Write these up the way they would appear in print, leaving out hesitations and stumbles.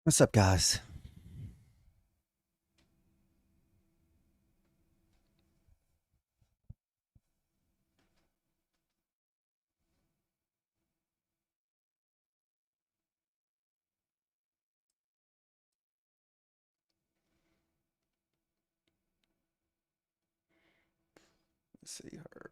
What's up, guys? Let's see her.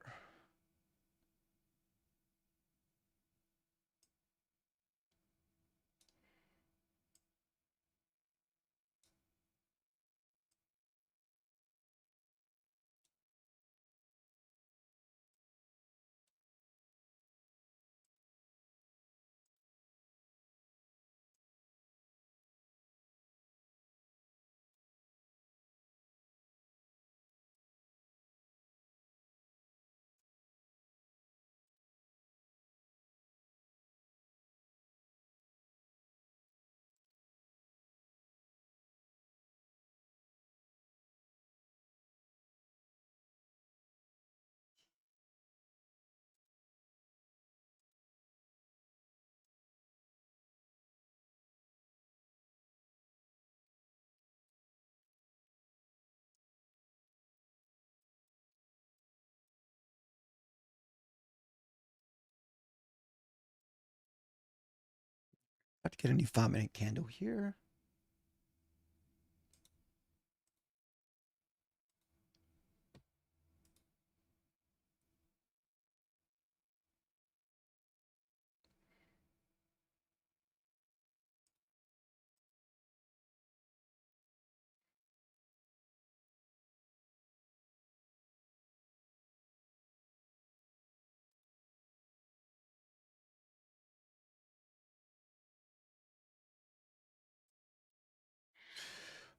Have to get a new 5-minute candle here.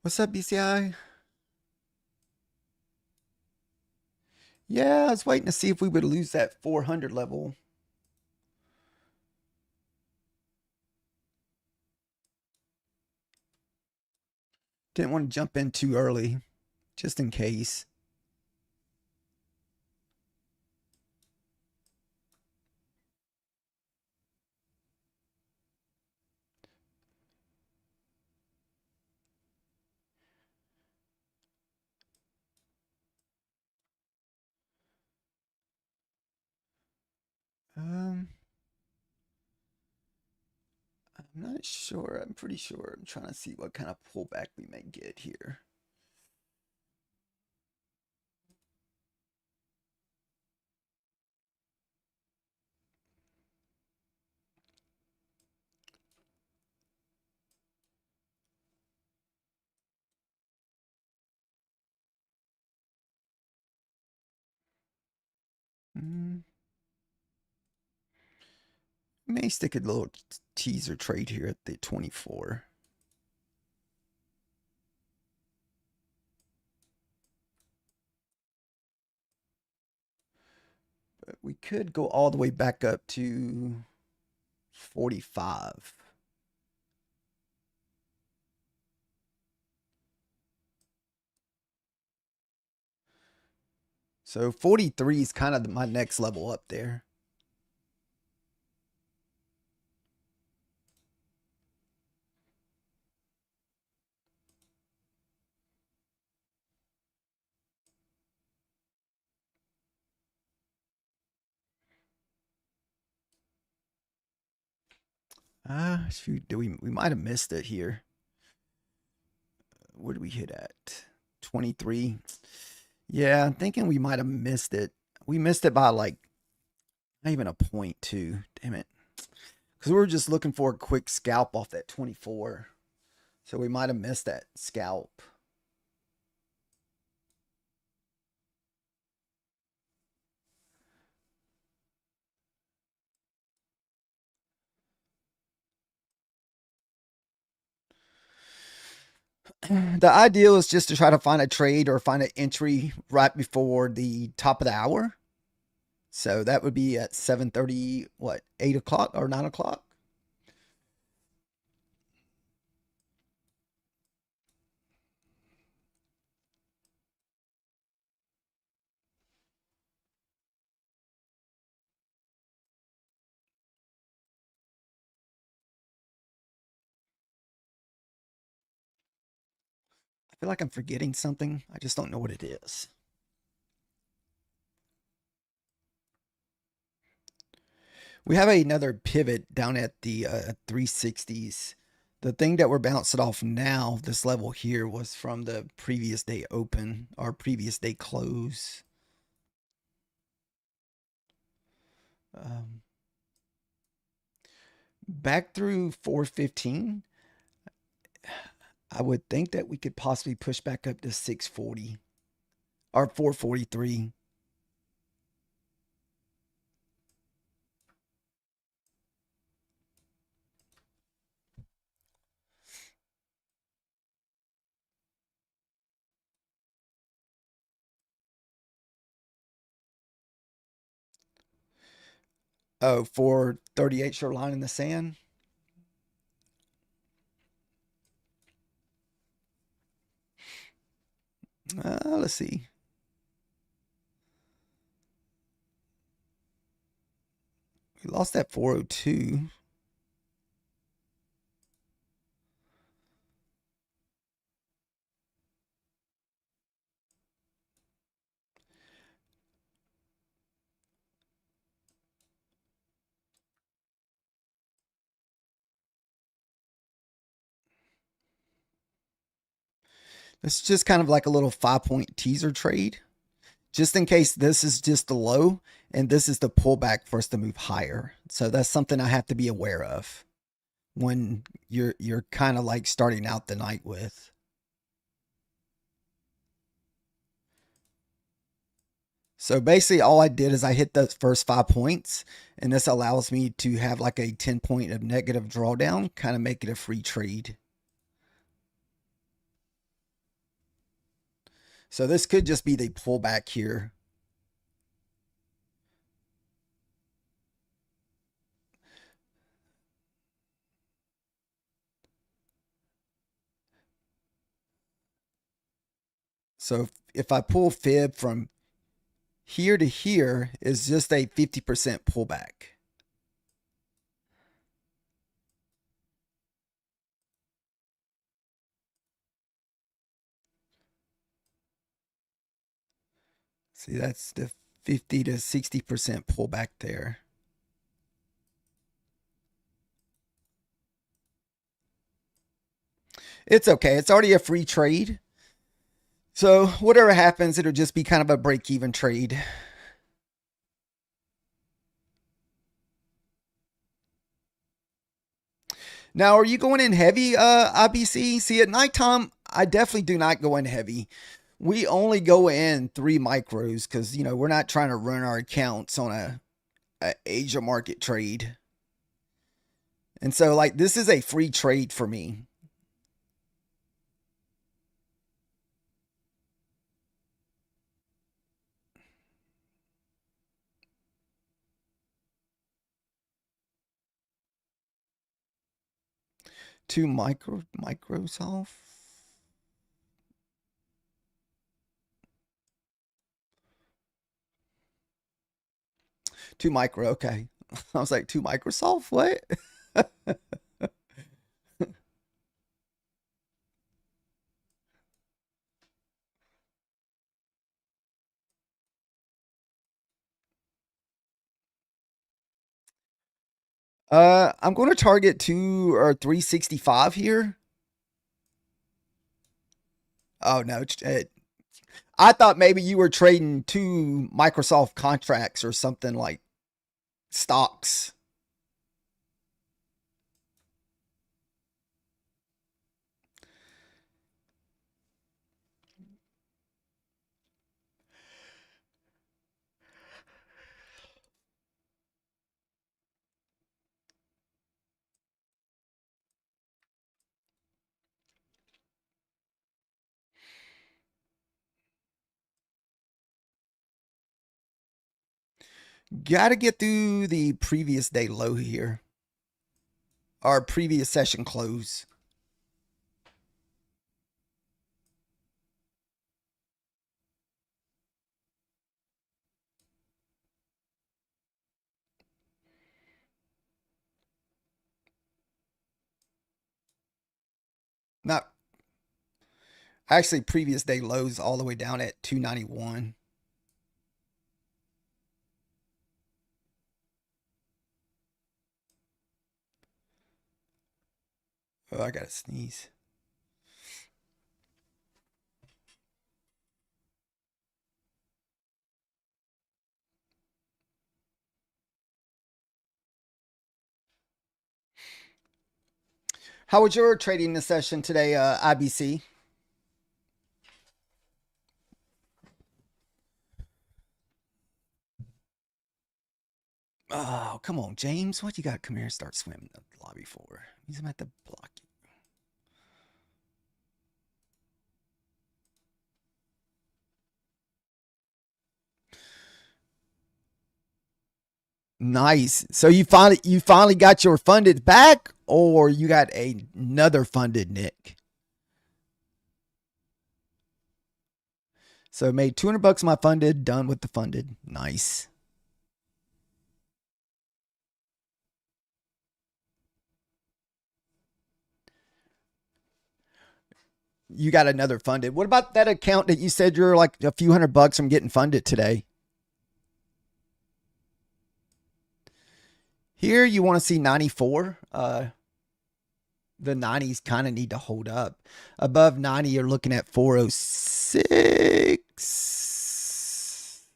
What's up, BCI? Yeah, I was waiting to see if we would lose that 400 level. Didn't want to jump in too early, just in case. Um, I'm not sure. I'm pretty sure. I'm trying to see what kind of pullback we may get here. Mm, may stick a little teaser trade here at the 24. But we could go all the way back up to 45. So 43 is kind of my next level up there. Shoot, we might have missed it here. What did we hit at? 23. Yeah, I'm thinking we might have missed it. We missed it by like not even a point too. Damn it. Because we were just looking for a quick scalp off that 24. So we might have missed that scalp. The ideal is just to try to find a trade or find an entry right before the top of the hour. So that would be at 7:30, what, 8 o'clock or 9 o'clock? feel like I'm forgetting something. I just don't know what it is. We have another pivot down at the 360s. The thing that we're bouncing off now, this level here, was from the previous day open or previous day close. Back through 415, I would think that we could possibly push back up to 640 or 443. Oh, 438 short line in the sand. Let's see. We lost that 402. This is just kind of like a little 5-point teaser trade, just in case this is just the low and this is the pullback for us to move higher. So that's something I have to be aware of when you're kind of like starting out the night with. So basically all I did is I hit those first 5 points, and this allows me to have like a 10 point of negative drawdown, kind of make it a free trade. So this could just be the pullback here. So if I pull fib from here to here, is just a 50% pullback. See, that's the 50 to 60% pullback there. It's okay. It's already a free trade. So whatever happens, it'll just be kind of a break-even trade. Now, are you going in heavy, IBC? See, at nighttime, I definitely do not go in heavy. We only go in 3 micros because, you know, we're not trying to run our accounts on a Asia market trade. And so, like, this is a free trade for me. Two Microsoft. Two micro, okay. I was like, two Microsoft? What? I'm going to target 2 or 365 here. Oh no, I thought maybe you were trading 2 Microsoft contracts or something like stocks. Got to get through the previous day low here. Our previous session close. Not Actually, previous day lows all the way down at 291. Oh, I gotta sneeze. How was your trading session today, IBC? Oh, come on, James. What you got to come here and start swimming in the lobby for? He's about to block you. Nice. So you finally got your funded back, or you got another funded, Nick? So made 200 bucks my funded, done with the funded. Nice. You got another funded. What about that account that you said you're like a few hundred bucks from getting funded today? Here you want to see 94. The 90s kind of need to hold up. Above 90, you're looking at 406.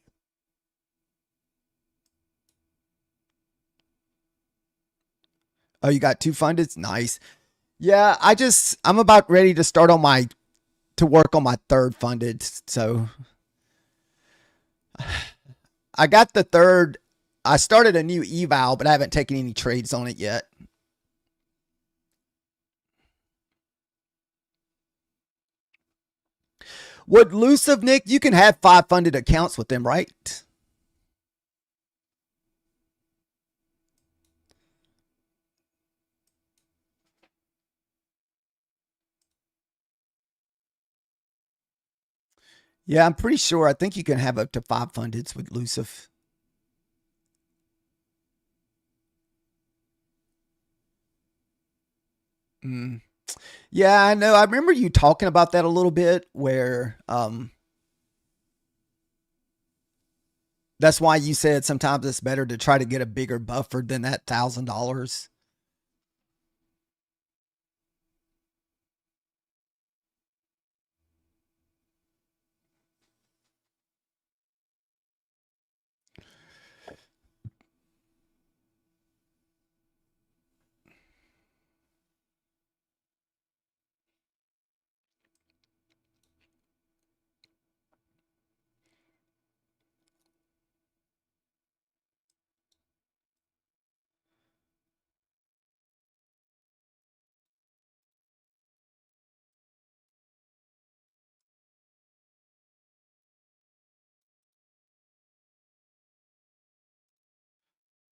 Oh, you got two fundeds? Nice. Yeah, I'm about ready to start on my to work on my third funded. So I got the third. I started a new eval, but I haven't taken any trades on it yet. Would Lucive, Nick, you can have 5 funded accounts with them, right? Yeah, I'm pretty sure. I think you can have up to 5 fundeds with Lucive. Mm. Yeah, I know. I remember you talking about that a little bit where that's why you said sometimes it's better to try to get a bigger buffer than that $1,000.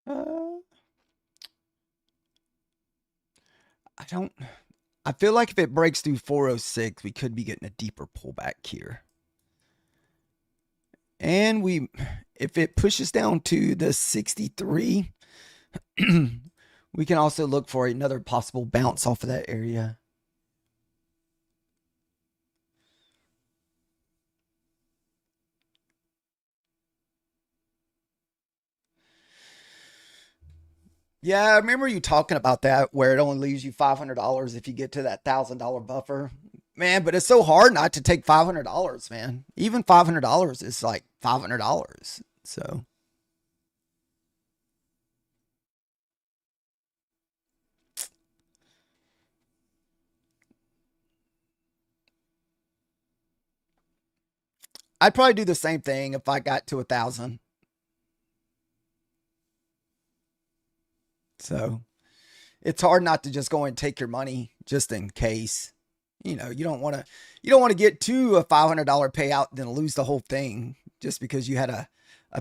Uh, I don't. I feel like if it breaks through 406, we could be getting a deeper pullback here. And if it pushes down to the 63, we can also look for another possible bounce off of that area. Yeah, I remember you talking about that, where it only leaves you $500 if you get to that $1,000 buffer. Man, but it's so hard not to take $500, man. Even $500 is like $500. So I'd probably do the same thing if I got to 1,000. So it's hard not to just go and take your money just in case. You don't want to get to a $500 payout then lose the whole thing just because you had a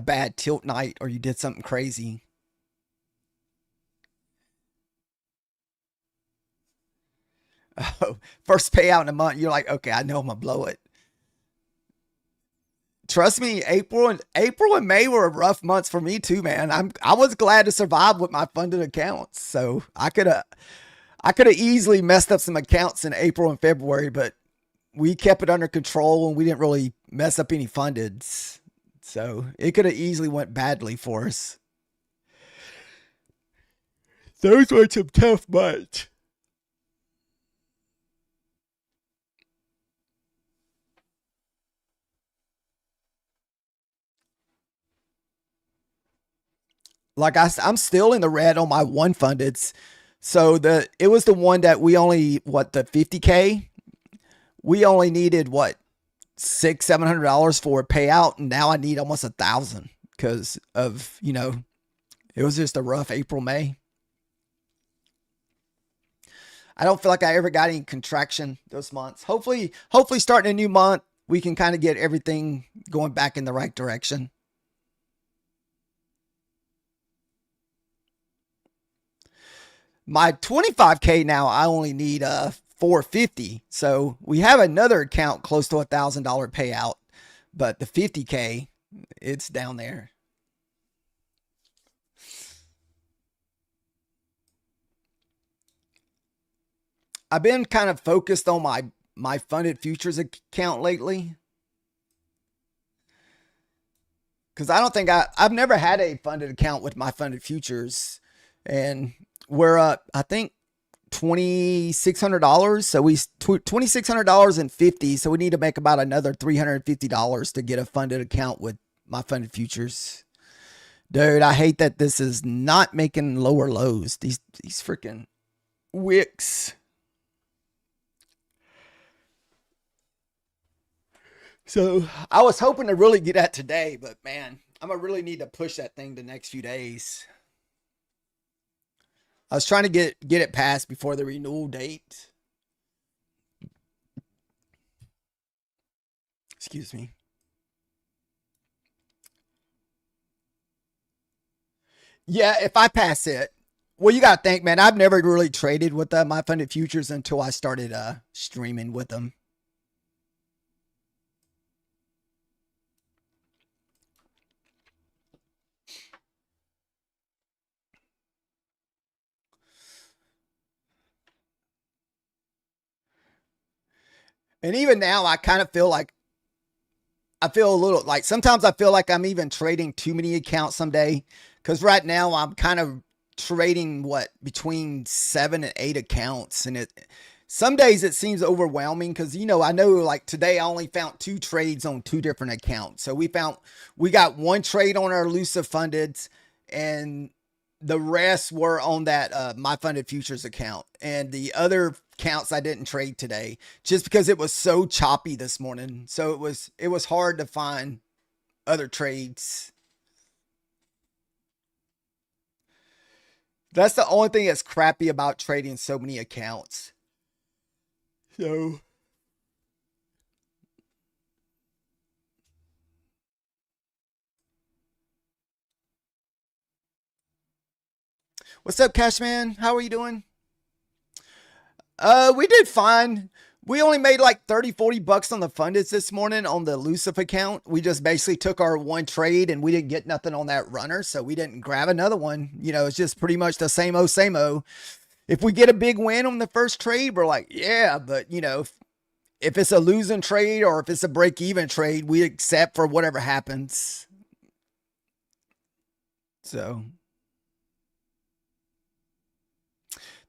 bad tilt night or you did something crazy. Oh, first payout in a month, you're like, okay, I know I'm gonna blow it. Trust me, April and May were rough months for me too, man. I was glad to survive with my funded accounts. So I could have easily messed up some accounts in April and February, but we kept it under control and we didn't really mess up any fundeds. So it could have easily went badly for us. Those were some tough months. Like I'm still in the red on my one fundeds. So it was the one that we only the 50K. We only needed $600-700 for a payout, and now I need almost 1,000 because of it was just a rough April May. I don't feel like I ever got any contraction those months. Hopefully starting a new month, we can kind of get everything going back in the right direction. My 25K now, I only need 450. So we have another account close to $1,000 payout, but the 50K, it's down there. I've been kind of focused on my funded futures account lately. Because I don't think I've never had a funded account with my funded futures. And we're up, I think, $2,600. So we $2,600 and 50. So we need to make about another $350 to get a funded account with my funded futures. Dude, I hate that this is not making lower lows. These freaking wicks. So I was hoping to really get that today, but man, I'm gonna really need to push that thing the next few days. I was trying to get it passed before the renewal date. Excuse me. Yeah, if I pass it, well, you gotta think, man. I've never really traded with my funded futures until I started streaming with them. And even now, I kind of feel like I feel a little like sometimes I feel like I'm even trading too many accounts someday. Because right now I'm kind of trading between 7 and 8 accounts, and some days it seems overwhelming because I know like today I only found 2 trades on 2 different accounts. So we got 1 trade on our elusive fundeds, and the rest were on that my funded futures account, and the other accounts I didn't trade today just because it was so choppy this morning. So it was hard to find other trades. That's the only thing that's crappy about trading so many accounts. So what's up, Cashman? How are you doing? We did fine. We only made like 30-40 bucks on the fundeds this morning on the elusive account. We just basically took our 1 trade and we didn't get nothing on that runner, so we didn't grab another one. It's just pretty much the same old, same old. If we get a big win on the first trade, we're like, yeah, but if it's a losing trade or if it's a break even trade, we accept for whatever happens. So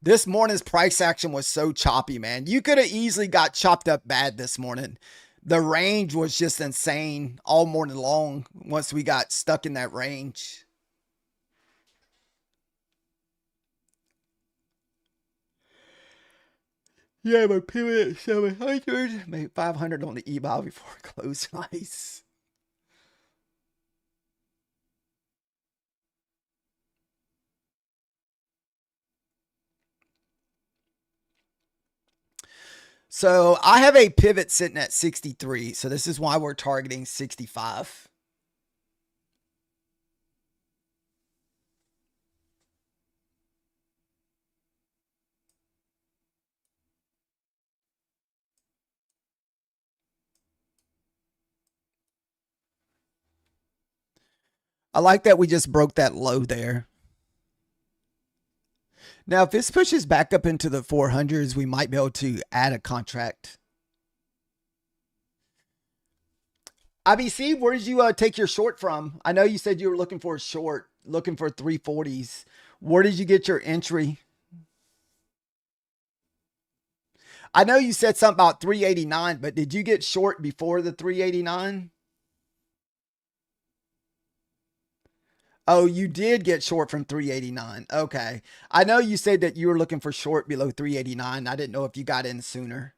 this morning's price action was so choppy, man. You could have easily got chopped up bad this morning. The range was just insane all morning long once we got stuck in that range. Yeah, my pivot at 700, made 500 on the eBay before it closed. Nice. So I have a pivot sitting at 63. So this is why we're targeting 65. I like that we just broke that low there. Now, if this pushes back up into the 400s, we might be able to add a contract. IBC, where did you take your short from? I know you said you were looking for a short, looking for 340s. Where did you get your entry? I know you said something about 389, but did you get short before the 389? Oh, you did get short from 389. Okay. I know you said that you were looking for short below 389. I didn't know if you got in sooner.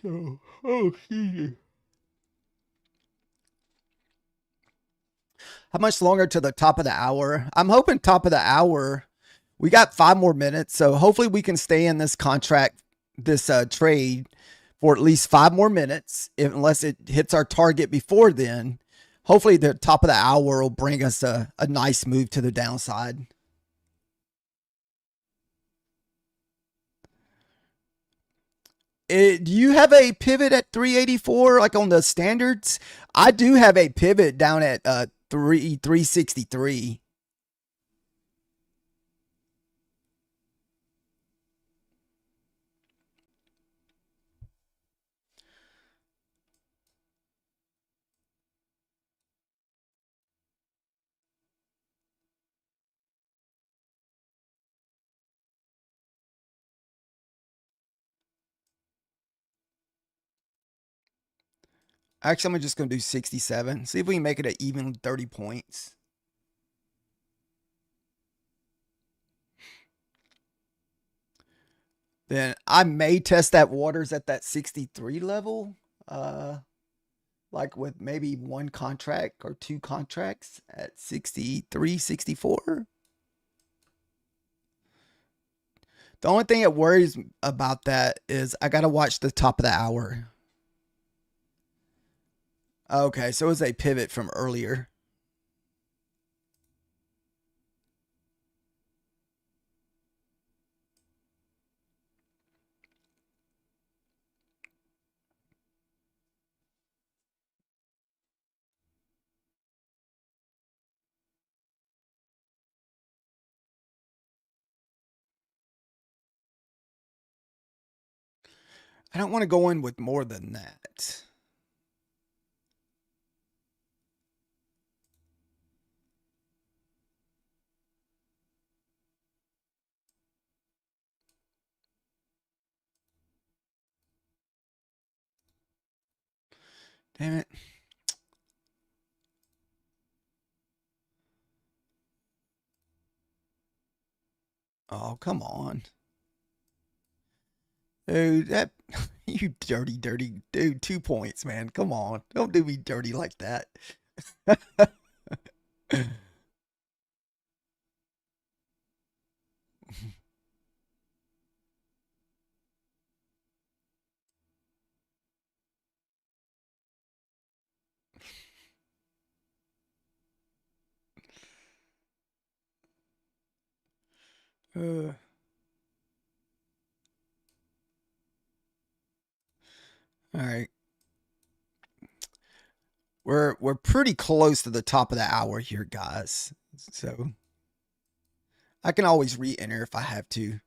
So, oh, excuse me. How much longer to the top of the hour? I'm hoping top of the hour. We got 5 more minutes, so hopefully we can stay in this contract, this trade, for at least 5 more minutes, unless it hits our target before then. Hopefully, the top of the hour will bring us a nice move to the downside. Do you have a pivot at 384, like on the standards? I do have a pivot down at 363. Actually, I'm just going to do 67. See if we can make it an even 30 points. Then I may test that waters at that 63 level. Like with maybe one contract or two contracts at 63, 64. The only thing that worries about that is I got to watch the top of the hour. Okay, so it was a pivot from earlier. I don't want to go in with more than that. Damn it. Oh, come on. Dude, that you dirty, dirty dude. 2 points, man. Come on. Don't do me dirty like that. All right. We're pretty close to the top of the hour here, guys. So I can always re-enter if I have to.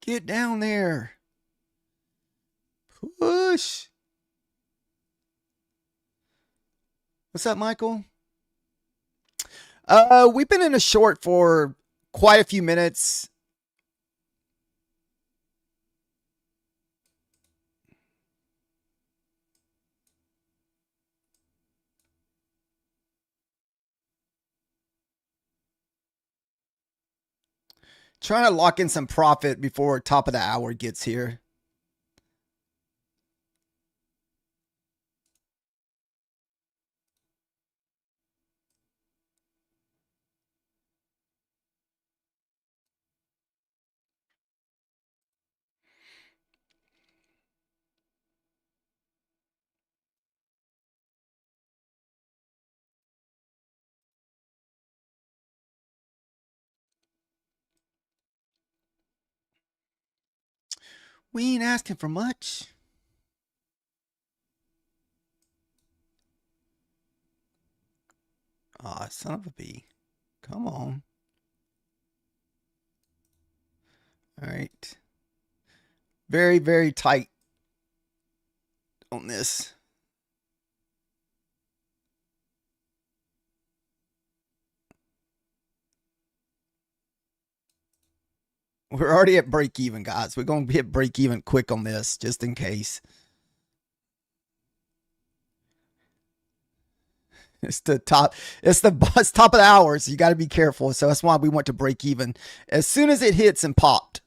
Get down there. Push. What's up, Michael? We've been in a short for quite a few minutes. Trying to lock in some profit before top of the hour gets here. We ain't asking for much. Aw, oh, son of a bee. Come on. All right. Very, very tight on this. We're already at break even, guys. We're going to hit break even quick on this, just in case. It's the top. It's top of the hour, so you got to be careful. So that's why we want to break even as soon as it hits and popped.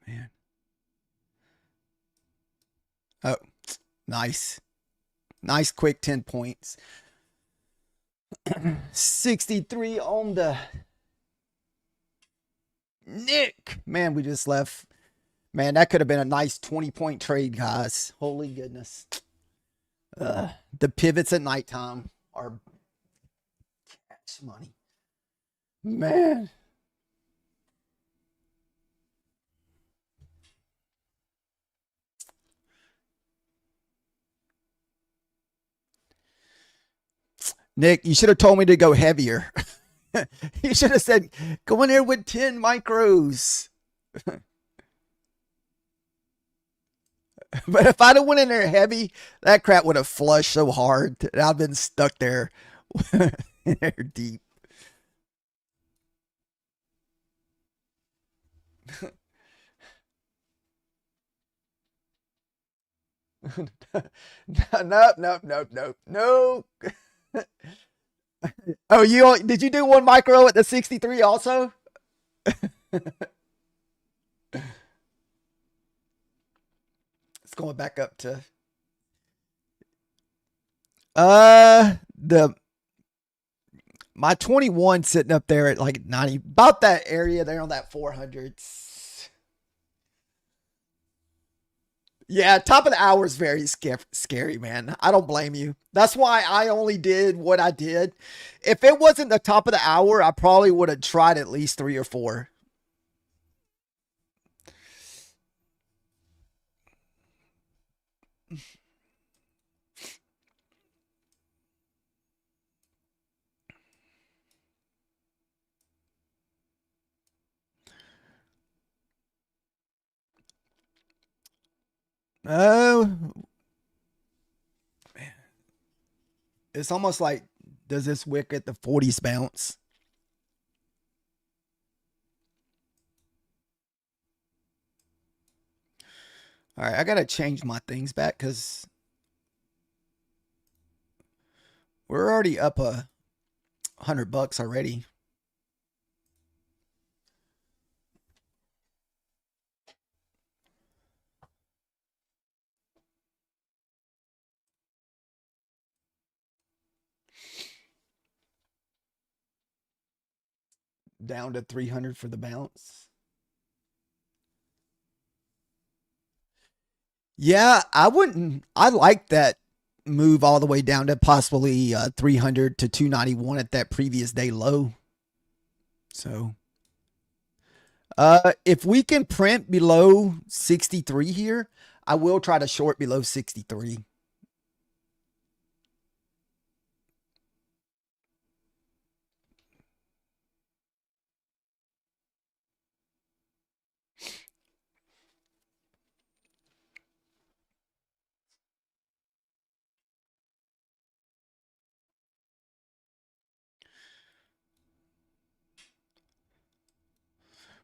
Man. Oh, nice. Nice quick 10 points. 63 on the Nick. Man, we just left. Man, that could have been a nice 20-point trade, guys. Holy goodness. The pivots at nighttime are cash money. Man. Nick, you should have told me to go heavier. You should have said, go in there with 10 micros. But if I'd have went in there heavy, that crap would have flushed so hard that I've been stuck there, deep. No. Oh, did you do one micro at the 63 also? It's going back up to my 21 sitting up there at like 90, about that area there on that 400s. Yeah, top of the hour is very scary, man. I don't blame you. That's why I only did what I did. If it wasn't the top of the hour, I probably would have tried at least 3 or 4. Oh, man. It's almost like, does this wick at the 40s bounce? All right, I got to change my things back because we're already up $100 already. Down to 300 for the bounce. Yeah, I wouldn't. I like that move all the way down to possibly 300 to 291 at that previous day low. So, if we can print below 63 here, I will try to short below 63.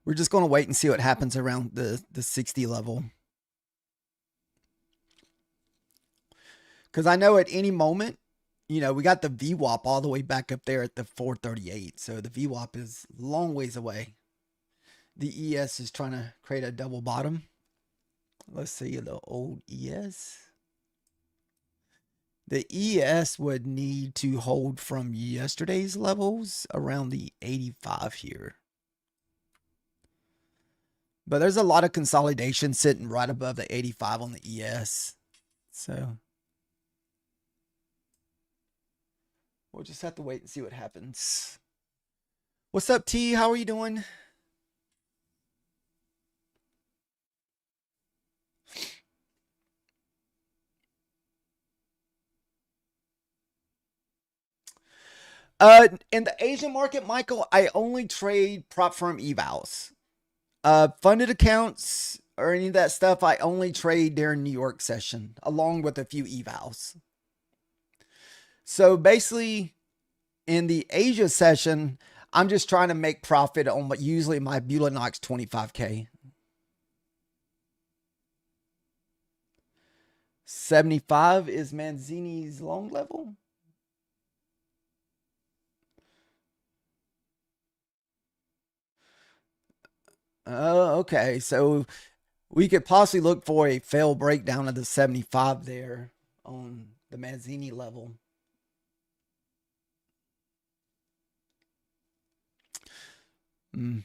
We're just going to wait and see what happens around the 60 level. Because I know at any moment, we got the VWAP all the way back up there at the 438. So the VWAP is long ways away. The ES is trying to create a double bottom. Let's see the old ES. The ES would need to hold from yesterday's levels around the 85 here. But there's a lot of consolidation sitting right above the 85 on the ES. So we'll just have to wait and see what happens. What's up, T? How are you doing? In the Asian market, Michael, I only trade prop firm evals. Funded accounts or any of that stuff, I only trade during New York session, along with a few evals. So basically, in the Asia session, I'm just trying to make profit on what usually my Beulah Knox 25K. 75 is Manzini's long level. Oh, okay. So we could possibly look for a fail breakdown of the 75 there on the Manzini level. Mm.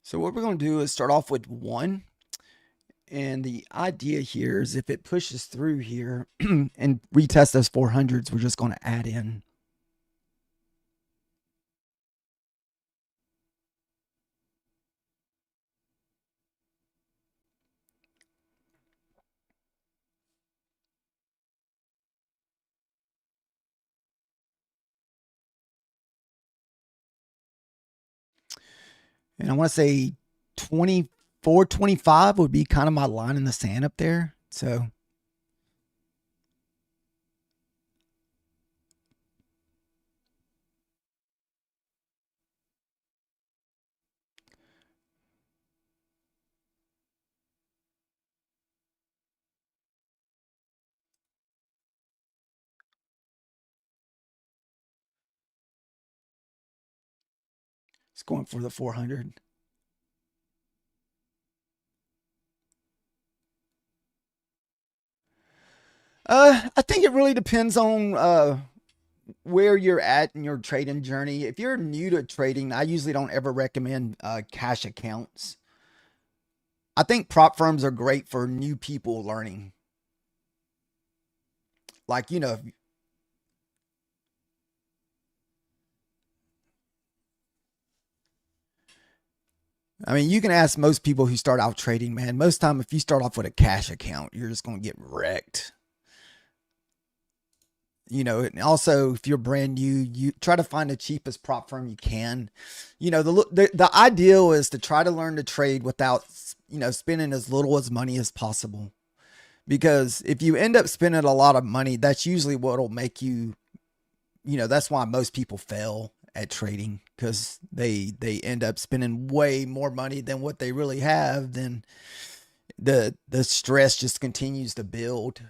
So what we're going to do is start off with 1. And the idea here is if it pushes through here and retest those 400s, we're just going to add in. And I want to say 24, 25 would be kind of my line in the sand up there. So it's going for the 400. I think it really depends on where you're at in your trading journey. If you're new to trading, I usually don't ever recommend cash accounts. I think prop firms are great for new people learning. Like, I mean, you can ask most people who start out trading, man. Most time, if you start off with a cash account, you're just going to get wrecked. And also if you're brand new, you try to find the cheapest prop firm you can. The ideal is to try to learn to trade without spending as little as money as possible, because if you end up spending a lot of money, that's usually what'll make you, that's why most people fail at trading, because they end up spending way more money than what they really have. Then the stress just continues to build.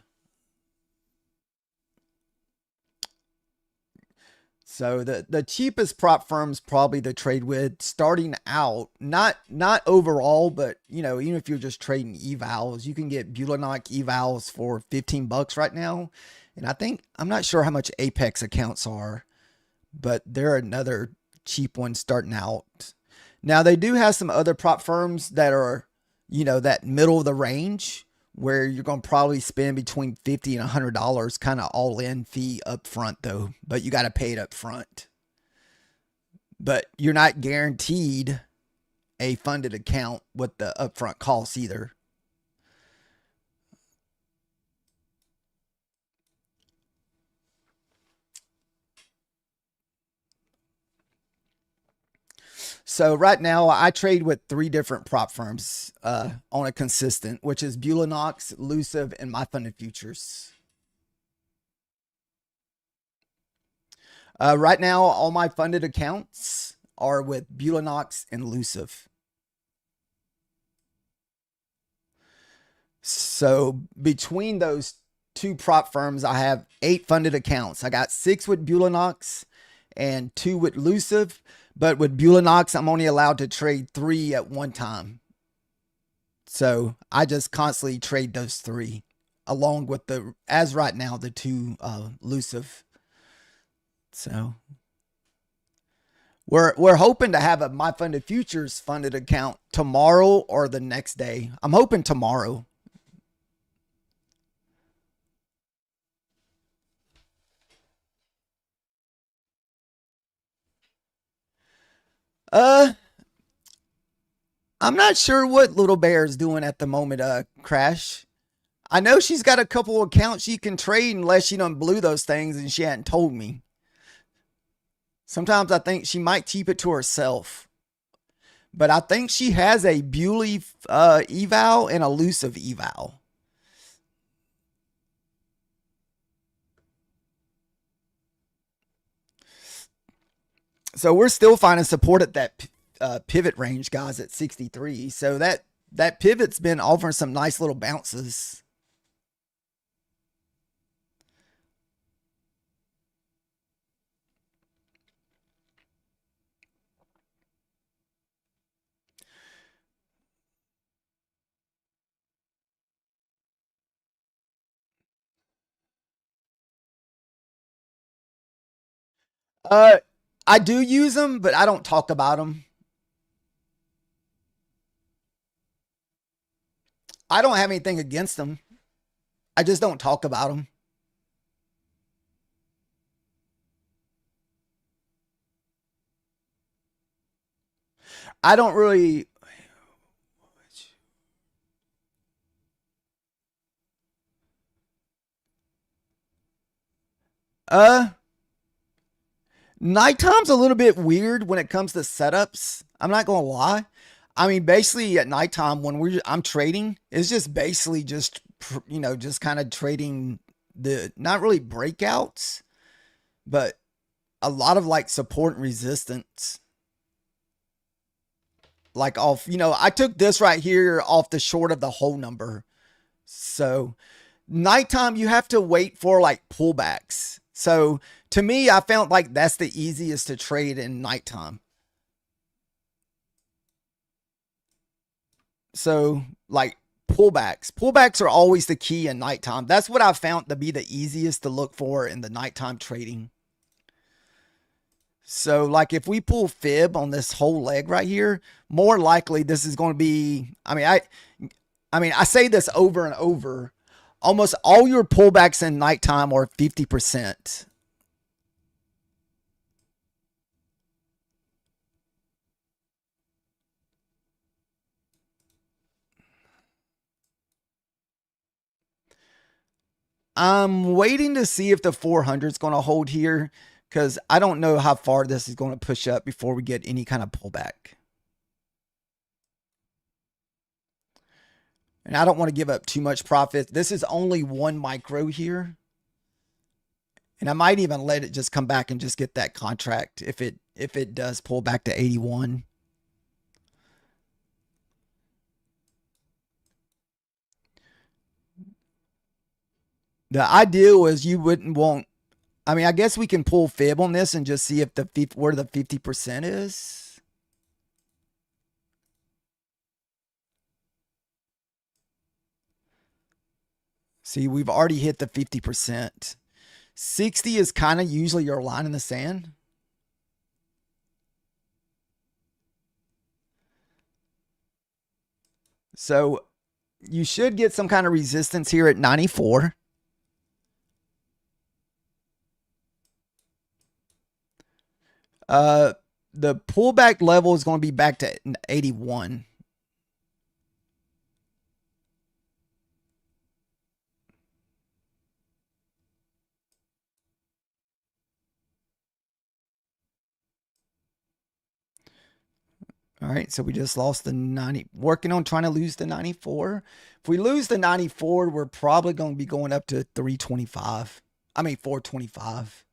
So the cheapest prop firms probably to trade with starting out, not overall, but even if you're just trading evals, you can get Beulah Knox evals for $15 right now. And I'm not sure how much Apex accounts are, but they're another cheap one starting out. Now they do have some other prop firms that are, that middle of the range, where you're going to probably spend between $50 and $100 kind of all in fee up front though, but you got to pay it up front. But you're not guaranteed a funded account with the upfront costs either. So right now I trade with three different prop firms on a consistent, which is Bulinox, Elusive, and My Funded Futures. Right now, all my funded accounts are with Bulinox and Elusive. So between those two prop firms, I have 8 funded accounts. I got 6 with Bulinox and 2 with Elusive. But with Bulinox, I'm only allowed to trade 3 at one time. So I just constantly trade those 3 along with as right now, the 2 Elusive. So we're hoping to have a My Funded Futures funded account tomorrow or the next day. I'm hoping tomorrow. Uh, I'm not sure what Little Bear is doing at the moment, Crash. I know she's got a couple accounts she can trade unless she done blew those things and she hadn't told me. Sometimes I think she might keep it to herself. But I think she has a Bewley eval and a Elusive eval. So we're still finding support at that pivot range, guys, at 63. So that pivot's been offering some nice little bounces. Uh, I do use them, but I don't talk about them. I don't have anything against them. I just don't talk about them. I don't really. Uh, Nighttime's a little bit weird when it comes to setups. I'm not gonna lie. I mean, basically at nighttime when I'm trading, it's just basically just just kind of trading the not really breakouts, but a lot of like support and resistance. Like off, I took this right here off the short of the whole number. So nighttime, you have to wait for like pullbacks. So to me, I found like that's the easiest to trade in nighttime. So like pullbacks are always the key in nighttime. That's what I found to be the easiest to look for in the nighttime trading. So like if we pull fib on this whole leg right here, more likely this is going to be, I say this over and over. Almost all your pullbacks in nighttime are 50%. I'm waiting to see if the 400 is going to hold here because I don't know how far this is going to push up before we get any kind of pullback. And I don't want to give up too much profit. This is only 1 micro here. And I might even let it just come back and just get that contract if it does pull back to 81. The ideal is you wouldn't want. I guess we can pull fib on this and just see if where the 50% is. See, we've already hit the 50%. 60 is kind of usually your line in the sand. So you should get some kind of resistance here at 94. Uh, the pullback level is going to be back to 81. All right, so we just lost the 90, working on trying to lose the 94. If we lose the 94, we're probably going to be going up to 325. I mean, 425.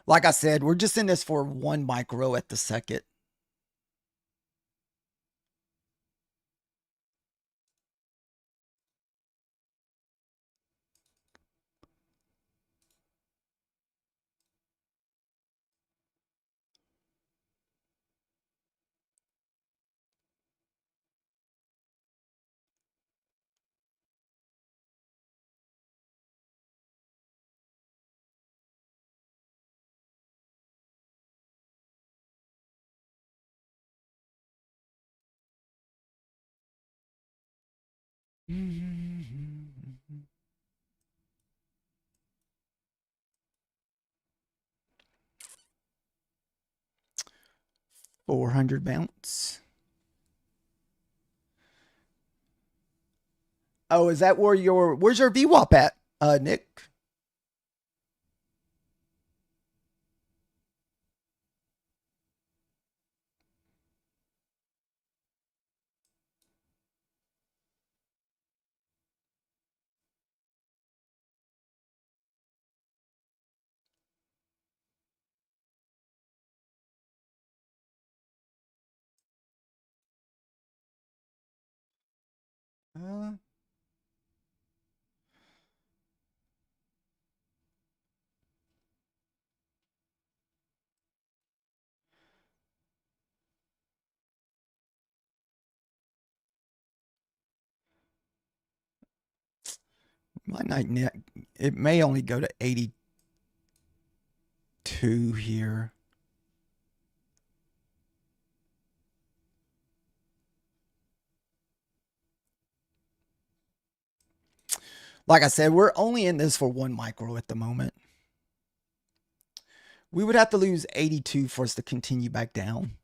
Like I said, we're just in this for 1 micro at the second. Mm-hmm. 400 bounce. Oh, is that where's your VWAP at, Nick? Uh, might not. It may only go to 82 here. Like I said, we're only in this for 1 micro at the moment. We would have to lose 82 for us to continue back down.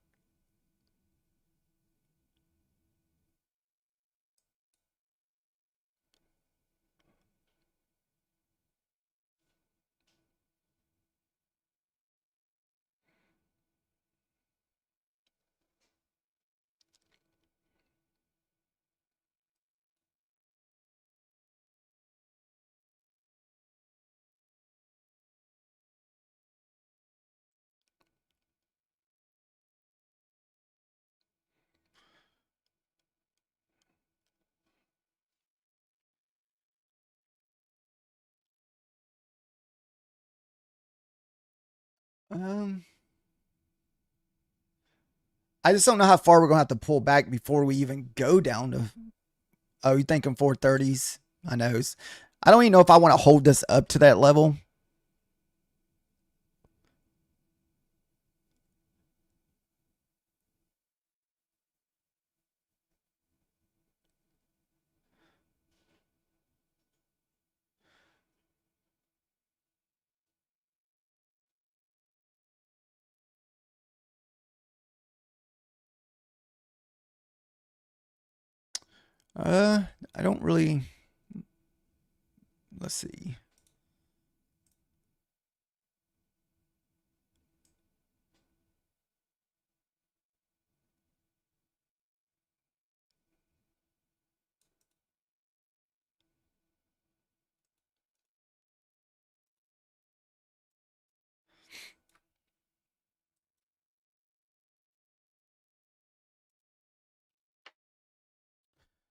I just don't know how far we're going to have to pull back before we even go down to. Oh, you thinking 430s? I know. I don't even know if I want to hold this up to that level. I don't really. Let's see.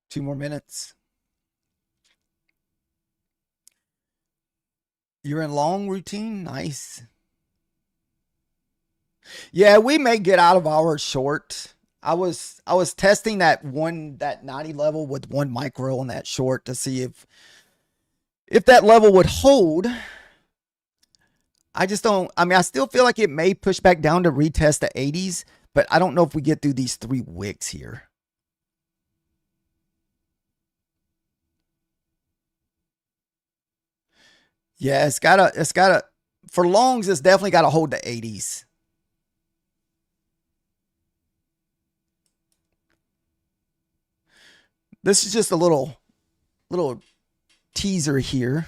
Two more minutes. You're in long routine? Nice. Yeah, we may get out of our short. I was testing that 90 level with 1 micro on that short to see if that level would hold. I just don't. I mean, I still feel like it may push back down to retest the 80s, but I don't know if we get through these 3 wicks here. Yeah, it's gotta for longs, it's definitely gotta hold the 80s. This is just a little teaser here.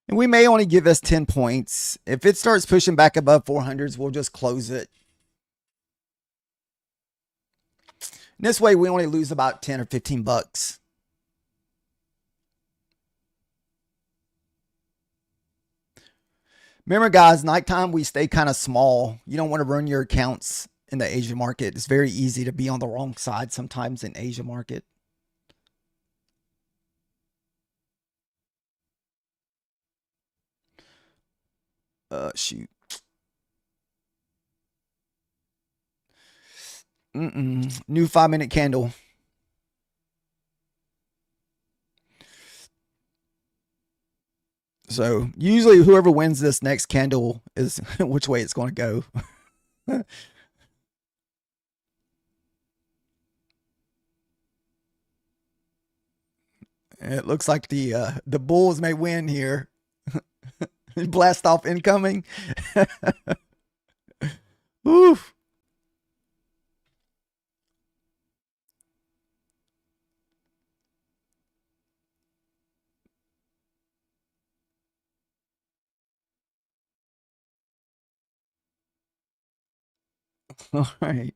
And we may only give us 10 points. If it starts pushing back above 400s, we'll just close it. This way, we only lose about 10 or 15 bucks. Remember, guys, nighttime, we stay kind of small. You don't want to run your accounts in the Asia market. It's very easy to be on the wrong side sometimes in Asia market. Shoot. New 5-minute candle. So usually whoever wins this next candle is which way it's going to go. It looks like the Bulls may win here. Blast off incoming. Oof. All right.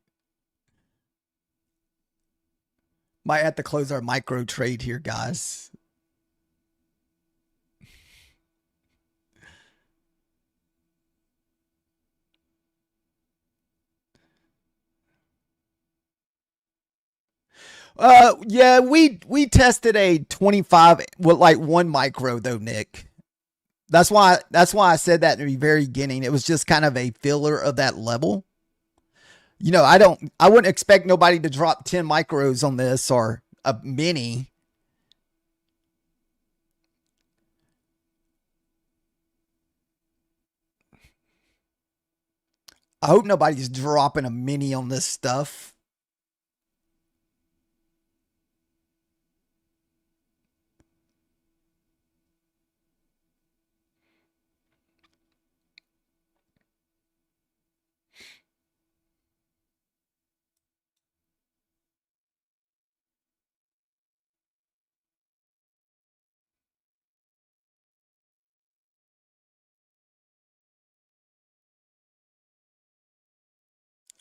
Might have to close our micro trade here, guys. Yeah, we tested a 25 with like 1 micro though, Nick. That's why I said that in the very beginning. It was just kind of a filler of that level. You know, I wouldn't expect nobody to drop 10 micros on this or a mini. I hope nobody's dropping a mini on this stuff.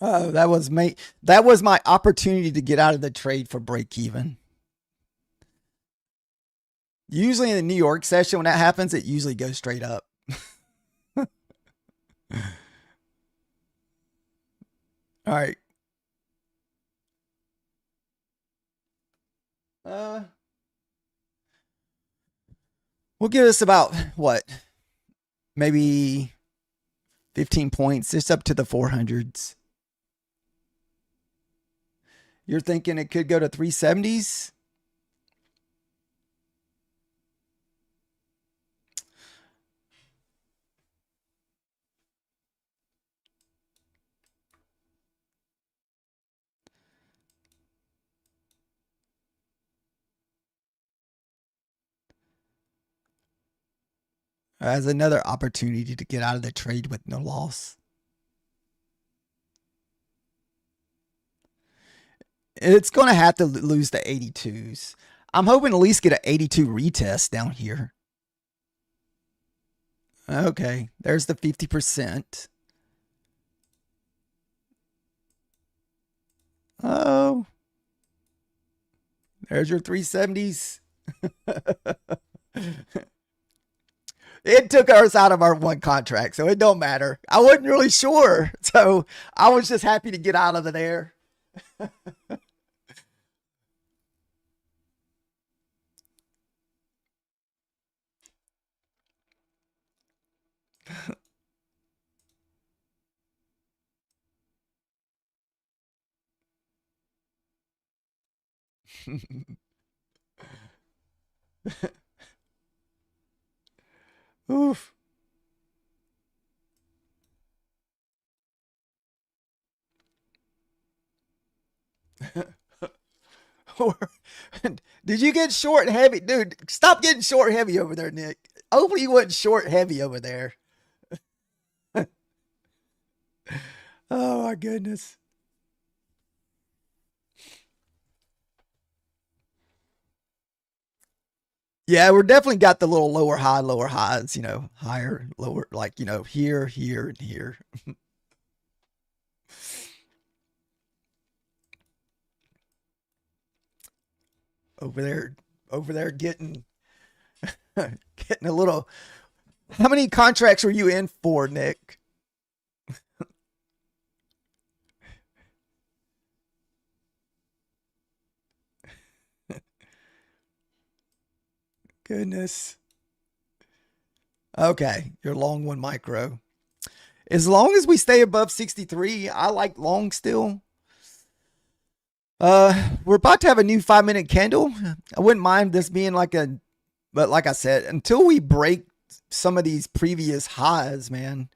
Oh, that was my opportunity to get out of the trade for break even. Usually in the New York session, when that happens, it usually goes straight up. All right. Uh, we'll give us about what? Maybe 15 points. It's up to the 400s. You're thinking it could go to 370s? As another opportunity to get out of the trade with no loss. It's going to have to lose the 82s. I'm hoping at least get an 82 retest down here. Okay, there's the 50%. Oh, there's your 370s. It took us out of our 1 contract, so it don't matter. I wasn't really sure, so I was just happy to get out of there. Oof. Did you get short heavy? Dude, stop getting short heavy over there, Nick. Hopefully you wasn't short heavy over there. Oh my goodness. Yeah, we're definitely got the little lower highs, higher, lower, like, here, here, and here. Over there, over there getting a little. How many contracts were you in for, Nick? Goodness. Okay, you're long one micro. As long as we stay above 63, I like long still. We're about to have a new 5 minute candle. I wouldn't mind this being but like I said, until we break some of these previous highs, man.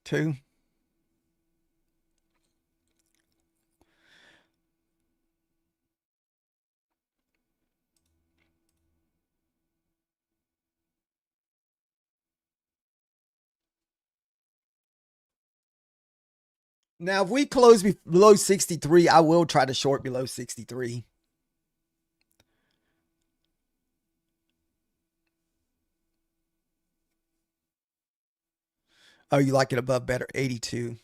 Two. Now, if we close below 63, I will try to short below 63. Oh, you like it above better? 82.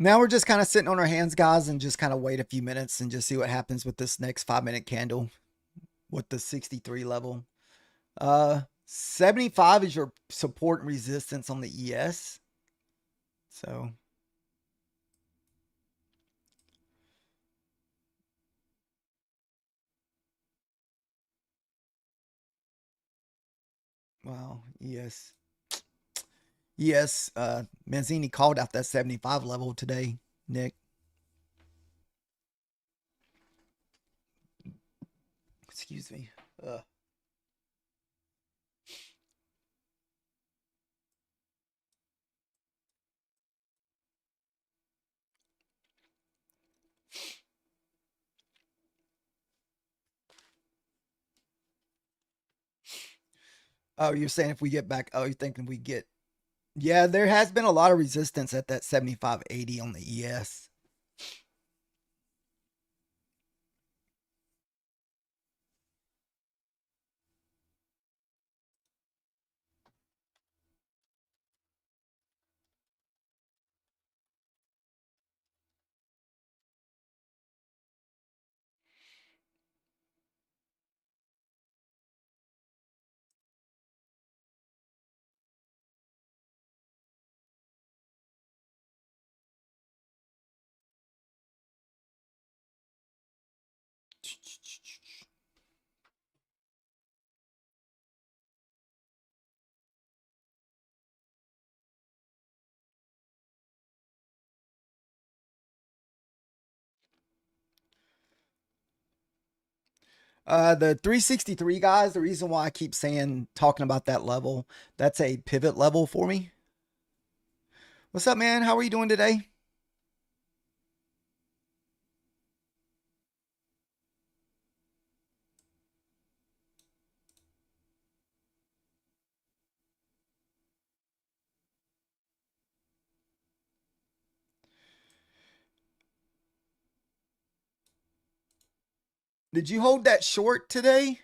Now we're just kind of sitting on our hands, guys, and just kind of wait a few minutes and just see what happens with this next 5 minute candle with the 63 level. 75 is your support and resistance on the ES. So, wow, ES. Yes, Manzini called out that 75 level today, Nick. Excuse me. Oh, you're saying if we get back, oh, you're thinking we get. Yeah, there has been a lot of resistance at that 75.80 on the ES. The 363 guys, the reason why I keep talking about that level, that's a pivot level for me. What's up, man? How are you doing today? Did you hold that short today?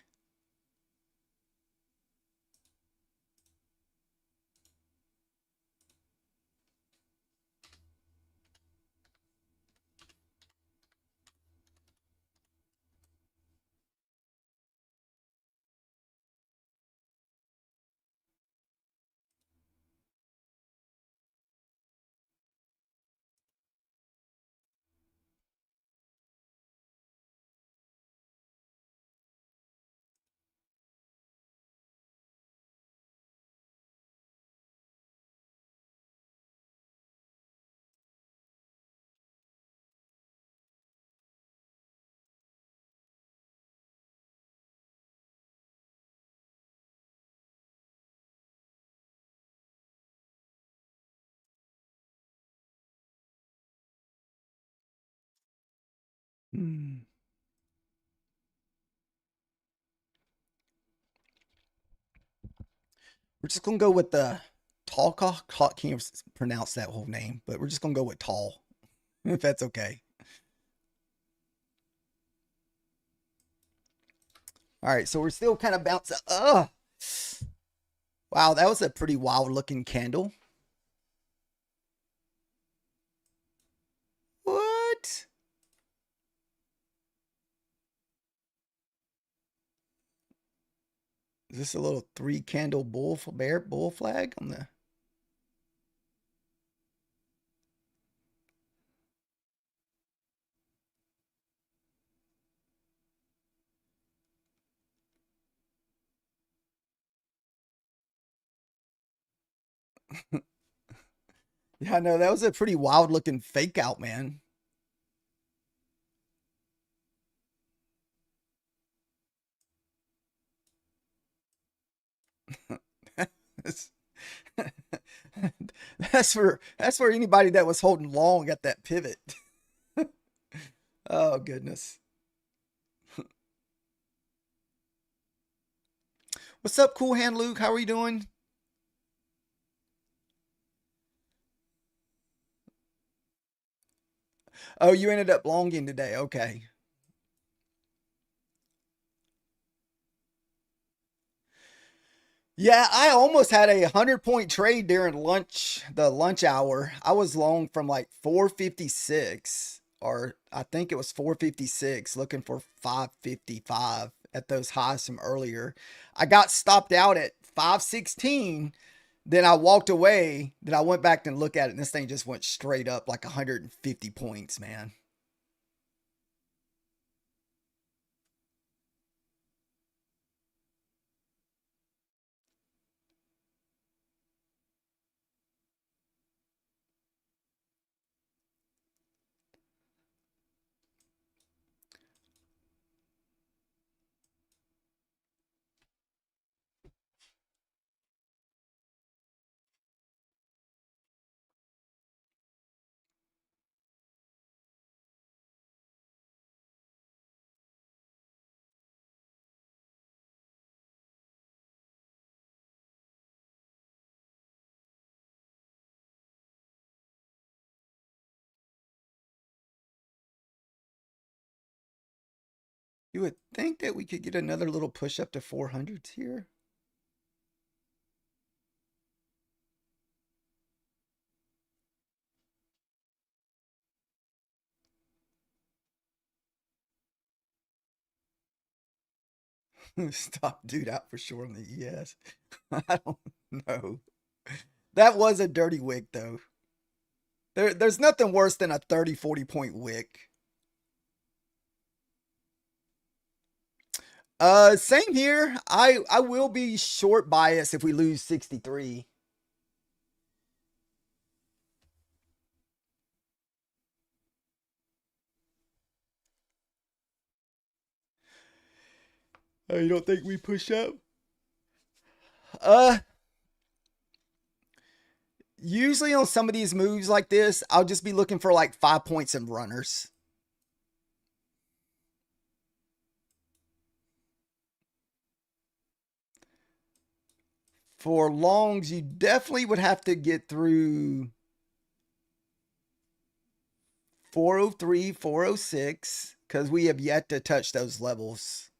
Hmm. We're just gonna go with the tall cock. Can't pronounce that whole name, but we're just gonna go with tall, if that's okay. All right, so we're still kind of bouncing. Wow, that was a pretty wild looking candle. What? Is this a little three candle bull flag on the? Yeah, no, that was a pretty wild looking fake out, man. That's for anybody that was holding long at that pivot. Oh goodness. What's up, Cool Hand Luke? How are you doing? Oh, you ended up longing today. Okay. Yeah, I almost had a 100 point trade during the lunch hour. I was long from like 456, or I think it was 456, looking for 555 at those highs from earlier. I got stopped out at 516. Then I walked away. Then I went back and looked at it, and this thing just went straight up like 150 points, man. You would think that we could get another little push up to 400s here. Stop dude out for sure on the ES. I don't know. That was a dirty wick though. There's nothing worse than a 30, 40 point wick. Same here. I will be short bias if we lose 63. Oh, you don't think we push up? Uh, Usually on some of these moves like this, I'll just be looking for like 5 points and runners. For longs, you definitely would have to get through 403, 406, because we have yet to touch those levels.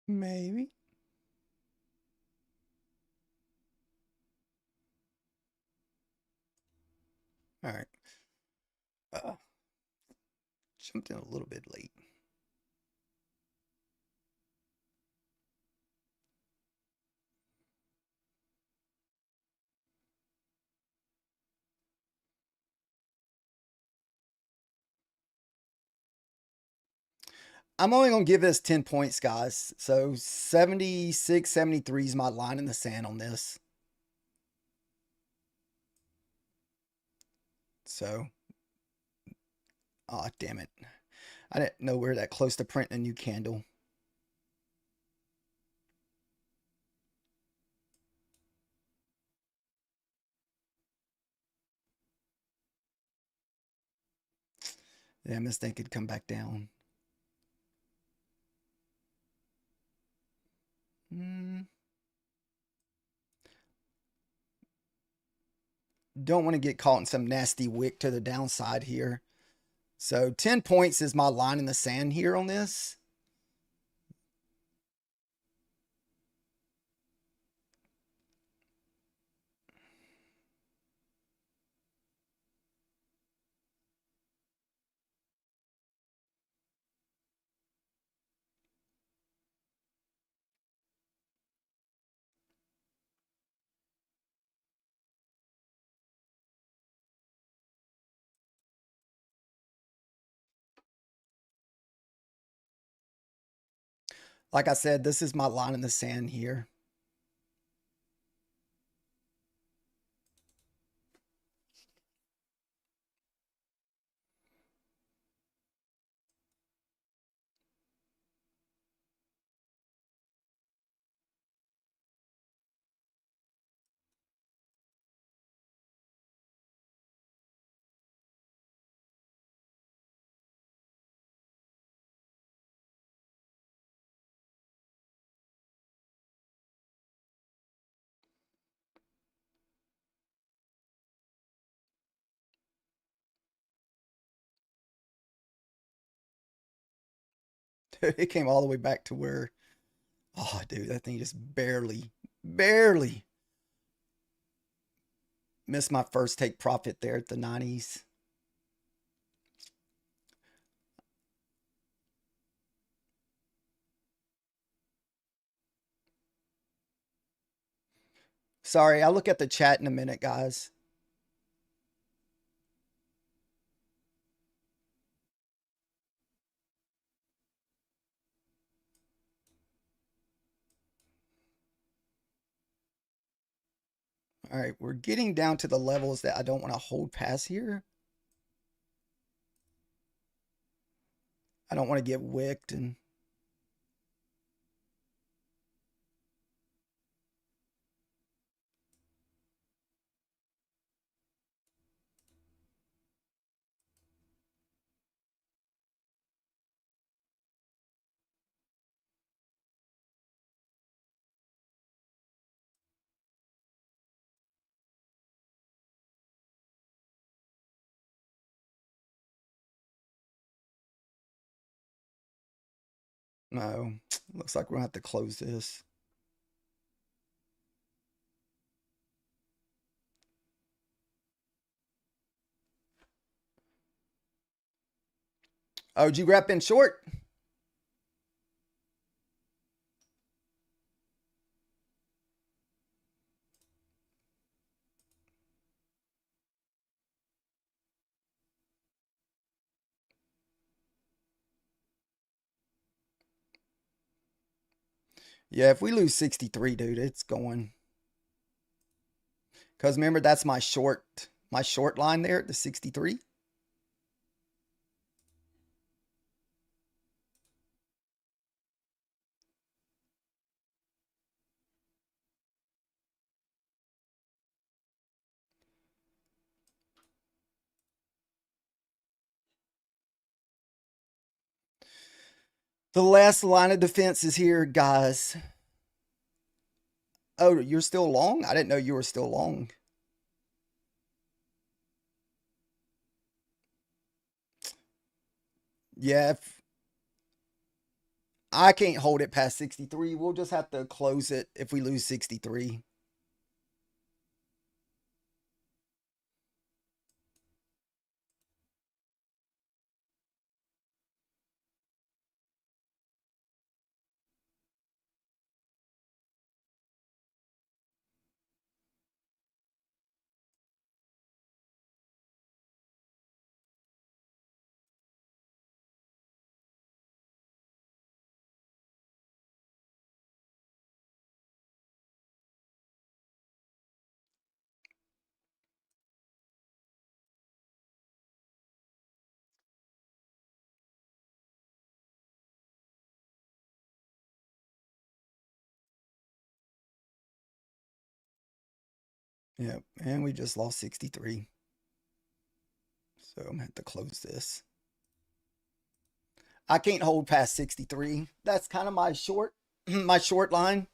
Maybe. All right. Uh, Jumped in a little bit late. I'm only going to give this 10 points, guys. So 76, 73 is my line in the sand on this. So, oh, damn it. I didn't know we were that close to printing a new candle. Damn, this thing could come back down. Don't want to get caught in some nasty wick to the downside here. So 10 points is my line in the sand here on this. Like I said, this is my line in the sand here. It came all the way back to where, oh, dude, that thing just barely missed my first take profit there at the 90s. Sorry, I'll look at the chat in a minute, guys. All right, we're getting down to the levels that I don't want to hold past here. I don't want to get wicked and no. Looks like we're gonna have to close this. Oh, did you wrap in short? Yeah, if we lose 63, dude, it's going. Because remember, that's my short line there at the 63. The last line of defense is here, guys. Oh, you're still long? I didn't know you were still long. Yeah, if I can't hold it past 63. We'll just have to close it if we lose 63. Yep, and we just lost 63. So I'm gonna have to close this. I can't hold past 63. That's kind of my short my short line.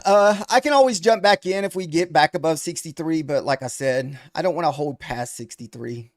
I can always jump back in if we get back above 63, but like I said, I don't want to hold past 63.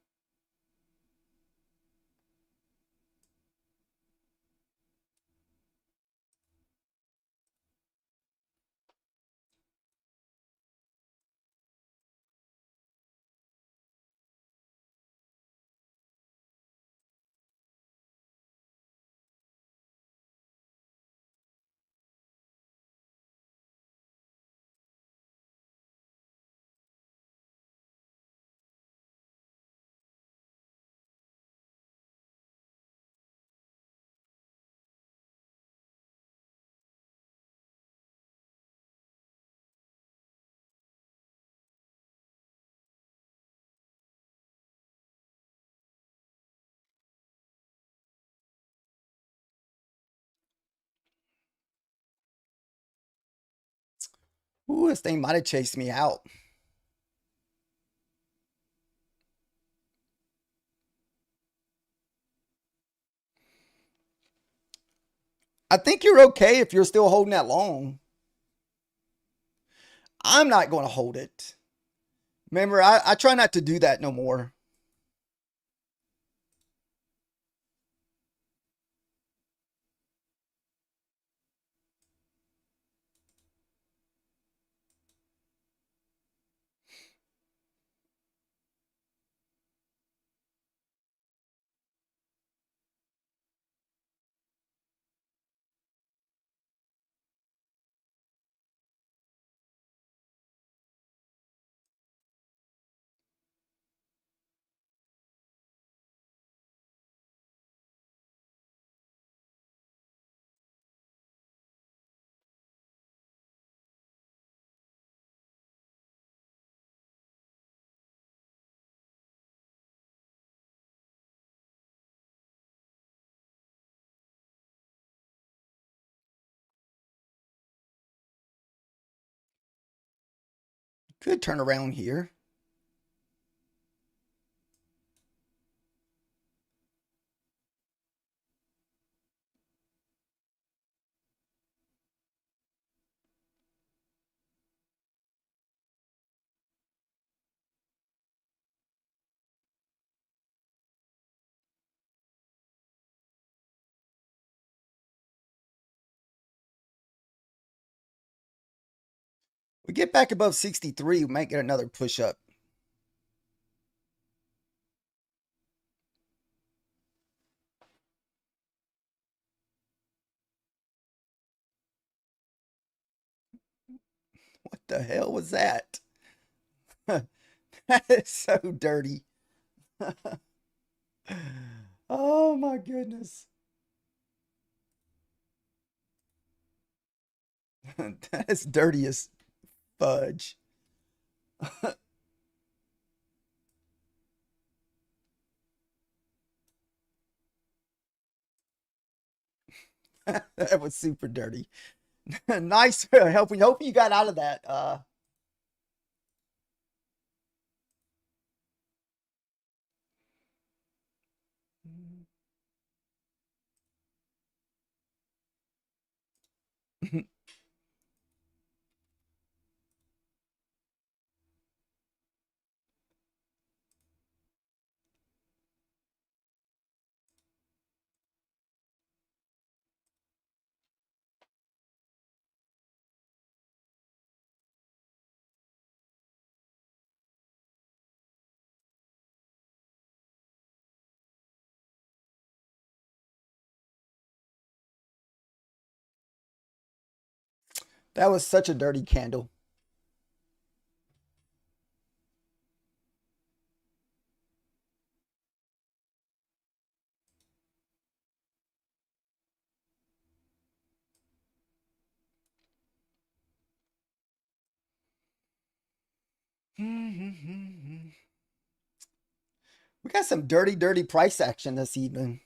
Ooh, this thing might have chased me out. I think you're okay if you're still holding that long. I'm not going to hold it. Remember, I try not to do that no more. Could turn around here. We get back above 63, we might get another push up. What the hell was that? That is so dirty. Oh my goodness. That is dirty as fudge. That was super dirty. Nice helping. Hope you got out of that. That was such a dirty candle. We got some dirty, dirty price action this evening.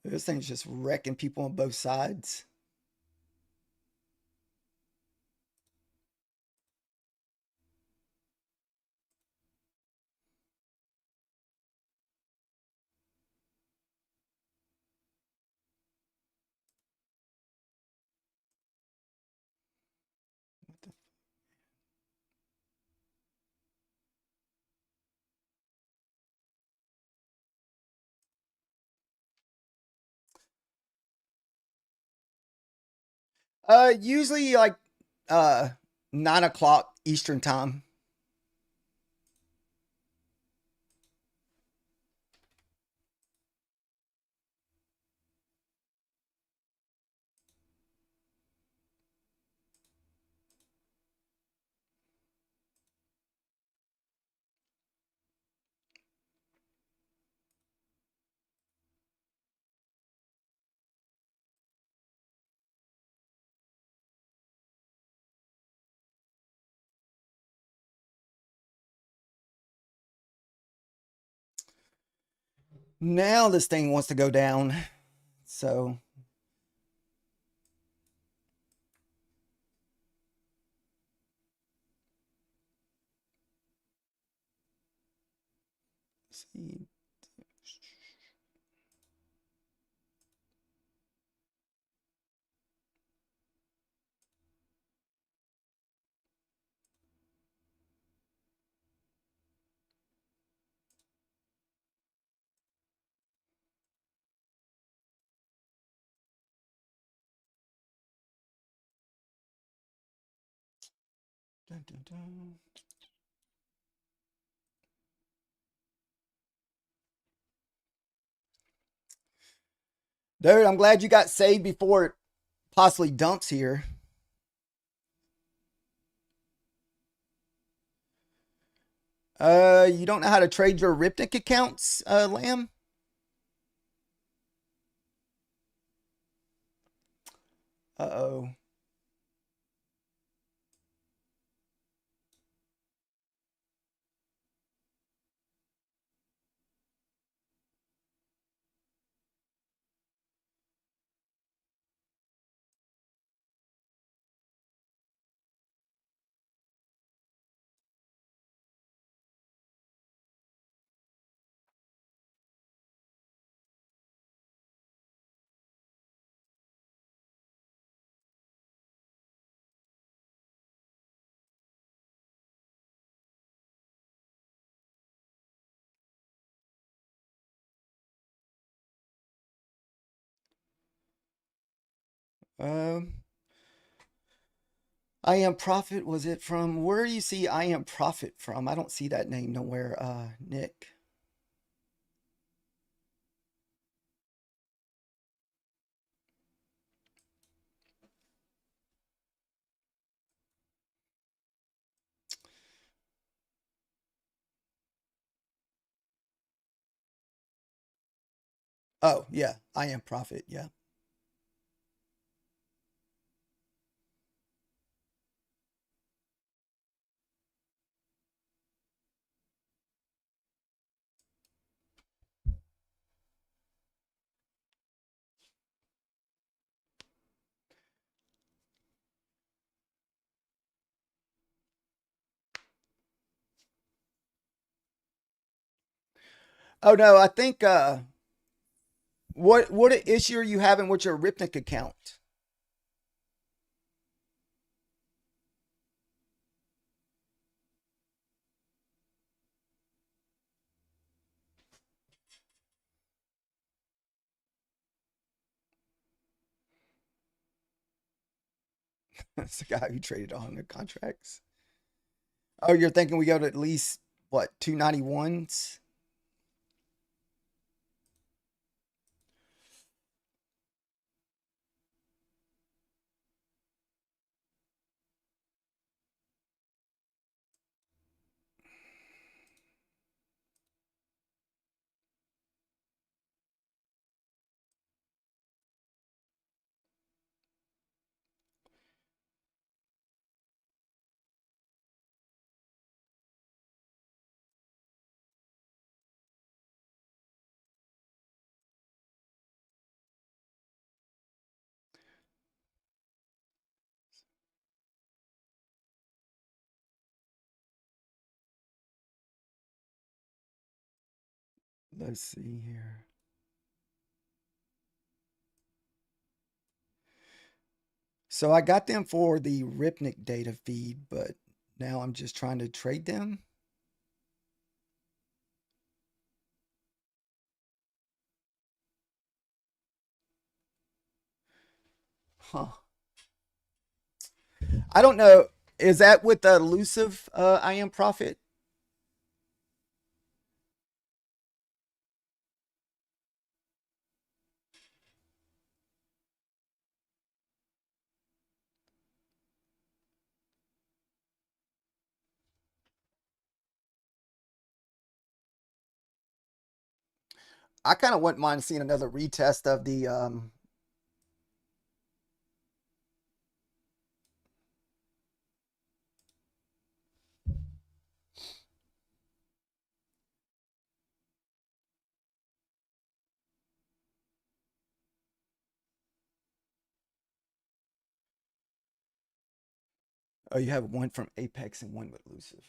This thing's just wrecking people on both sides. Usually like uh 9 o'clock Eastern time. Now this thing wants to go down. So let's see. Dun, dun, dun. Dude, I'm glad you got saved before it possibly dumps here. You don't know how to trade your Ripnik accounts, Lamb? Uh-oh. Um, I am Prophet. Was it from where do you see I am Prophet from? I don't see that name nowhere, Nick. Oh, yeah, I am Prophet. Yeah. Oh no, I think what issue are you having with your Ripnik account? It's the guy who traded 100 contracts. Oh, you're thinking we go to at least what 291s? Let's see here. So I got them for the Ripnik data feed, but now I'm just trying to trade them. Huh. I don't know. Is that with the elusive I am profit? I kind of wouldn't mind seeing another retest of the oh, you have one from Apex and one with elusive.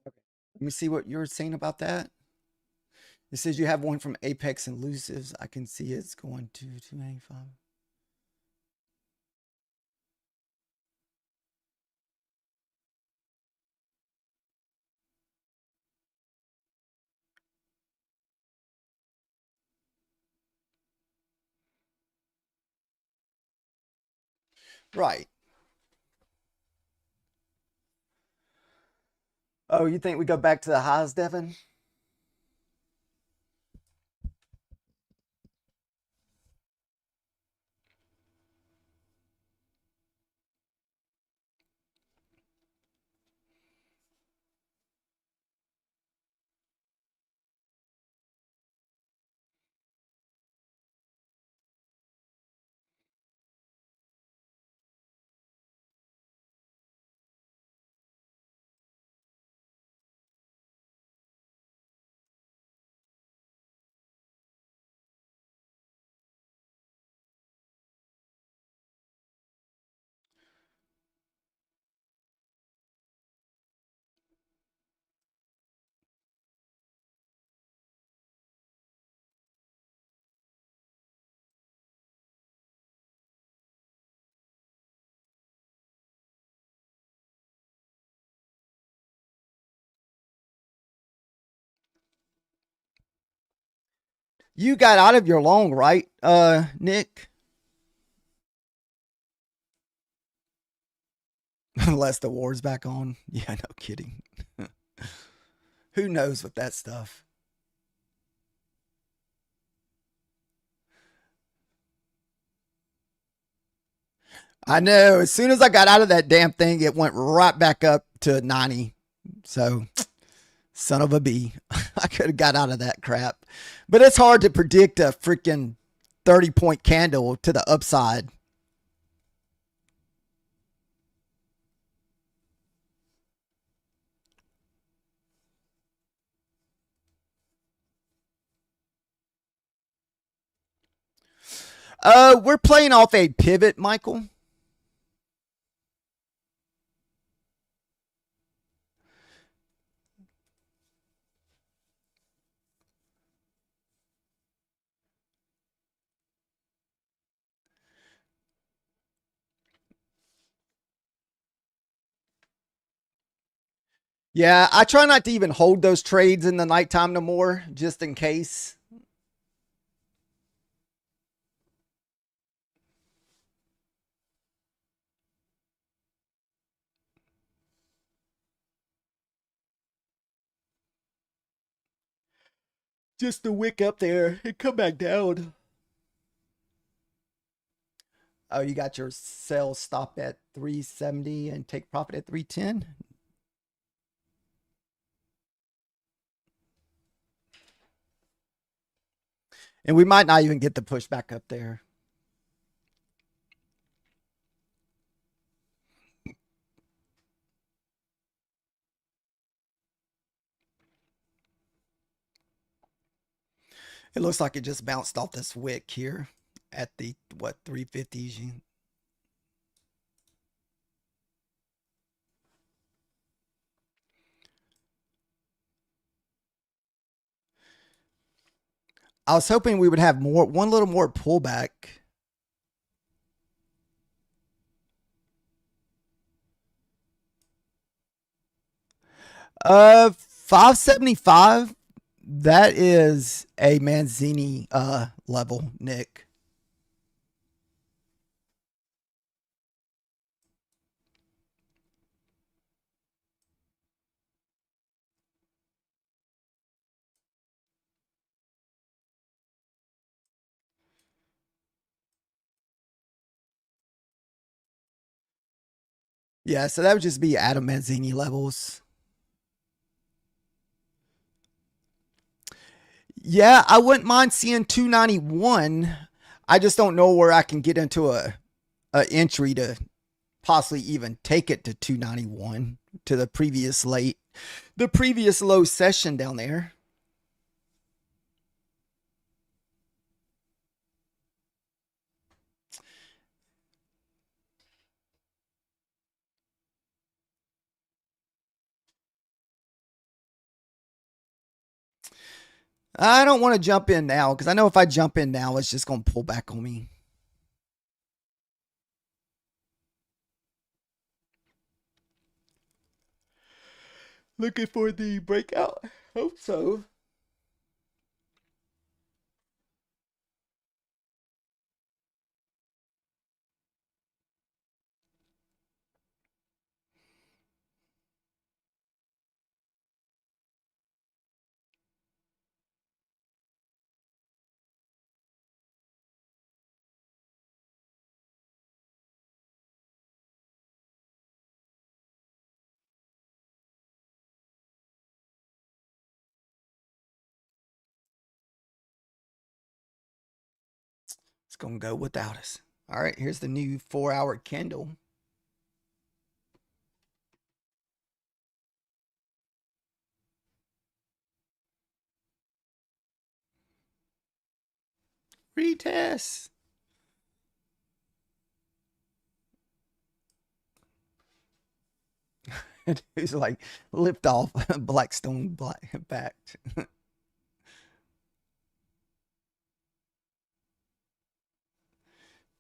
Okay. Let me see what you're saying about that. It says you have one from Apex and elusives. I can see it's going to 295. Right. Oh, you think we go back to the highs, Devin? You got out of your long, right, Nick? Unless the war's back on. Yeah, no kidding. Who knows with that stuff? I know. As soon as I got out of that damn thing, it went right back up to 90. So, son of a bee. I could have got out of that crap. But it's hard to predict a freaking 30-point candle to the upside. We're playing off a pivot, Michael. Yeah, I try not to even hold those trades in the nighttime no more, just in case. Just the wick up there and come back down. Oh, you got your sell stop at 370 and take profit at 310? And we might not even get the push back up there. It looks like it just bounced off this wick here at the, what, 350s. I was hoping we would have one little more pullback. Uh, 575. That is a Manzini level, Nick. Yeah, so that would just be Adam Manzini levels. Yeah, I wouldn't mind seeing 291. I just don't know where I can get into a entry to possibly even take it to 291 to the previous low session down there. I don't want to jump in now because I know if I jump in now, it's just going to pull back on me. Looking for the breakout. Hope so. It's going to go without us. All right, here's the new 4-hour candle. Retest. It's like lift off Blackstone black backed.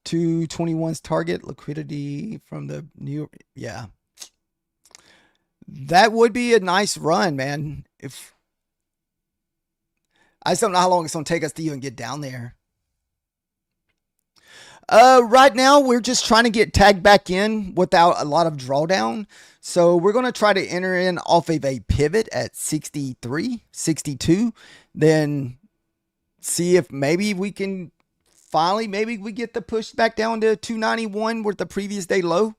221's target liquidity from the new. Yeah, that would be a nice run, man. If I just don't know how long it's gonna take us to even get down there. Right now we're just trying to get tagged back in without a lot of drawdown. So we're going to try to enter in off of a pivot at 63, 62, then see if maybe we can finally maybe we get the push back down to 291 with the previous day low.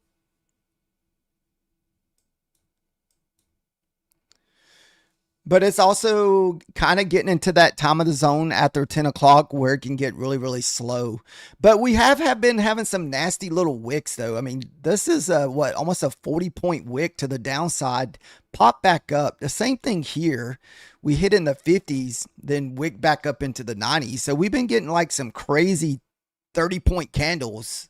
But it's also kind of getting into that time of the zone after 10 o'clock where it can get really, really slow. But we have been having some nasty little wicks, though. I mean, this is what, almost a 40-point wick to the downside. Pop back up. The same thing here. We hit in the 50s, then wick back up into the 90s. So we've been getting like some crazy 30-point candles.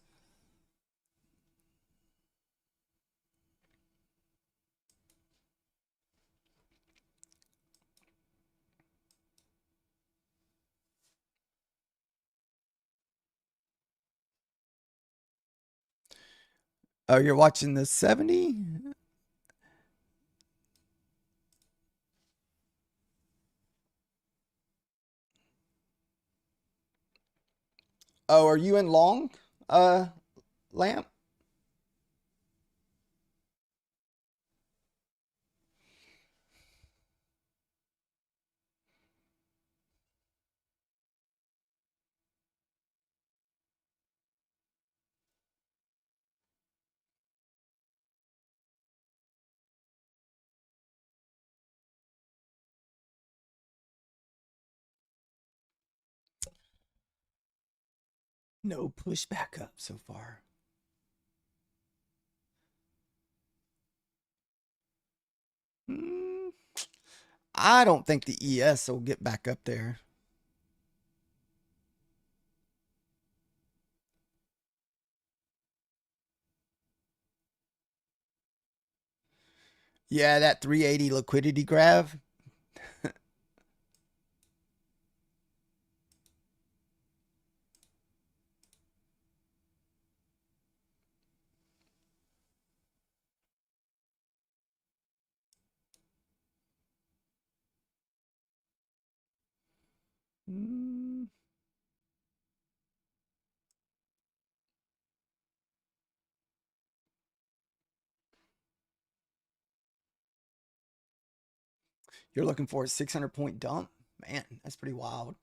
Oh, you're watching the 70? Oh, are you in long, lamp? No push back up so far. Hmm, I don't think the ES will get back up there. Yeah, that 380 liquidity grab. Hmm, you're looking for a 600-point dump? Man, that's pretty wild.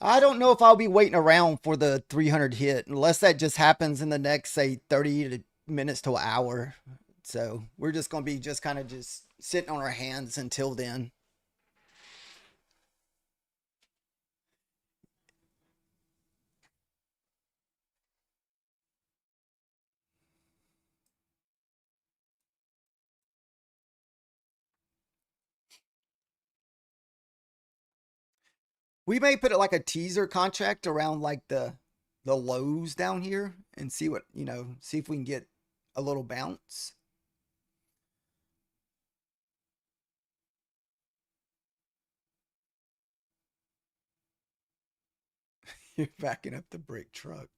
I don't know if I'll be waiting around for the 300 hit unless that just happens in the next, say, 30 minutes to an hour. So we're just going to be just kind of just sitting on our hands until then. We may put it like a teaser contract around like the lows down here and see what, see if we can get a little bounce. You're backing up the brick truck.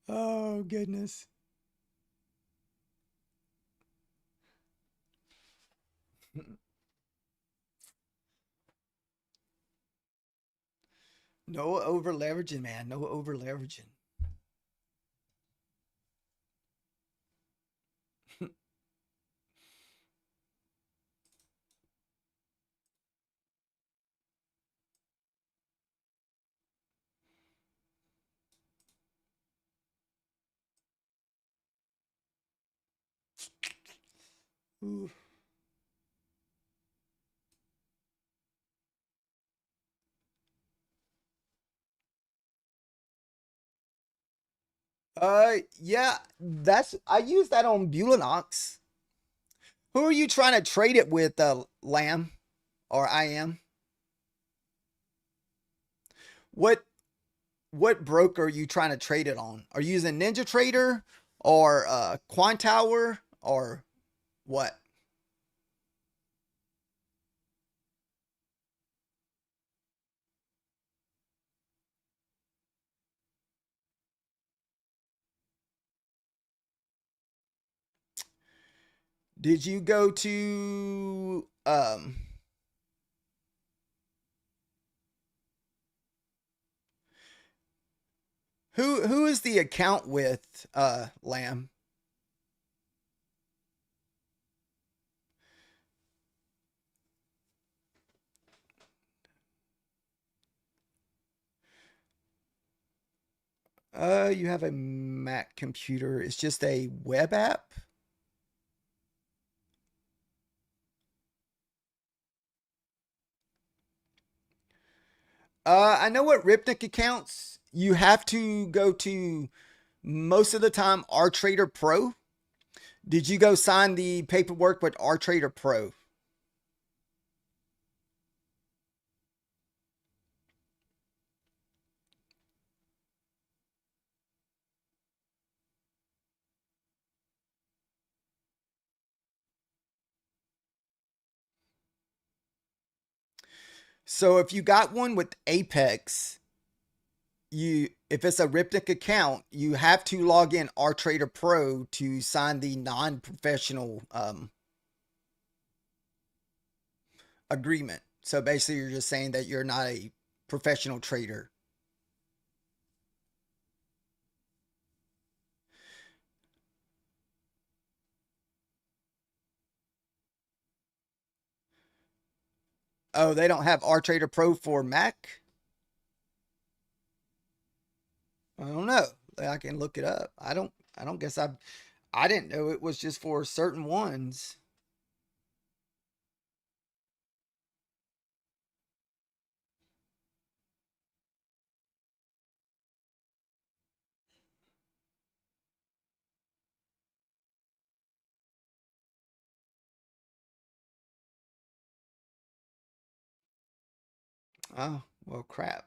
Oh, goodness. No over leveraging, man. No over leveraging. Ooh. Yeah, that's I use that on Bulenox. Who are you trying to trade it with, Lamb or I am? What what broker are you trying to trade it on? Are you using Ninja Trader or Quantower or what? Did you go to who is the account with, Lamb? You have a Mac computer. It's just a web app. I know what Ripnik accounts. You have to go to most of the time RTrader Pro. Did you go sign the paperwork with RTrader Pro? So if you got one with Apex, you if it's a Ripnik account, you have to log in RTrader Pro to sign the non-professional agreement. So basically, you're just saying that you're not a professional trader. Oh, they don't have RTrader Pro for Mac? I don't know. I can look it up. I don't guess I didn't know it was just for certain ones. Oh, well crap.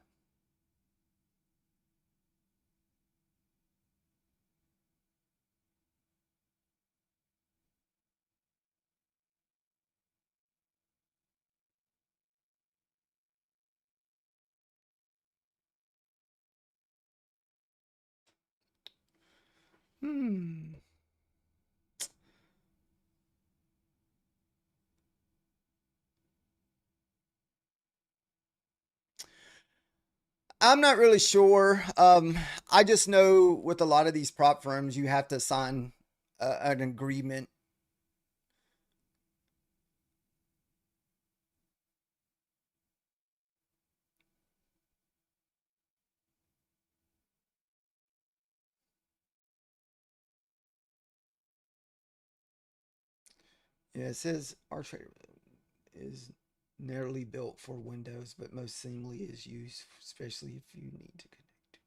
Hmm. I'm not really sure. I just know with a lot of these prop firms, you have to sign an agreement. Yeah, it says RTrader is narrowly built for Windows, but most seamlessly is used, especially if you need to connect.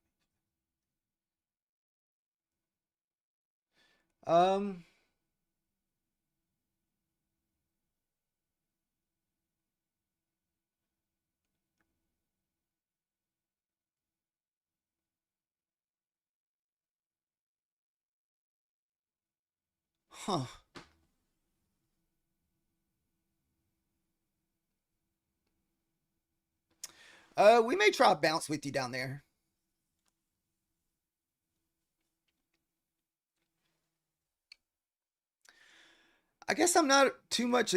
Um, huh. We may try a bounce with you down there. I guess I'm not too much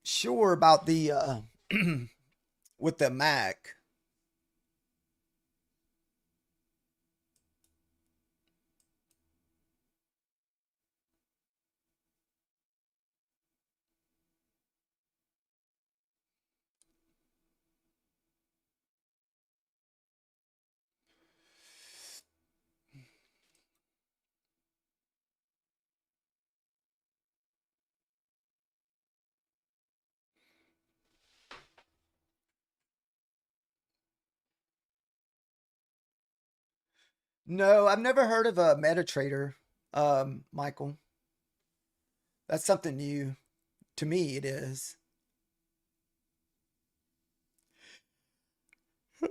sure about the with the Mac. No, I've never heard of a MetaTrader, Michael. That's something new to me. It is.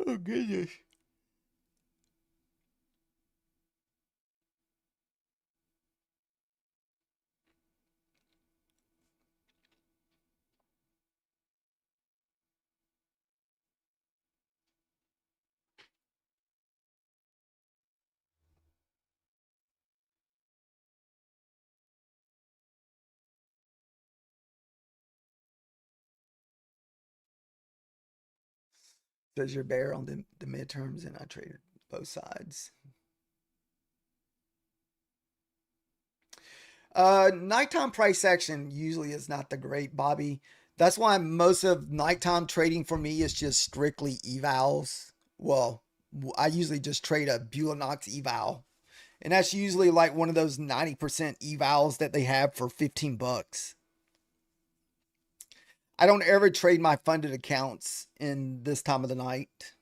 Oh goodness. Says you're bear on the midterms, and I traded both sides. Nighttime price action usually is not the great, Bobby. That's why most of nighttime trading for me is just strictly evals. Well, I usually just trade a Beulah Knox eval. And that's usually like one of those 90% evals that they have for 15 bucks. I don't ever trade my funded accounts in this time of the night.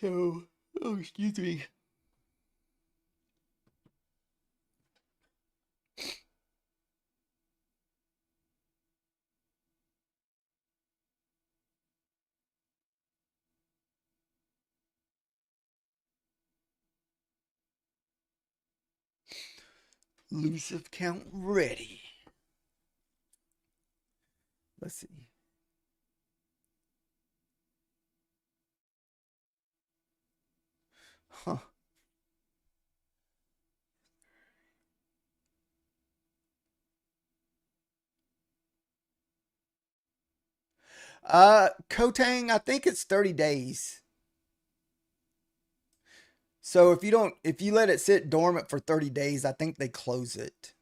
So, oh, excuse me. Elusive count ready. Let's see. Huh. Kotang, I think it's 30 days. So if you let it sit dormant for 30 days, I think they close it.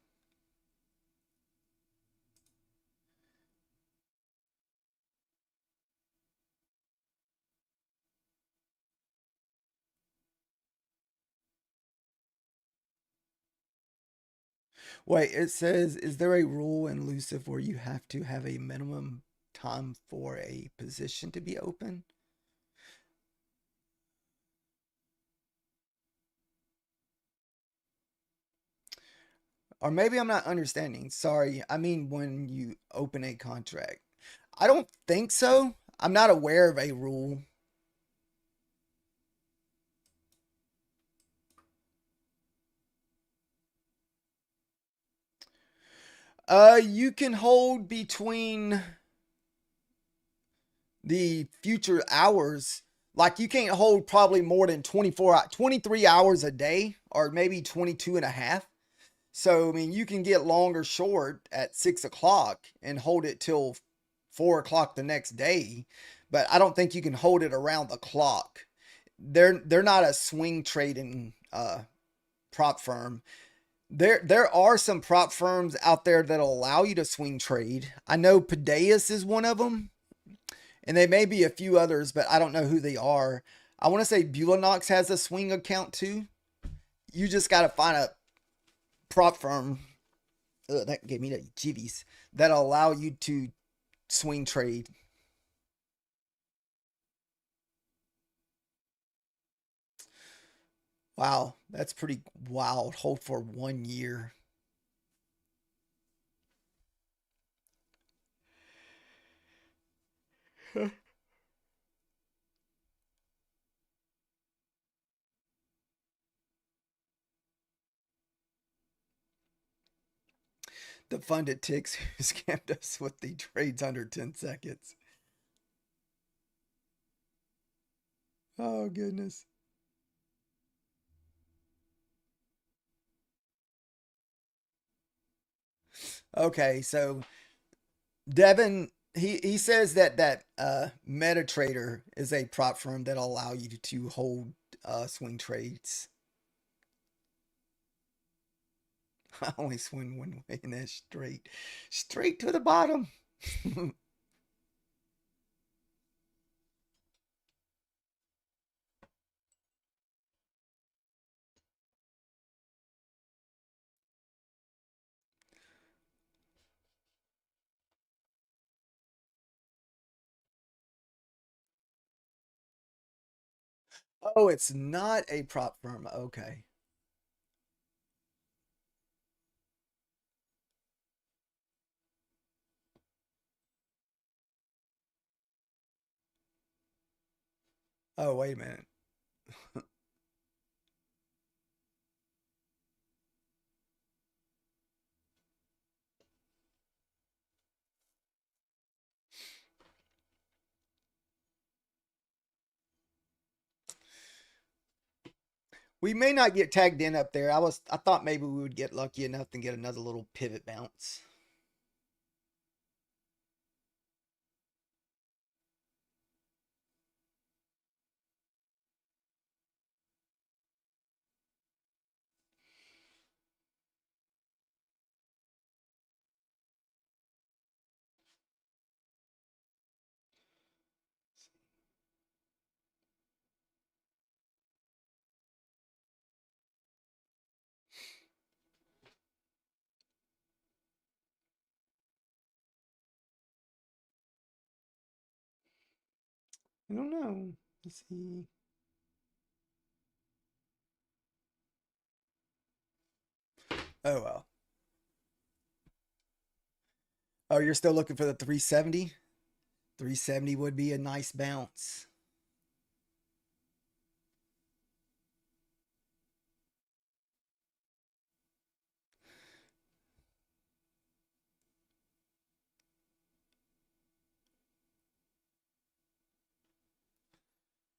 Wait, it says, is there a rule in Elusive where you have to have a minimum time for a position to be open? Or maybe I'm not understanding. Sorry. I mean, when you open a contract. I don't think so. I'm not aware of a rule. You can hold between the future hours. Like you can't hold probably more than 23 hours a day, or maybe 22 and a half. So, I mean, you can get long or short at 6 o'clock and hold it till 4 o'clock the next day. But I don't think you can hold it around the clock. They're not a swing trading prop firm. There are some prop firms out there that'll allow you to swing trade. I know Padeus is one of them, and there may be a few others, but I don't know who they are. I want to say Beulah Knox has a swing account too. You just got to find a prop firm. Ugh, that gave me the jivvies that'll allow you to swing trade. Wow, that's pretty wild. Hold for 1 year. The funded ticks who scammed us with the trades under 10 seconds. Oh, goodness. Okay, so Devin, he says that MetaTrader is a prop firm that'll allow you to hold swing trades. I only swing one way, and that's straight to the bottom. Oh, it's not a prop firm. Okay. Oh, wait a minute. We may not get tagged in up there. I thought maybe we would get lucky enough to get another little pivot bounce. I don't know. Let's see. Oh well. Oh, you're still looking for the 370? 370 would be a nice bounce.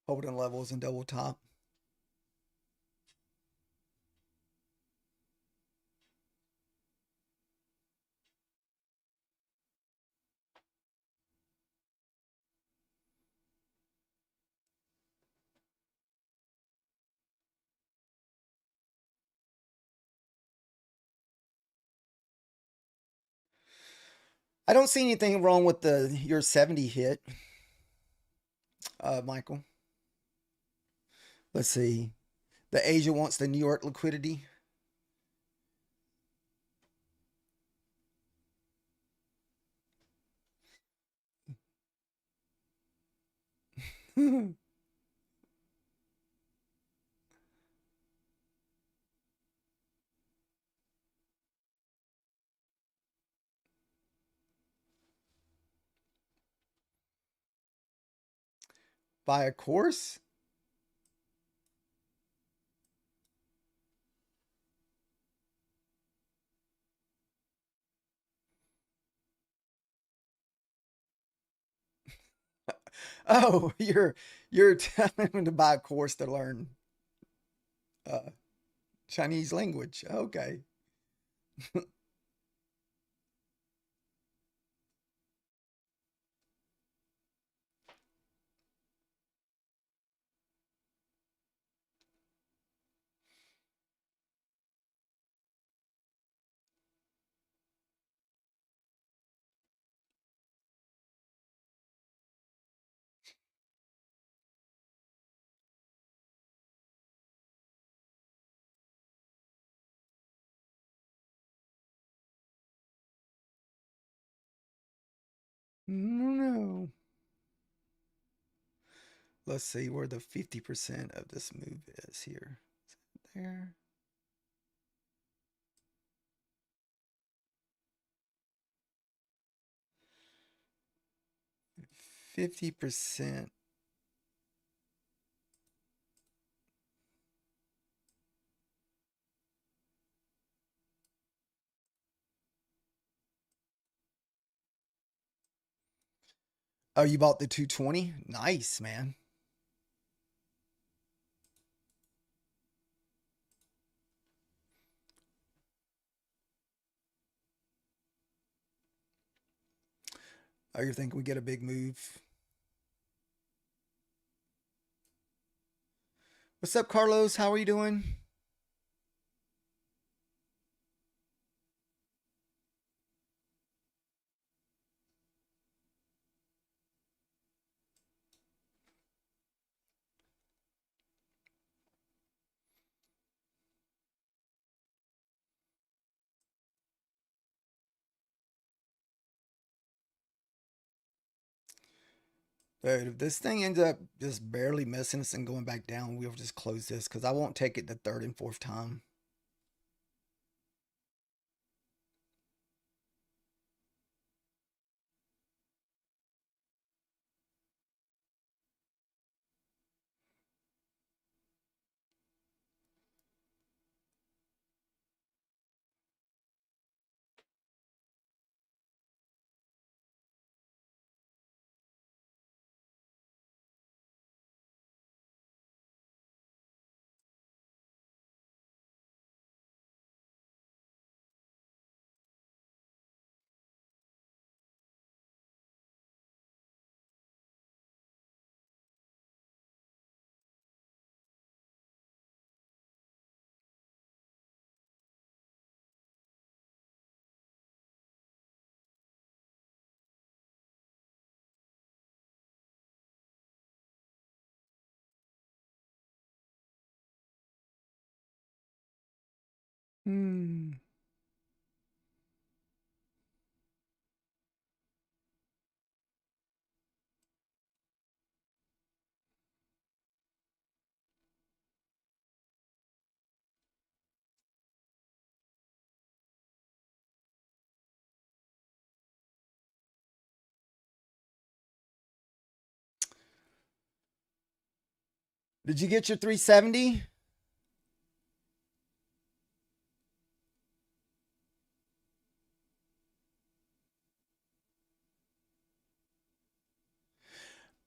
Holding levels and double top. I don't see anything wrong with the your 70 hit, Michael. Let's see. The Asia wants the New York liquidity. Buy a course? Oh, you're telling him to buy a course to learn uh, Chinese language. Okay. No. Let's see where the 50% of this move is here. Is it there? 50%. Oh, you bought the 220? Nice, man. Oh, you're thinking we get a big move? What's up, Carlos? How are you doing? Dude, if this thing ends up just barely missing us and going back down, we'll just close this because I won't take it the third and fourth time. Hmm. Did you get your 370?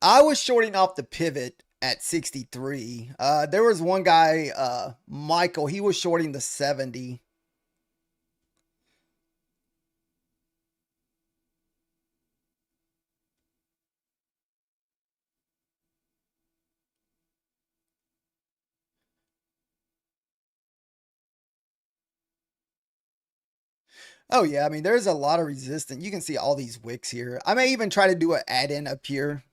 I was shorting off the pivot at 63. There was one guy, Michael, he was shorting the 70. Oh yeah, I mean there's a lot of resistance. You can see all these wicks here. I may even try to do an add-in up here.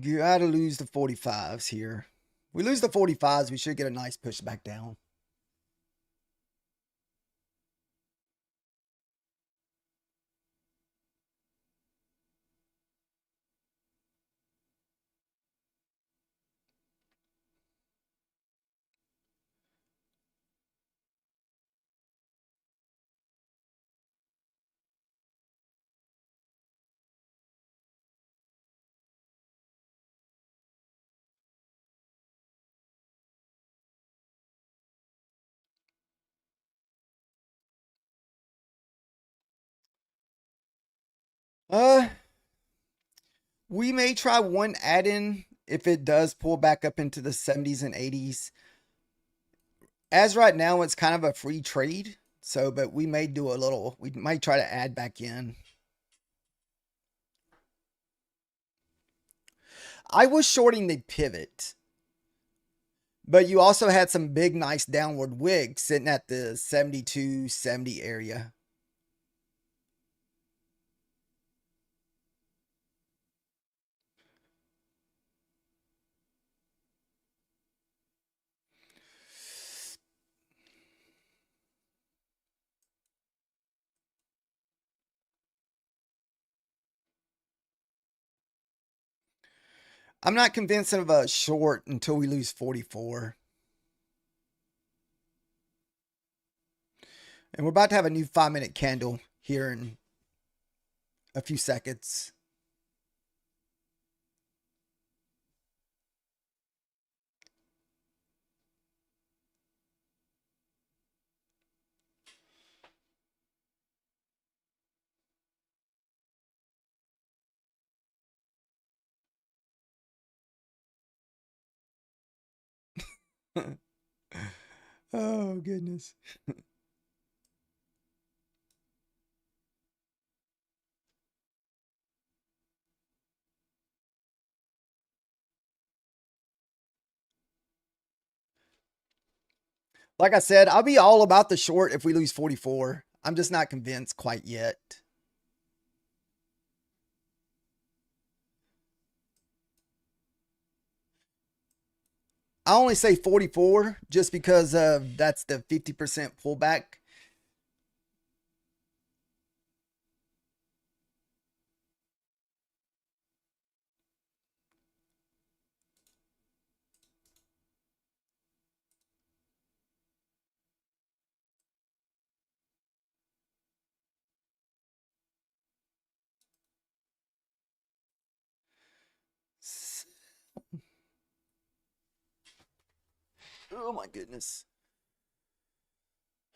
Gotta lose the 45s here. We lose the 45s, we should get a nice push back down. Uh, we may try one add-in if it does pull back up into the 70s and 80s. As right now, it's kind of a free trade. So, but we may do a little, we might try to add back in. I was shorting the pivot, but you also had some big, nice downward wigs sitting at the 72, 70 area. I'm not convinced of a short until we lose 44. And we're about to have a new 5-minute candle here in a few seconds. Oh, goodness. Like I said, I'll be all about the short if we lose 44. I'm just not convinced quite yet. I only say 44 just because that's the 50% pullback. Oh my goodness.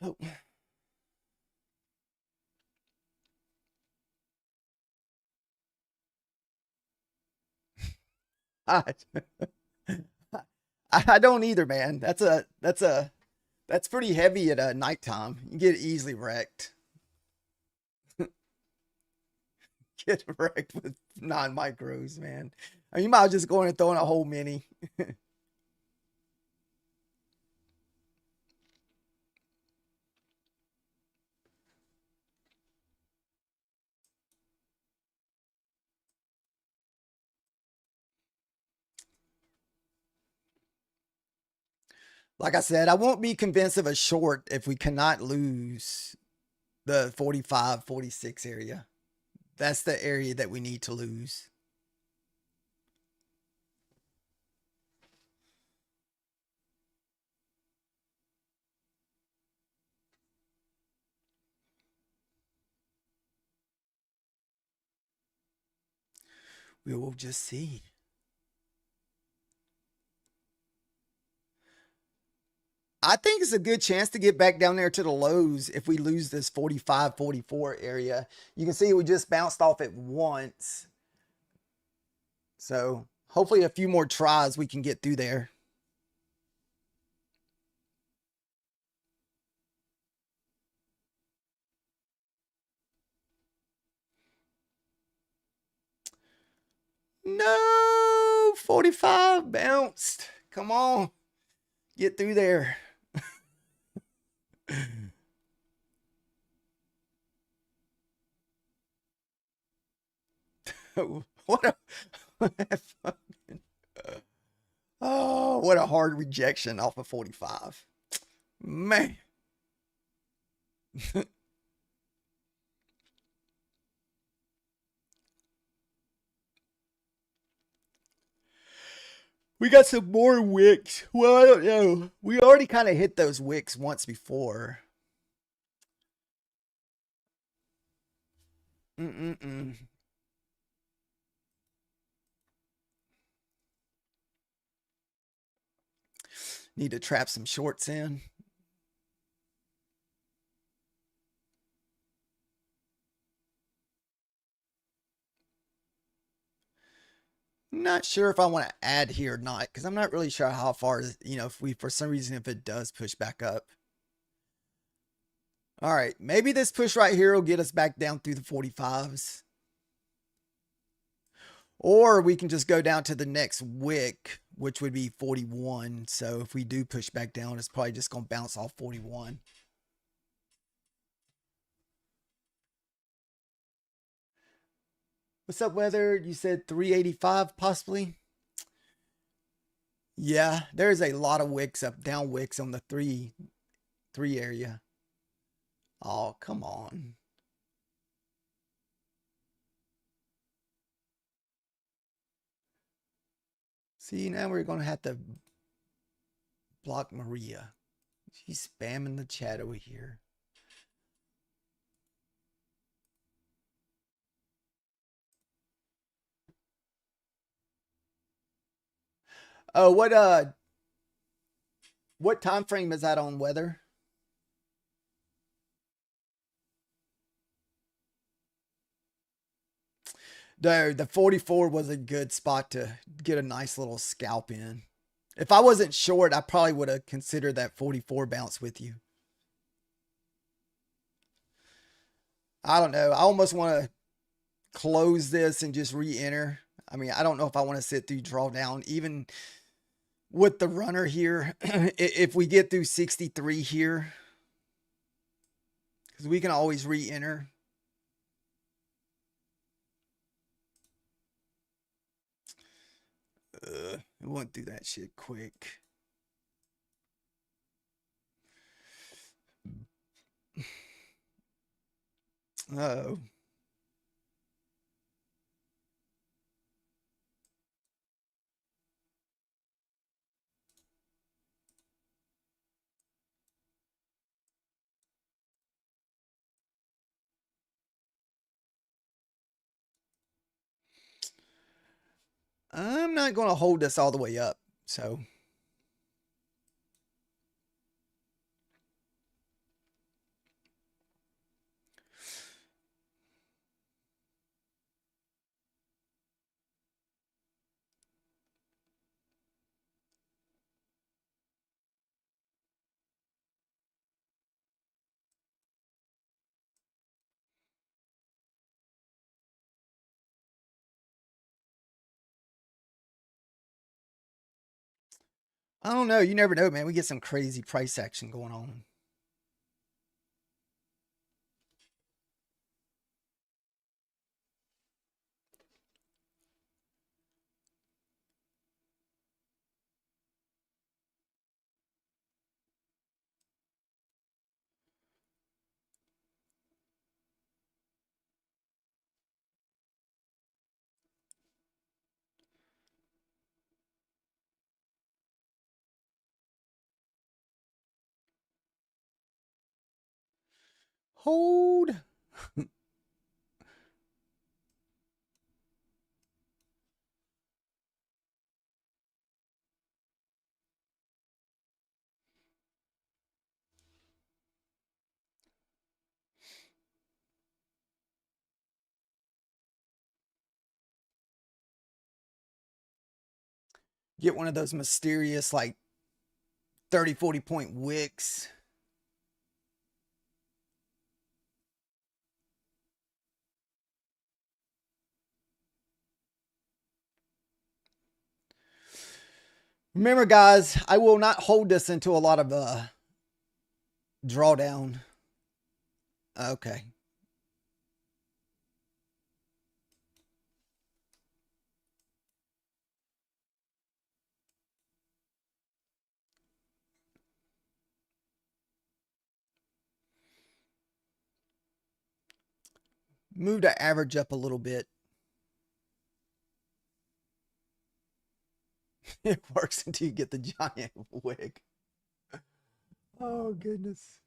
Oh. I, I don't either, man. That's pretty heavy at nighttime. You get easily wrecked. Get wrecked with non-micros, man. I mean, you might just go in and throw in a whole mini. Like I said, I won't be convinced of a short if we cannot lose the 45, 46 area. That's the area that we need to lose. We will just see. I think it's a good chance to get back down there to the lows if we lose this 45, 44 area. You can see we just bounced off it once. So hopefully a few more tries we can get through there. No, 45 bounced. Come on, get through there. What a oh, what a hard rejection off of 45. Man. We got some more wicks. Well, I don't know. We already kind of hit those wicks once before. Mm-mm-mm. Need to trap some shorts in. Not sure if I want to add here or not, because I'm not really sure how far, if we, for some reason, if it does push back up. All right, maybe this push right here will get us back down through the 45s. Or we can just go down to the next wick, which would be 41. So if we do push back down, it's probably just going to bounce off 41. What's up, Weather? You said 385 possibly? Yeah, there's a lot of wicks up, down wicks on the three area. Oh, come on. See, now we're going to have to block Maria. She's spamming the chat over here. Oh, what time frame is that on, Weather? The 44 was a good spot to get a nice little scalp in. If I wasn't short, I probably would have considered that 44 bounce with you. I don't know. I almost want to close this and just re-enter. I mean, I don't know if I want to sit through drawdown, even with the runner here. If we get through 63 here, because we can always re-enter. It won't do that shit quick. Uh-oh. I'm not going to hold this all the way up, so I don't know. You never know, man. We get some crazy price action going on. Hold. Get one of those mysterious, like 30, 40 point wicks. Remember, guys, I will not hold this into a lot of drawdown. Okay. Move the average up a little bit. It works until you get the giant wig. Oh, goodness.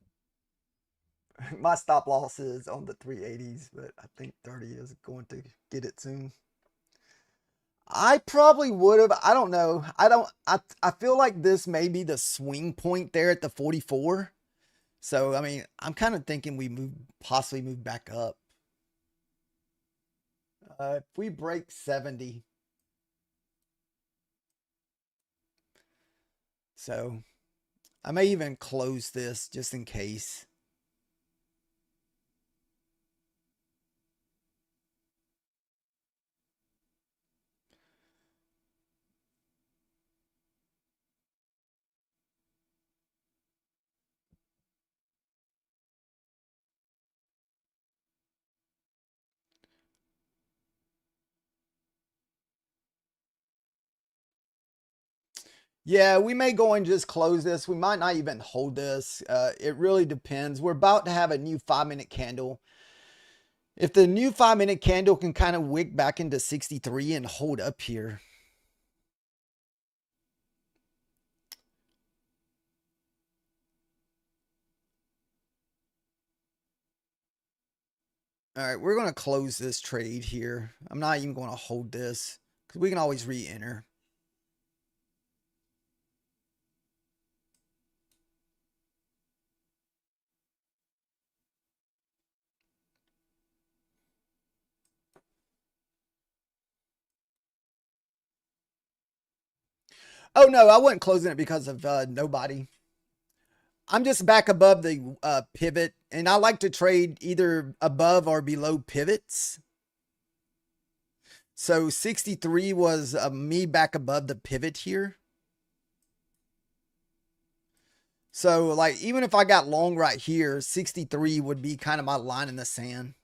My stop loss is on the 380s, but I think 30 is going to get it soon. I probably would have. I don't know. I feel like this may be the swing point there at the 44. So I mean, I'm kind of thinking we possibly move back up. If we break 70. So I may even close this just in case. Yeah, we may go and just close this. We might not even hold this. It really depends. We're about to have a new 5-minute candle. If the new 5-minute candle can kind of wick back into 63 and hold up here. All right, we're going to close this trade here. I'm not even going to hold this because we can always re-enter. Oh no, I wasn't closing it because of nobody. I'm just back above the pivot, and I like to trade either above or below pivots. So 63 was me back above the pivot here. So like even if I got long right here, 63 would be kind of my line in the sand.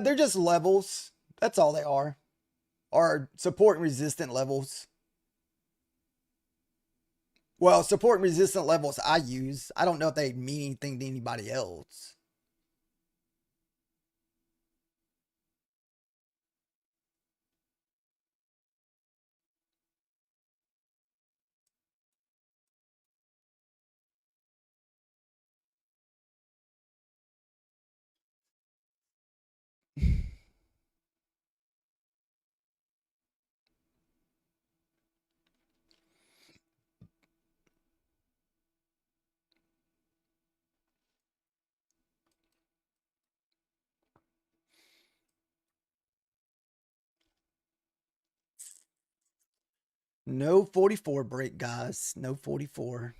They're just levels. That's all they are. Or support and resistant levels. Well, support and resistant levels I use. I don't know if they mean anything to anybody else. No 44 break, guys. No 44.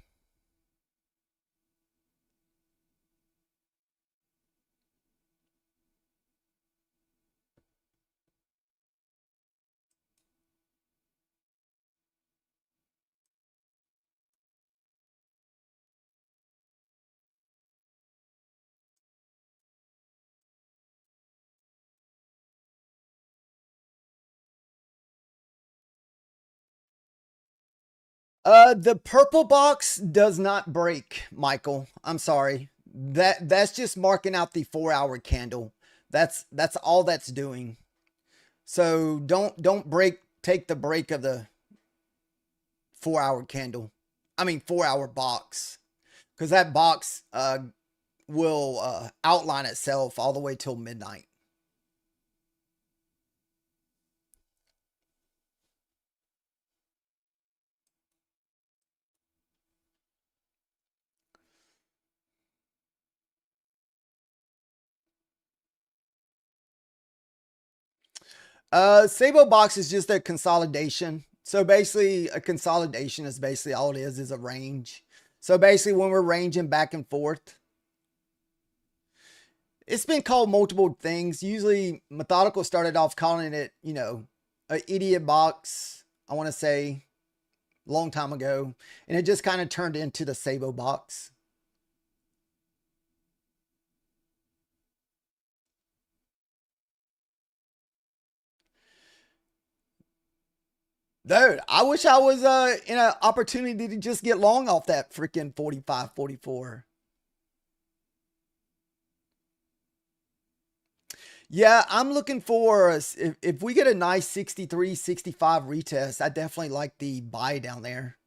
The purple box does not break, Michael. I'm sorry. That's just marking out the 4 hour candle. That's all that's doing. So don't break take the break of the 4 hour candle. I mean 4 hour box. Because that box will outline itself all the way till midnight. Sabo box is just a consolidation. So basically, a consolidation is basically all it is a range. So basically, when we're ranging back and forth, it's been called multiple things. Usually, Methodical started off calling it, an idiot box. I want to say a long time ago, and it just kind of turned into the Sabo box. Dude, I wish I was in an opportunity to just get long off that freaking 45, 44. Yeah, I'm looking for if we get a nice 63, 65 retest, I definitely like the buy down there.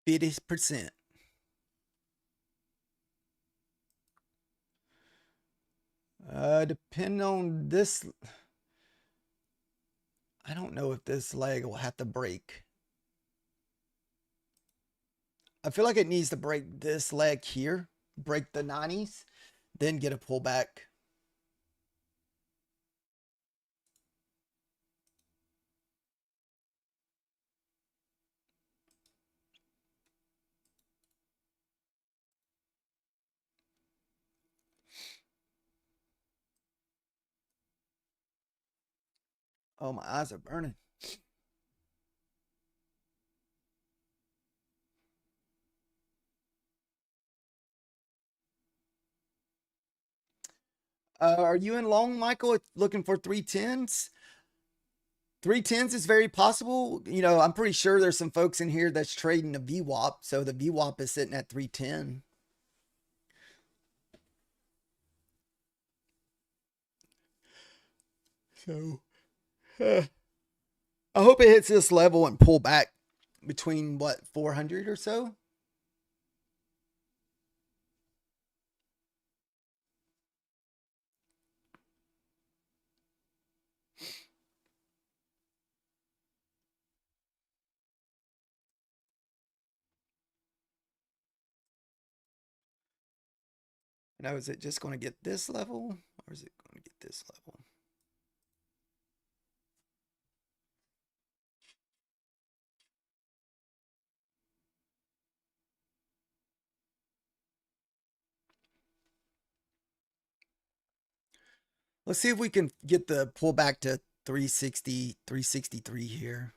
%50. Depending on this, I don't know if this leg will have to break. I feel like it needs to break this leg here, break the 90s, then get a pullback. Oh, my eyes are burning. Are you in long, Michael? Looking for 310s? 310s is very possible. I'm pretty sure there's some folks in here that's trading a VWAP. So the VWAP is sitting at 310. So I hope it hits this level and pull back between what, 400 or so. Now, is it just going to get this level or is it going to get this level? Let's see if we can get the pull back to 360, 363 here.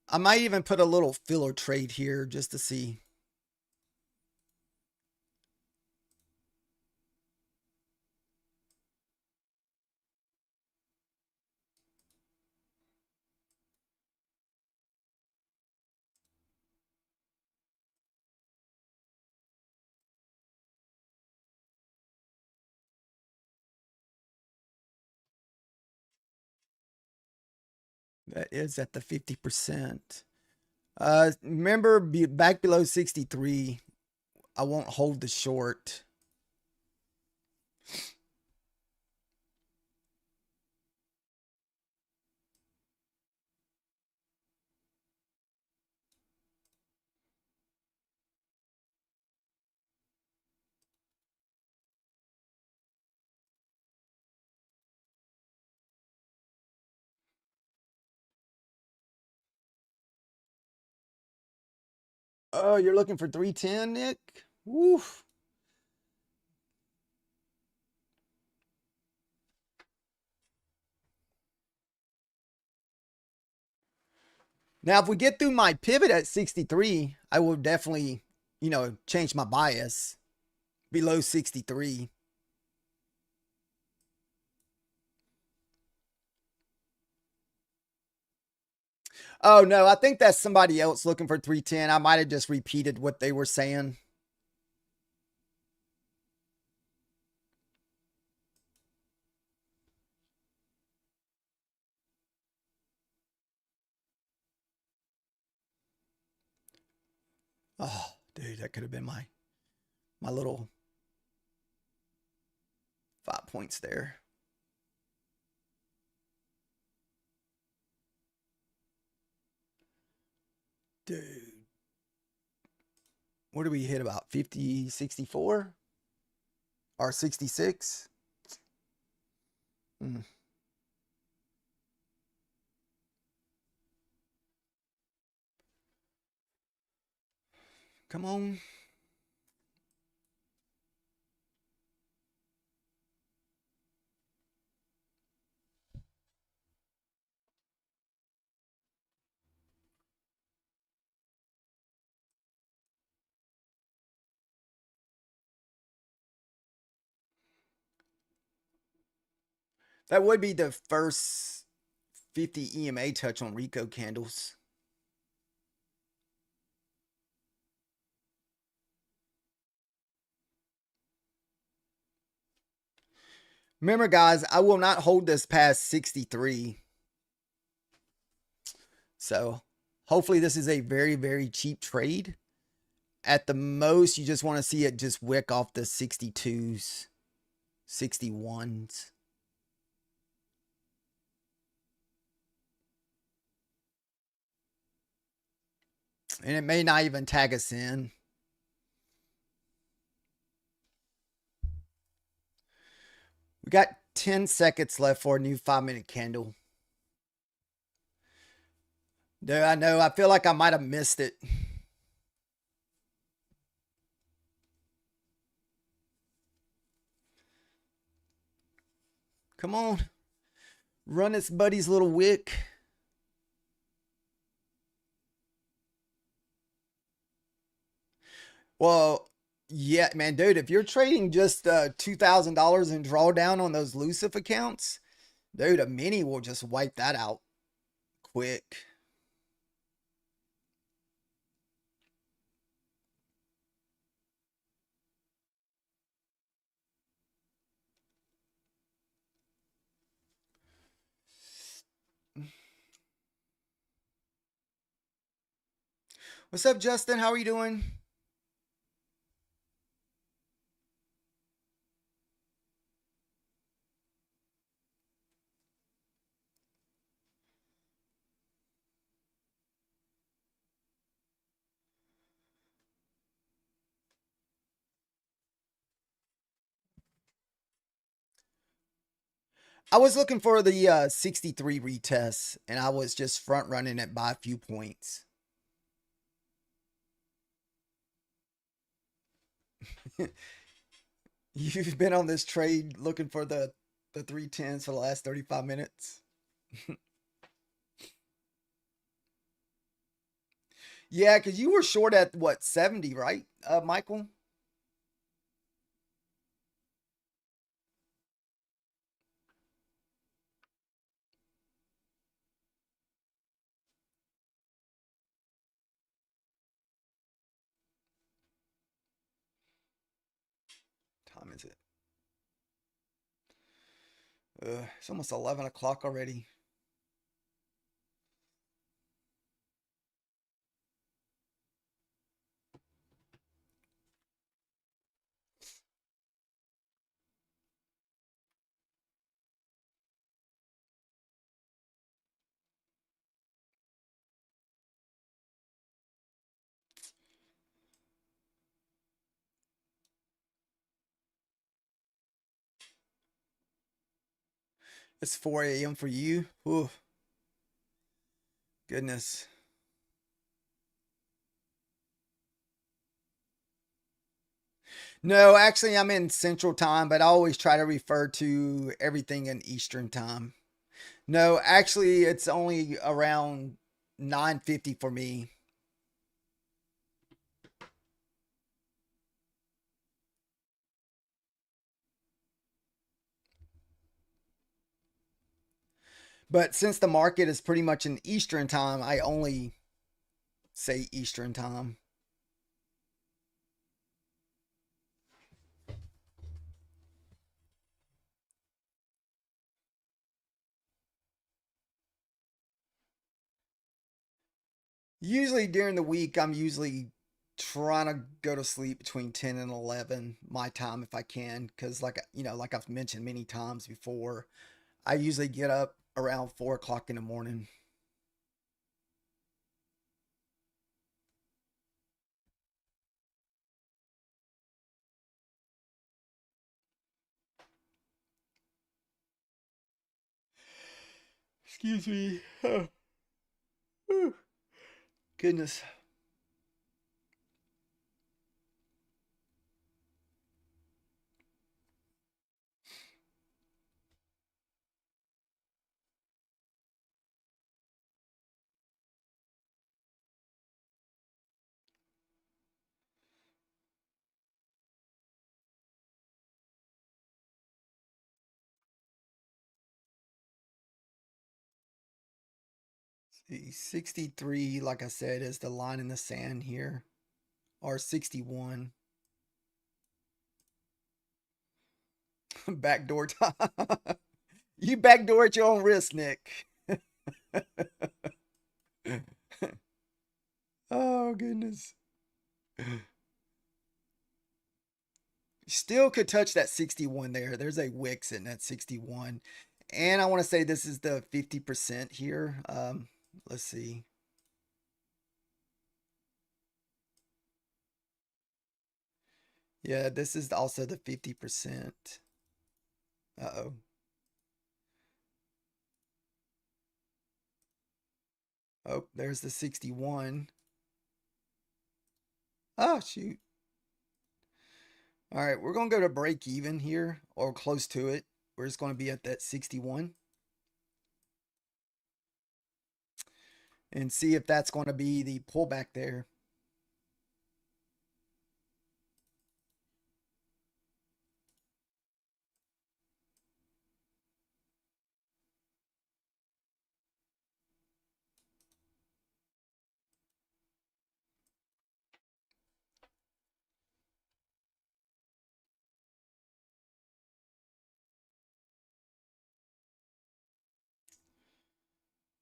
I might even put a little filler trade here just to see. That is at the 50%. Remember, back below 63, I won't hold the short. Oh, you're looking for 310, Nick? Woof. Now, if we get through my pivot at 63, I will definitely, change my bias below 63. Oh, no, I think that's somebody else looking for 310. I might have just repeated what they were saying. Oh, dude, that could have been my little 5 points there. Dude. What did we hit about 50, 64? Or 66? Mm. Come on. That would be the first 50 EMA touch on Rico candles. Remember, guys, I will not hold this past 63. So hopefully this is a very, very cheap trade. At the most, you just want to see it just wick off the 62s, 61s. And it may not even tag us in. We got 10 seconds left for a new 5-minute candle. Dude, I know. I feel like I might have missed it. Come on. Run its buddy's little wick. Well, yeah, man, dude, if you're trading just $2,000 in drawdown on those Lucif accounts, dude, a mini will just wipe that out quick. What's up, Justin? How are you doing? I was looking for the 63 retest, and I was just front running it by a few points. You've been on this trade looking for the 310s for the last 35 minutes. Yeah, because you were short at what, 70, right, Michael? Time is it? It's almost 11 o'clock already. It's 4 a.m. for you. Ooh, goodness. No, actually, I'm in Central Time, but I always try to refer to everything in Eastern Time. No, actually, it's only around 9:50 for me. But since the market is pretty much in Eastern Time, I only say Eastern Time. Usually during the week, I'm usually trying to go to sleep between 10 and 11 my time if I can, because like I've mentioned many times before, I usually get up around 4 o'clock in the morning. Excuse me. Goodness. See, 63, like I said, is the line in the sand here, or 61. Backdoor time. You backdoor at your own risk, Nick. Oh, goodness. Still could touch that 61 there. There's a wick sitting at 61. And I want to say this is the 50% here. Let's see. Yeah, this is also the 50%. Uh-oh. Oh, there's the 61. Oh, shoot. All right, we're going to go to break even here, or close to it. We're just going to be at that 61 and see if that's going to be the pullback there.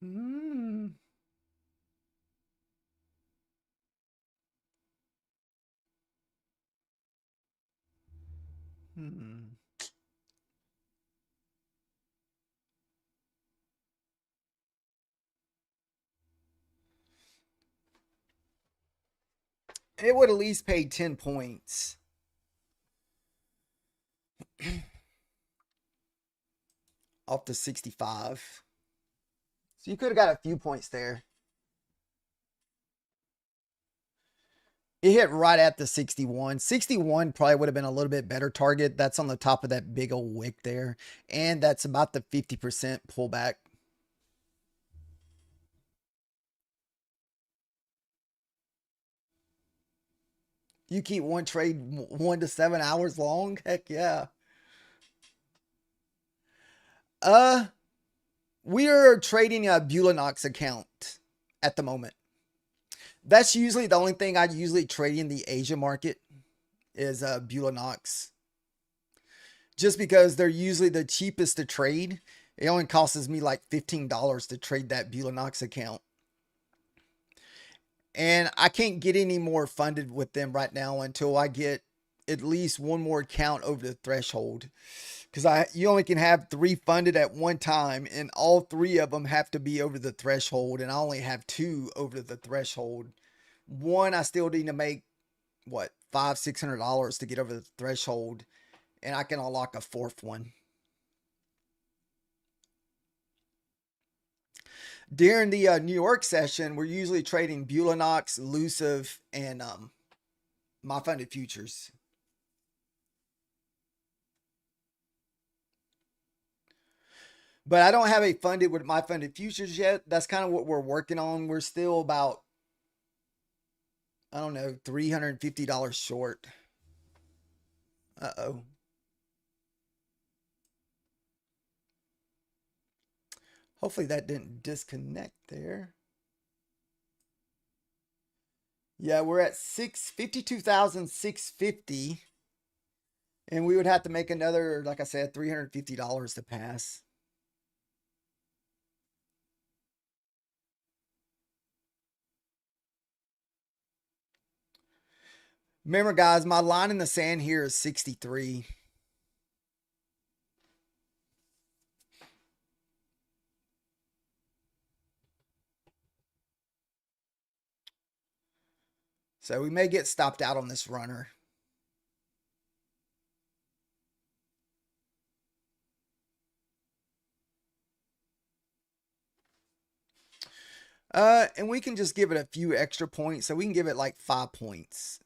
Mm. Hmm. It would at least pay 10 points. Off the 65. So you could have got a few points there. It hit right at the 61. 61 probably would have been a little bit better target. That's on the top of that big old wick there. And that's about the 50% pullback. You keep one trade 1 to 7 hours long? Heck yeah. Uh, we are trading a Bulanox account at the moment. That's usually the only thing I usually trade in the Asia market is Bulanox. Just because they're usually the cheapest to trade. It only costs me like $15 to trade that Bulanox account. And I can't get any more funded with them right now until I get at least one more account over the threshold. Because you only can have 3 funded at one time, and all 3 of them have to be over the threshold, and I only have 2 over the threshold. One I still need to make what $500-600 to get over the threshold, and I can unlock a 4th one. During the New York session, we're usually trading Bulanox, Elusive, and my funded futures. But I don't have a funded with my funded futures yet. That's kind of what we're working on. We're still about, I don't know, $350 short. Uh-oh. Hopefully that didn't disconnect there. Yeah, we're at 52,650. And we would have to make another, like I said, $350 to pass. Remember, guys, my line in the sand here is 63. So we may get stopped out on this runner. And we can just give it a few extra points. So we can give it like 5 points.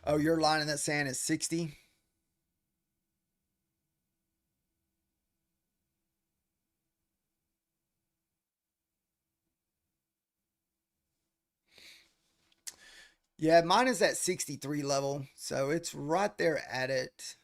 Oh, your line in that sand is 60. Yeah, mine is at 63 level. So it's right there at it.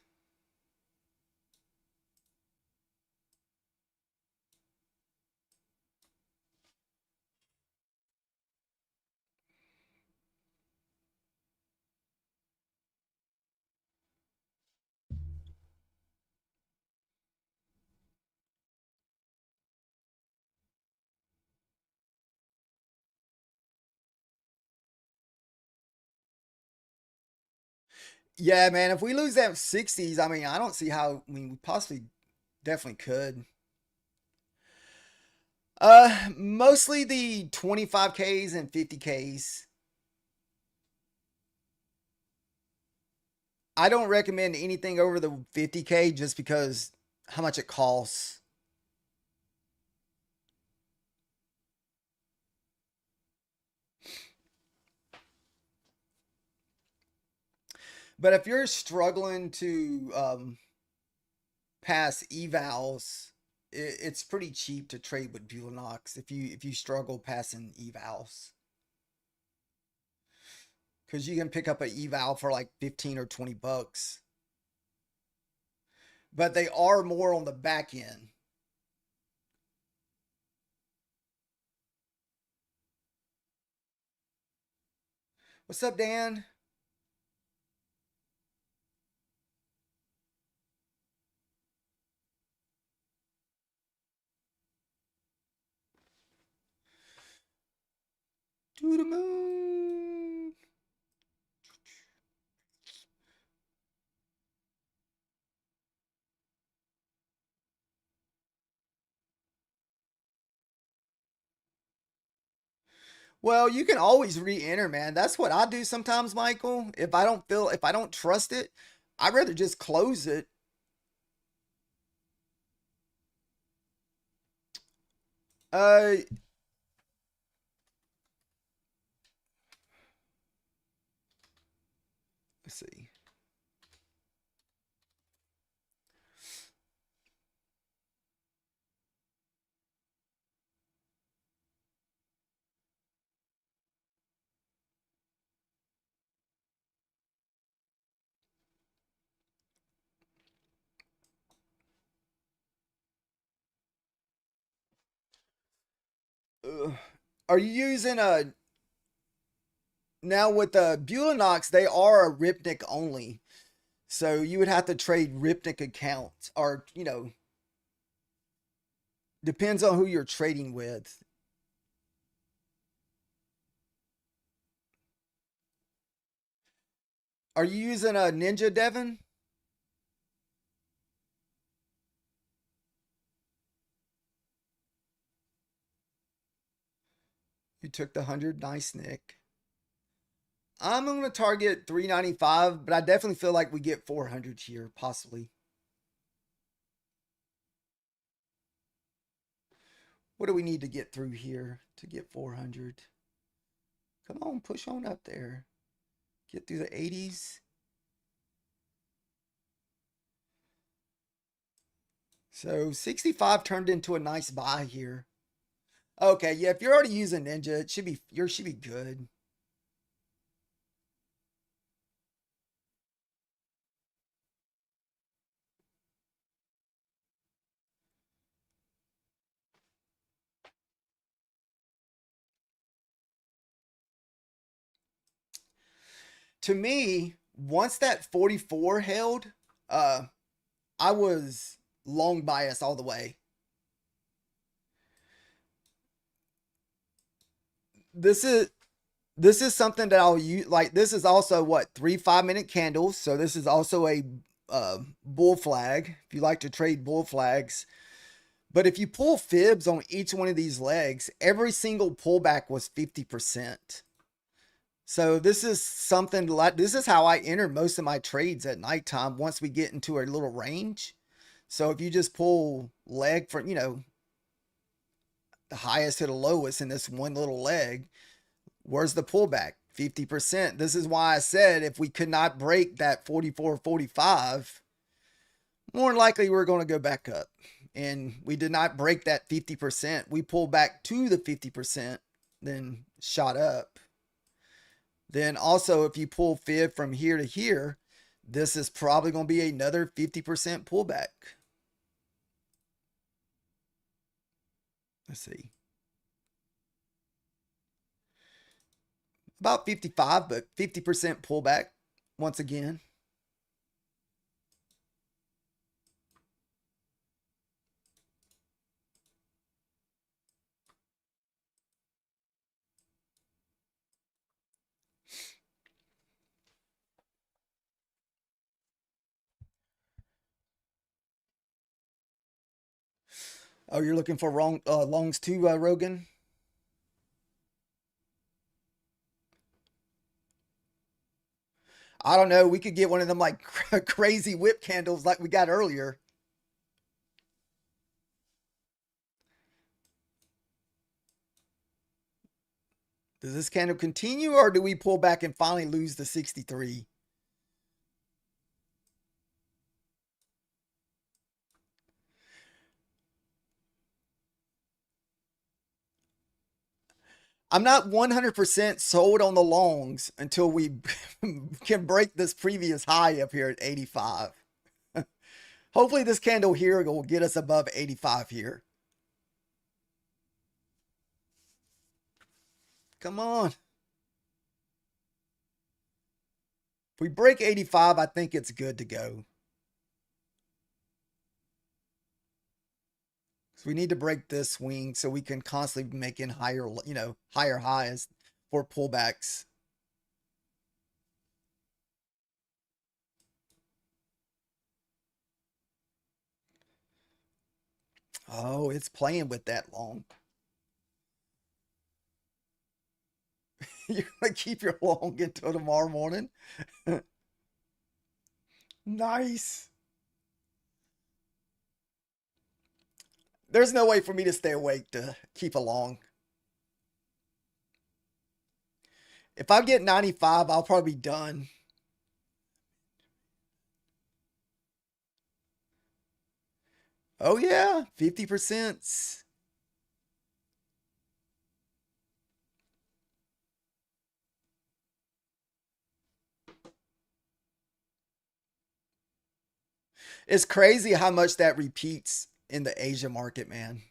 Yeah, man, if we lose that 60s, I mean, I don't see how, I mean, we possibly definitely could. Mostly the 25Ks and 50Ks. I don't recommend anything over the 50K just because how much it costs. But if you're struggling to pass evals, it's pretty cheap to trade with Bulanox if you struggle passing evals. Because you can pick up an eval for like 15 or 20 bucks. But they are more on the back end. What's up, Dan? To the moon. Well, you can always re-enter, man. That's what I do sometimes, Michael. If I don't trust it, I'd rather just close it. Uh, let's see. Uh, are you using a now with the Bulanox? They are a Ripnik only, so you would have to trade Ripnik accounts, or depends on who you're trading with. Are you using a Ninja, Devon? You took the 100. Nice, Nick. I'm going to target 395, but I definitely feel like we get 400 here, possibly. What do we need to get through here to get 400? Come on, push on up there. Get through the 80s. So 65 turned into a nice buy here. Okay, yeah, if you're already using Ninja, it should be good. To me, once that 44 held, I was long bias all the way. This is this is something that I'll use. Like this is also what 3 5-minute candles. So this is also a bull flag. If you like to trade bull flags, but if you pull fibs on each one of these legs, every single pullback was 50%. So this is something like this is how I enter most of my trades at nighttime once we get into a little range. So if you just pull leg for, the highest to the lowest in this one little leg, where's the pullback? 50%. This is why I said if we could not break that 44.45, more than likely we're going to go back up. And we did not break that 50%. We pulled back to the 50%, then shot up. Then also, if you pull fib from here to here, this is probably going to be another 50% pullback. Let's see. About 55, but 50% pullback once again. Oh, you're looking for longs too, Rogan? I don't know. We could get one of them like crazy whip candles like we got earlier. Does this candle continue or do we pull back and finally lose the 63? I'm not 100% sold on the longs until we can break this previous high up here at 85. Hopefully this candle here will get us above 85 here. Come on. If we break 85, I think it's good to go. So we need to break this swing so we can constantly be making higher, higher highs for pullbacks. Oh, it's playing with that long. You're going to keep your long until tomorrow morning? Nice. There's no way for me to stay awake to keep a long. If I get 95, I'll probably be done. Oh, yeah, 50%. It's crazy how much that repeats in the Asia market, man.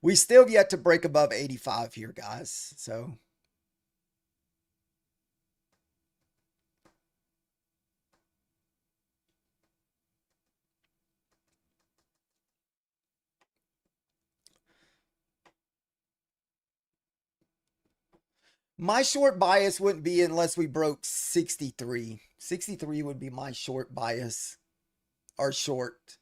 We still have yet to break above 85 here, guys. So my short bias wouldn't be unless we broke 63. 63 would be my short bias. are short.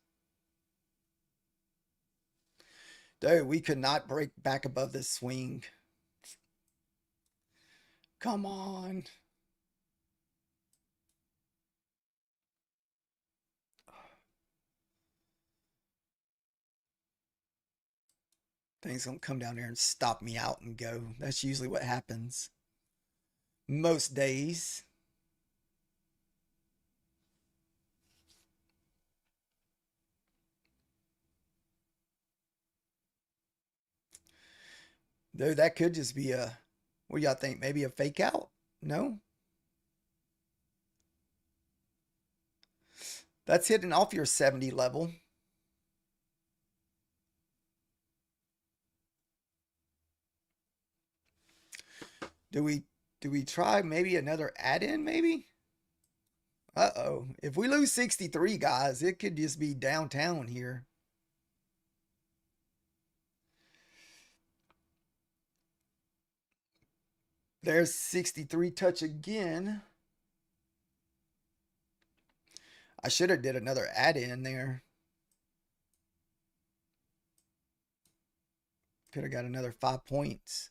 Dude, we could not break back above this swing. Come on. Things gonna come down there and stop me out and go. That's usually what happens. Most days. Dude, that could just be a, what do y'all think? Maybe a fake out? No? That's hitting off your 70 level. Do we try maybe another add-in maybe? Uh-oh. If we lose 63, guys, it could just be downtown here. There's 63 touch again. I should have did another add-in there. Could have got another 5 points.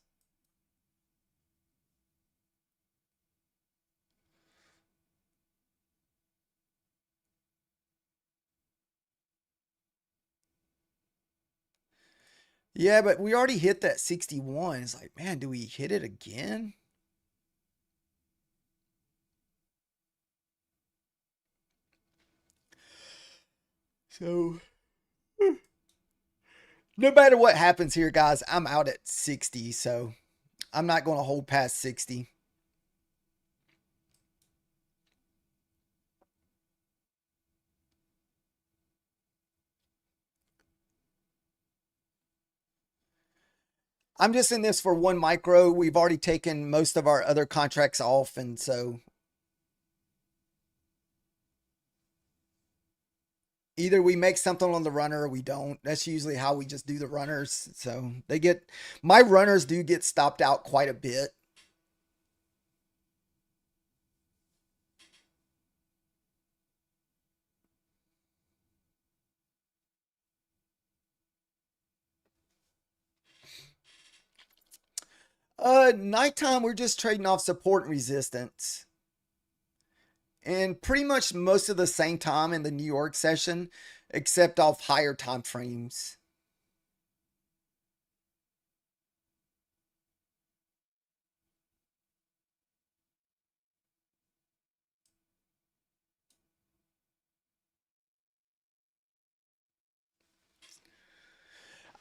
Yeah, but we already hit that 61. It's like, man, do we hit it again? So, no matter what happens here, guys, I'm out at 60. So, I'm not going to hold past 60. I'm just in this for one micro. We've already taken most of our other contracts off. And so either we make something on the runner or we don't. That's usually how we just do the runners. So my runners do get stopped out quite a bit. Nighttime, we're just trading off support and resistance. And pretty much most of the same time in the New York session, except off higher time frames.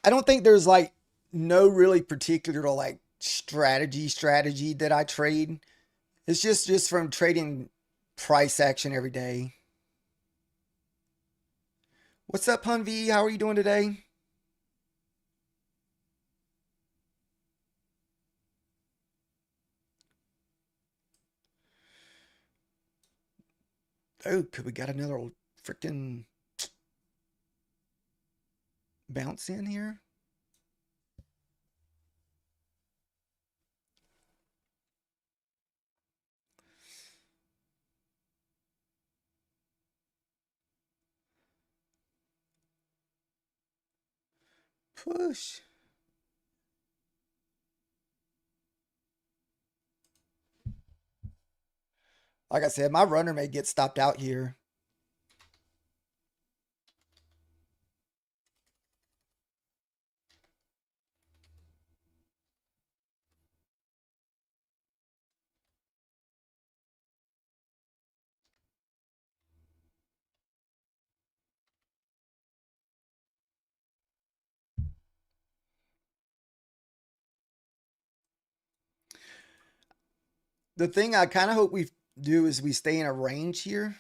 I don't think there's like no really particular like strategy that I trade. It's just from trading price action every day. What's up, Hun V? How are you doing today? Oh, could we got another freaking bounce in here? Push. Like I said, my runner may get stopped out here. The thing I kind of hope we do is we stay in a range here.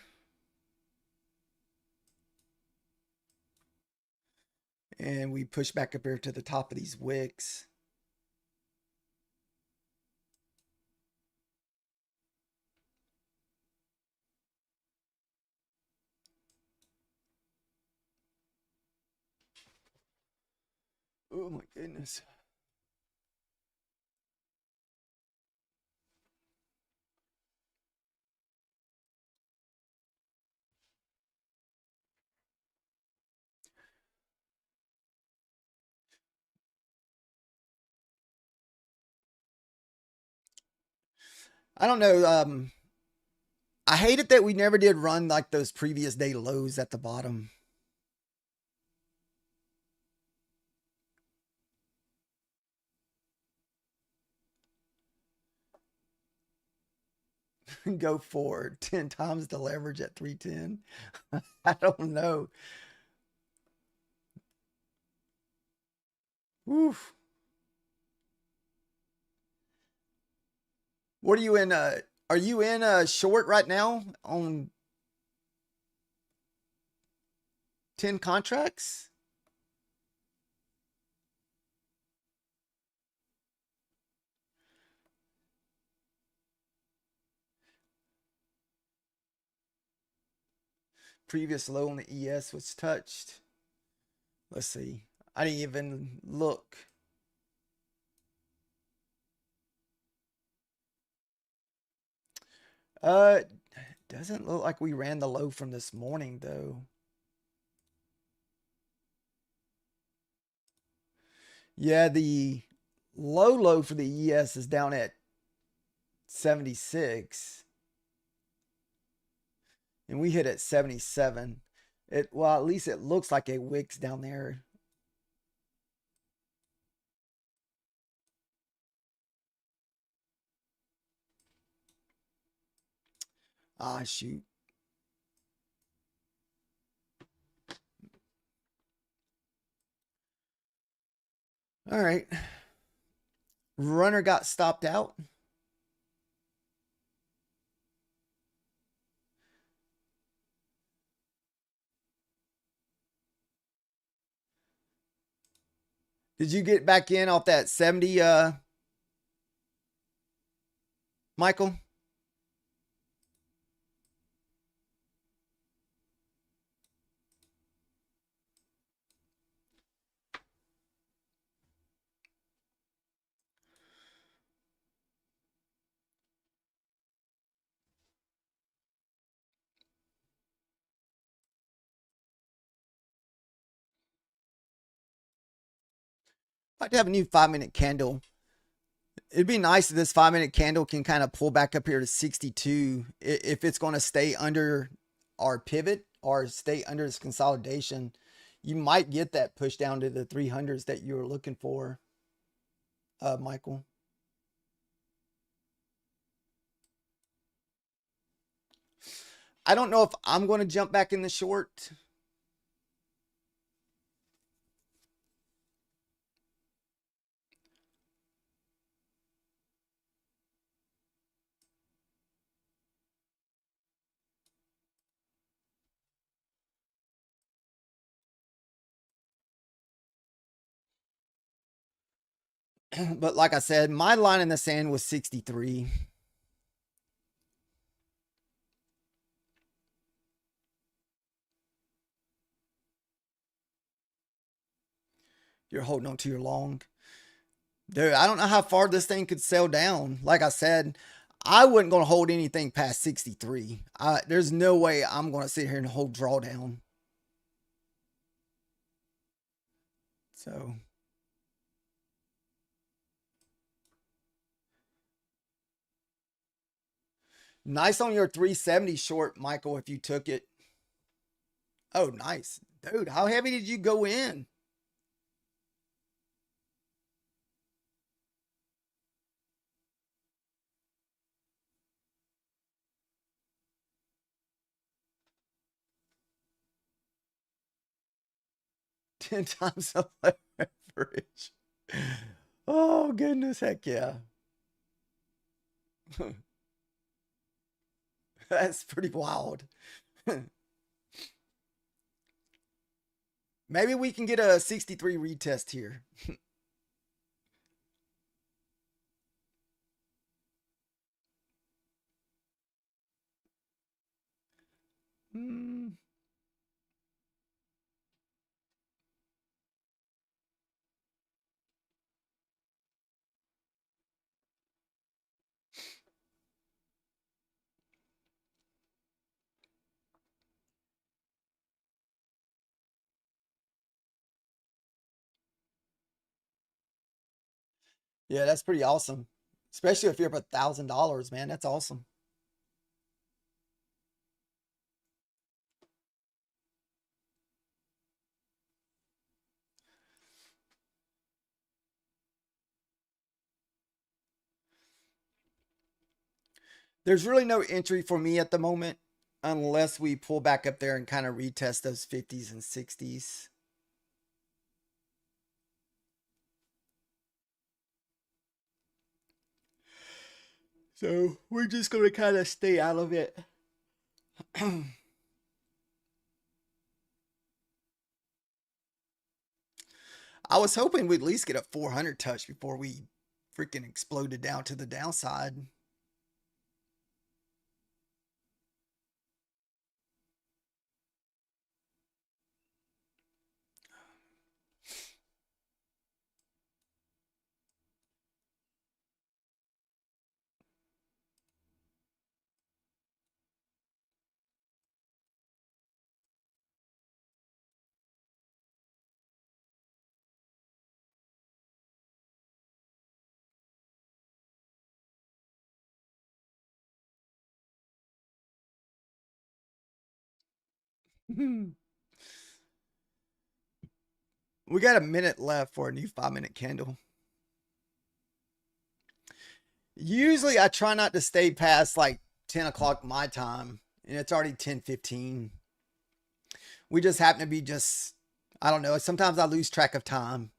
And we push back up here to the top of these wicks. Oh my goodness. I don't know. I hate it that we never did run like those previous day lows at the bottom. Go forward 10 times the leverage at 310. I don't know. Oof. What are you in? Are you in short right now on 10 contracts? Previous low on the ES was touched. Let's see. I didn't even look. Doesn't look like we ran the low from this morning though. Yeah, the low for the ES is down at 76 and we hit at 77. Well, at least it looks like a wicks down there. Ah, shoot. All right. Runner got stopped out. Did you get back in off that 70, Michael? I'd like to have a new 5-minute candle. It'd be nice if this 5-minute candle can kind of pull back up here to 62 if it's going to stay under our pivot or stay under this consolidation. You might get that push down to the 300s that you were looking for, Michael. I don't know if I'm going to jump back in the short. But like I said, my line in the sand was 63. You're holding on to your long. Dude, I don't know how far this thing could sell down. Like I said, I wasn't going to hold anything past 63. There's no way I'm going to sit here and hold drawdown. So nice on your 370 short, Michael, if you took it. Oh, nice. Dude, how heavy did you go in? Ten times the leverage. Oh, goodness. Heck yeah. That's pretty wild. Maybe we can get a 63 retest here. Hmm. Yeah, that's pretty awesome. Especially if you're up $1,000, man. That's awesome. There's really no entry for me at the moment unless we pull back up there and kind of retest those 50s and 60s. So we're just going to kind of stay out of it. I was hoping we'd at least get a 400 touch before we freaking exploded down to the downside. We got a minute left for a new 5-minute candle. Usually I try not to stay past like 10 o'clock my time, and it's already 10:15. We just happen to be just, I don't know, sometimes I lose track of time.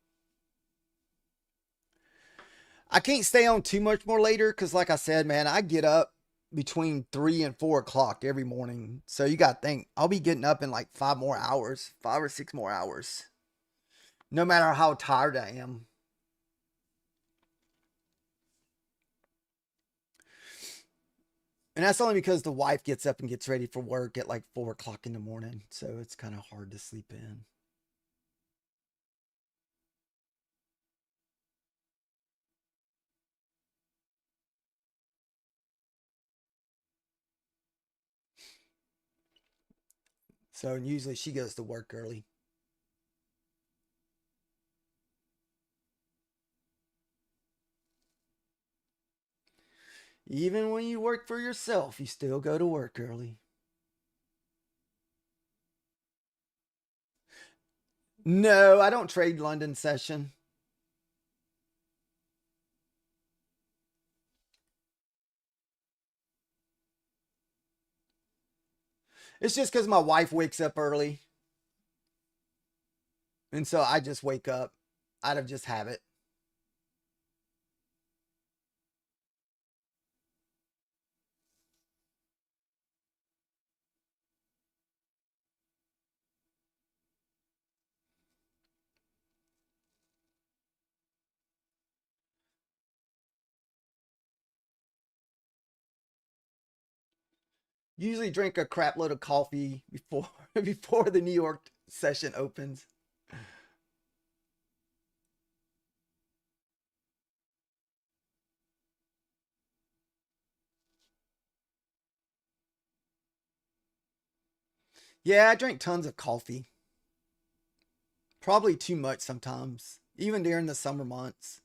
I can't stay on too much more later because, like I said, man, I get up between 3 and 4 o'clock every morning. So you got to think, I'll be getting up in like 5 or 6 more hours, no matter how tired I am. And that's only because the wife gets up and gets ready for work at like 4 o'clock in the morning. So it's kind of hard to sleep in. So usually she goes to work early. Even when you work for yourself, you still go to work early. No, I don't trade London session. It's just because my wife wakes up early. And so I just wake up out of just habit. Usually drink a crap load of coffee before before the New York session opens. Yeah, I drink tons of coffee. Probably too much sometimes, even during the summer months.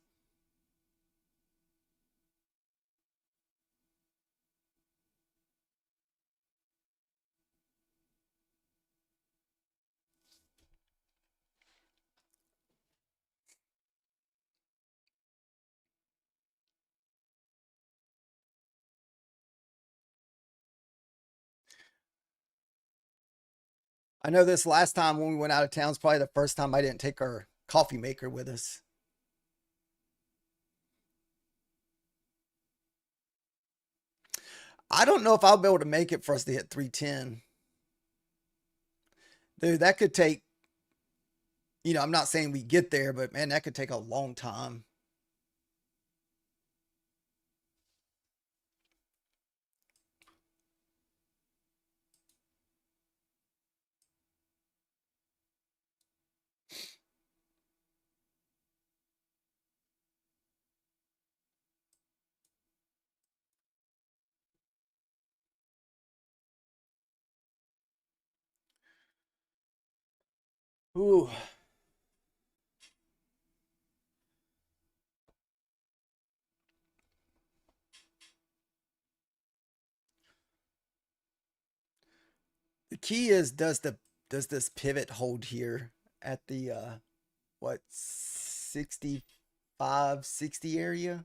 I know this last time when we went out of town is probably the first time I didn't take our coffee maker with us. I don't know if I'll be able to make it for us to hit 310. Dude, that could take, I'm not saying we get there, but man, that could take a long time. Ooh. key is does this pivot hold here at the what 65, 60 area?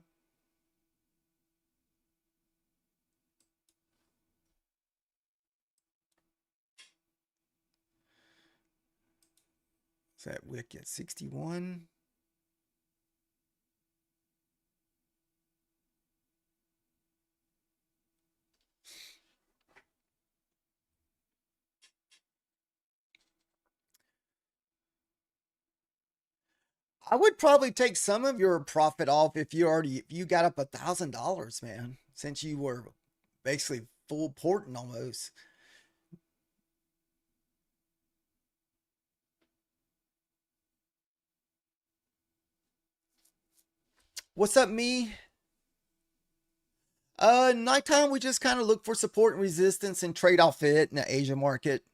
Is that wick at 61? I would probably take some of your profit off if you got up $1,000, man, since you were basically full porting almost. What's up, me? Nighttime we just kind of look for support and resistance and trade off it in the Asia market.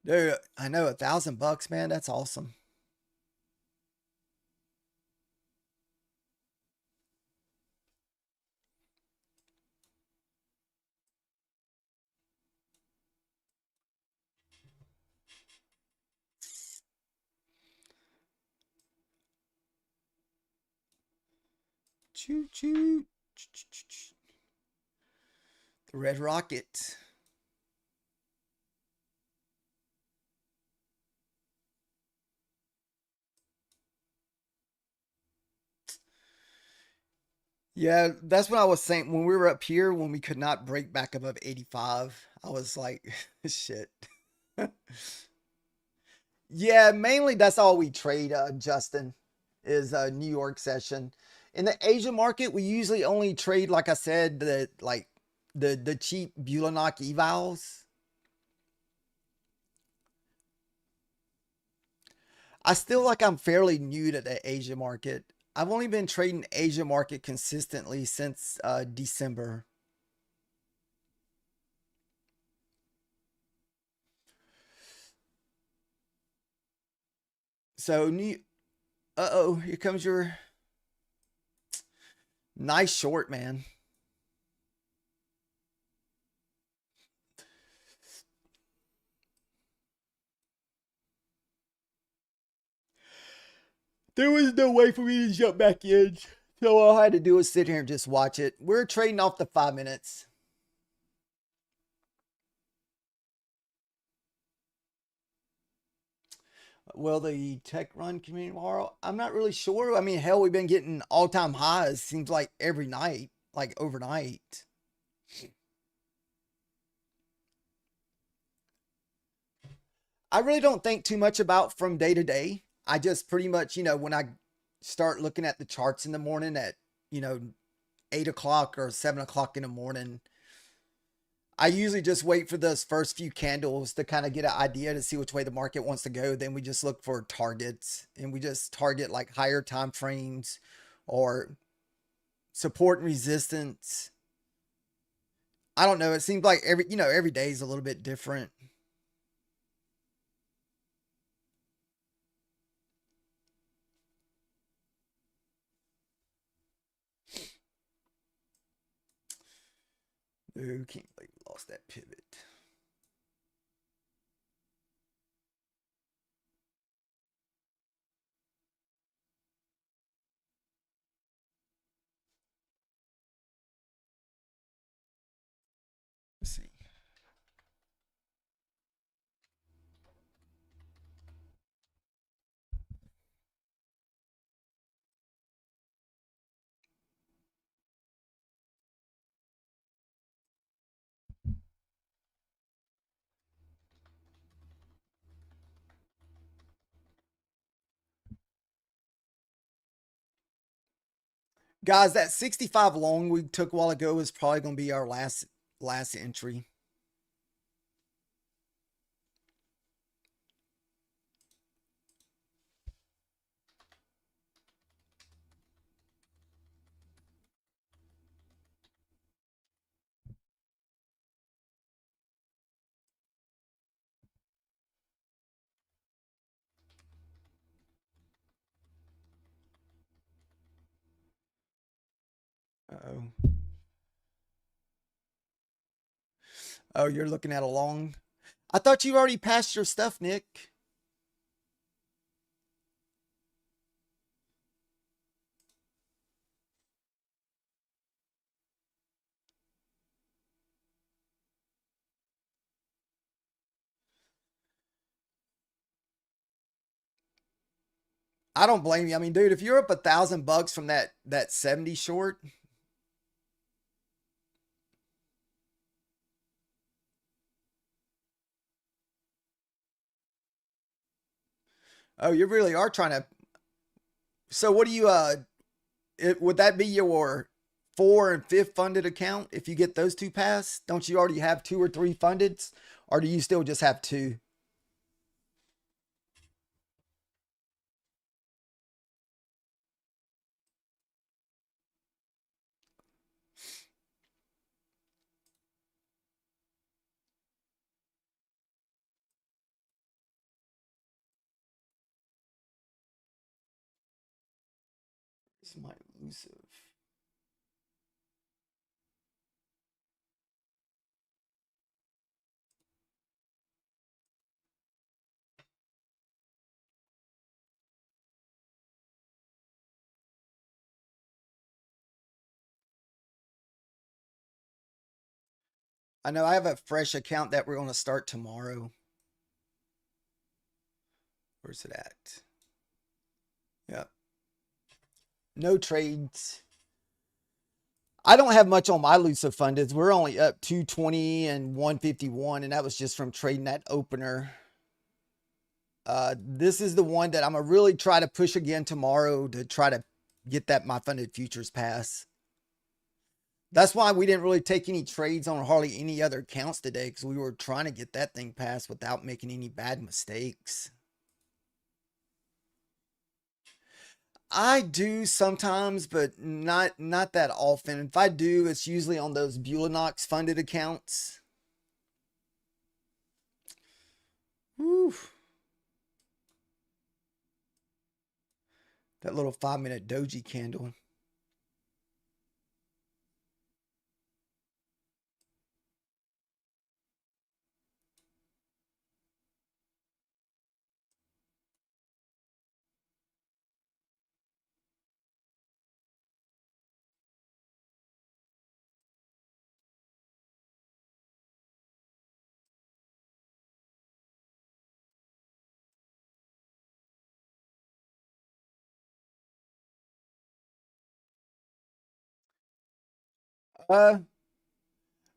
Dude, I know $1,000, man. That's awesome. Choo choo. The Red Rocket. Yeah, that's what I was saying when we were up here when we could not break back above 85. I was like, shit. Yeah, mainly that's all we trade, Justin, is a New York session. In the Asia market, we usually only trade, like I said, the cheap Bulanock evals. I still like I'm fairly new to the Asia market. I've only been trading Asia market consistently since December. So new. Uh oh, here comes your nice short, man. There was no way for me to jump back in. So all I had to do was sit here and just watch it. We're trading off the 5 minutes. Will the tech run community tomorrow? I'm not really sure. I mean, hell, we've been getting all time highs, seems like every night, like overnight. I really don't think too much about from day to day. I just pretty much, when I start looking at the charts in the morning at, you know, 8 o'clock or 7 o'clock in the morning, I usually just wait for those first few candles to kind of get an idea to see which way the market wants to go. Then we just look for targets and we just target like higher time frames or support and resistance. I don't know. It seems like every day is a little bit different. Ooh, can't believe we lost that pivot. Let's see. Guys, that 65 long we took a while ago is probably going to be our last entry. No. Oh, you're looking at a long. I thought you already passed your stuff, Nick. I don't blame you. I mean, dude, if you're up $1,000 from that 70 short, oh, you really are trying to. So what do you would that be your 4 and 5th funded account if you get those two passed? Don't you already have 2 or 3 funded, or do you still just have 2? This is my elusive. I know I have a fresh account that we're going to start tomorrow. Where's it at? Yep. No trades. I don't have much on my elusive fundeds. We're only up 220 and 151, and that was just from trading that opener. This is the one that I'm gonna really try to push again tomorrow to try to get that my funded futures pass. That's why we didn't really take any trades on hardly any other accounts today, because we were trying to get that thing passed without making any bad mistakes. I do sometimes, but not that often. If I do, it's usually on those Bulanox funded accounts. Whew. That little 5-minute doji candle. Uh,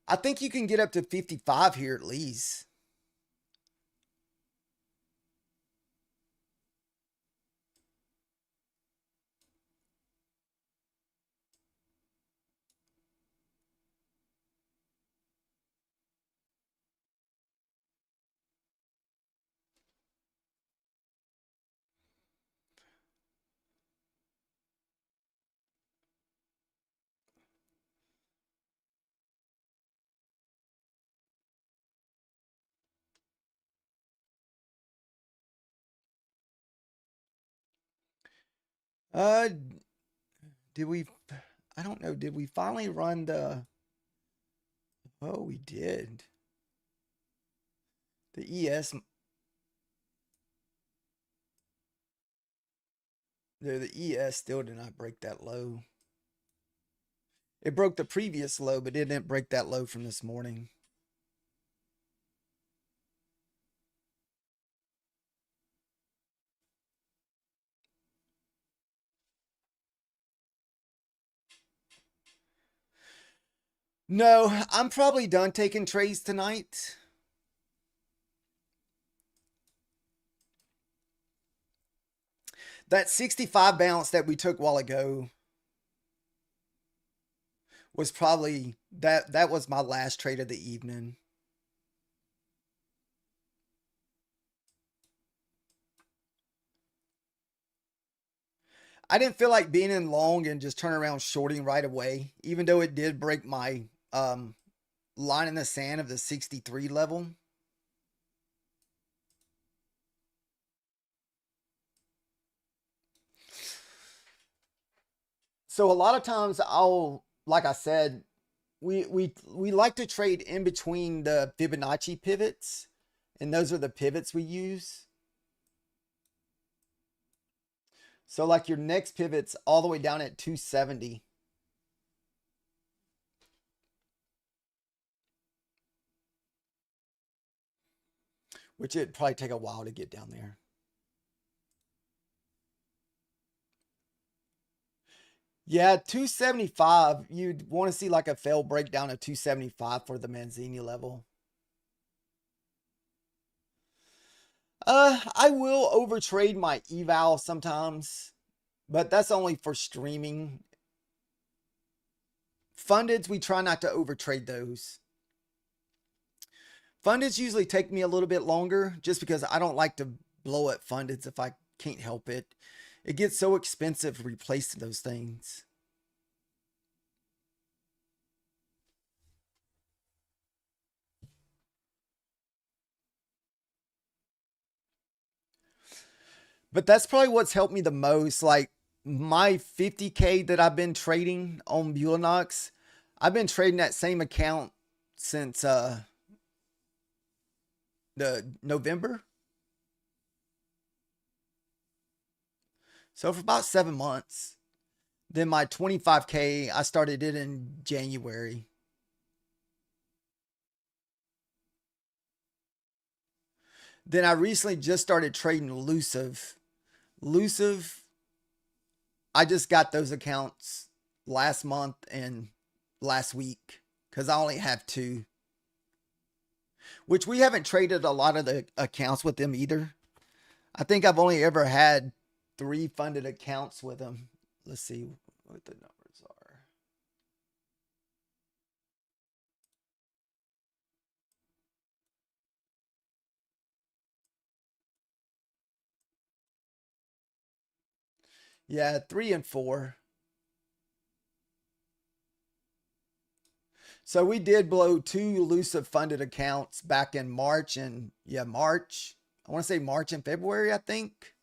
I think you can get up to 55 here at least. Uh, did we? I don't know. Did we finally run the? Oh, we did. The ES. The ES still did not break that low. It broke the previous low, but it didn't break that low from this morning. No, I'm probably done taking trades tonight. That 65 bounce that we took a while ago was probably that was my last trade of the evening. I didn't feel like being in long and just turn around shorting right away, even though it did break my line in the sand of the 63 level. So a lot of times I'll like I said, we like to trade in between the Fibonacci pivots, and those are the pivots we use. So like your next pivot's all the way down at 270. Which it'd probably take a while to get down there. Yeah, 275. You'd want to see like a fail breakdown of 275 for the Manzini level. I will overtrade my eval sometimes, but that's only for streaming. Fundeds, we try not to overtrade those. Fundeds usually take me a little bit longer just because I don't like to blow at fundeds if I can't help it. It gets so expensive replacing those things. But that's probably what's helped me the most. Like my 50K that I've been trading on Bulenox, I've been trading that same account since the November. So for about 7 months. Then my 25K, I started it in January. Then I recently just started trading Elusive. Elusive, I just got those accounts last month and last week because I only have 2. Which we haven't traded a lot of the accounts with them either. I think I've only ever had 3 funded accounts with them. Let's see what the numbers are. Yeah, 3 and 4. So we did blow 2 elusive funded accounts back in March and March. I want to say March and February, I think.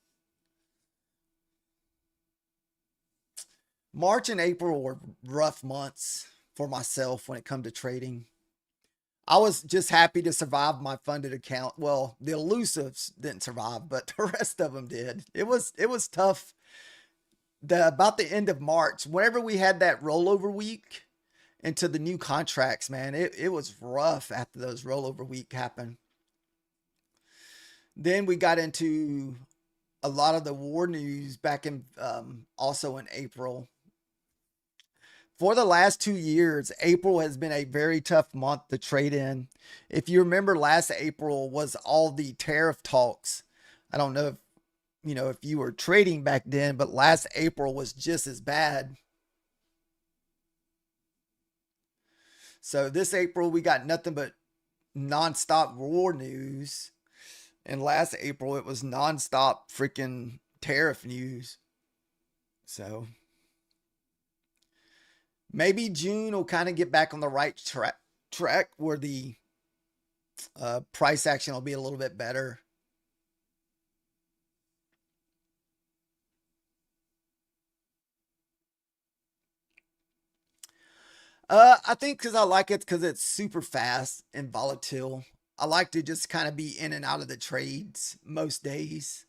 March and April were rough months for myself when it come to trading. I was just happy to survive my funded account. Well, the elusives didn't survive, but the rest of them did. It was tough. About the end of March, whenever we had that rollover week into the new contracts, man, it was rough after those rollover week happened. Then we got into a lot of the war news back in also in April. For the last 2 years, April has been a very tough month to trade in. If you remember, last April was all the tariff talks. I don't know if you were trading back then, but last April was just as bad. So this April we got nothing but nonstop war news, and last April it was nonstop freaking tariff news. So maybe June will kind of get back on the right track where the price action will be a little bit better. I think because I like it because it's super fast and volatile. I like to just kind of be in and out of the trades most days.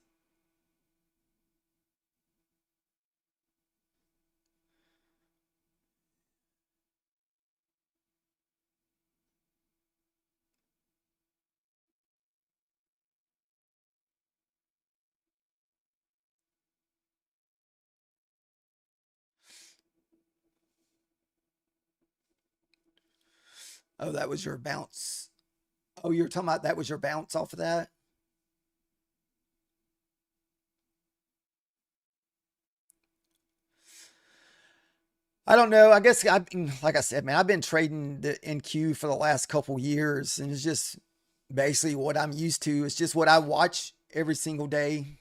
Oh, that was your bounce. Oh, you're talking about that was your bounce off of that? I don't know. I guess like I said, man, I've been trading the NQ for the last couple years, and it's just basically what I'm used to. It's just what I watch every single day.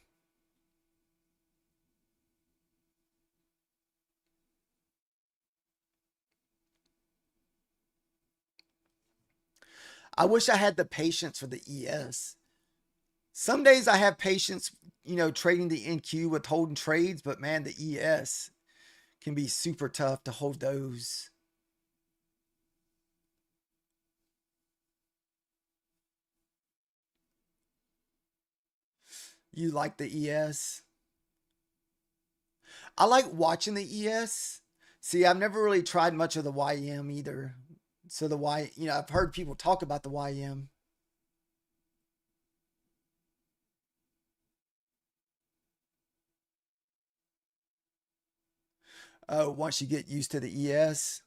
I wish I had the patience for the ES. Some days I have patience, trading the NQ with holding trades, but man, the ES can be super tough to hold those. You like the ES? I like watching the ES. See, I've never really tried much of the YM either. So the I've heard people talk about the YM. Once you get used to the ES.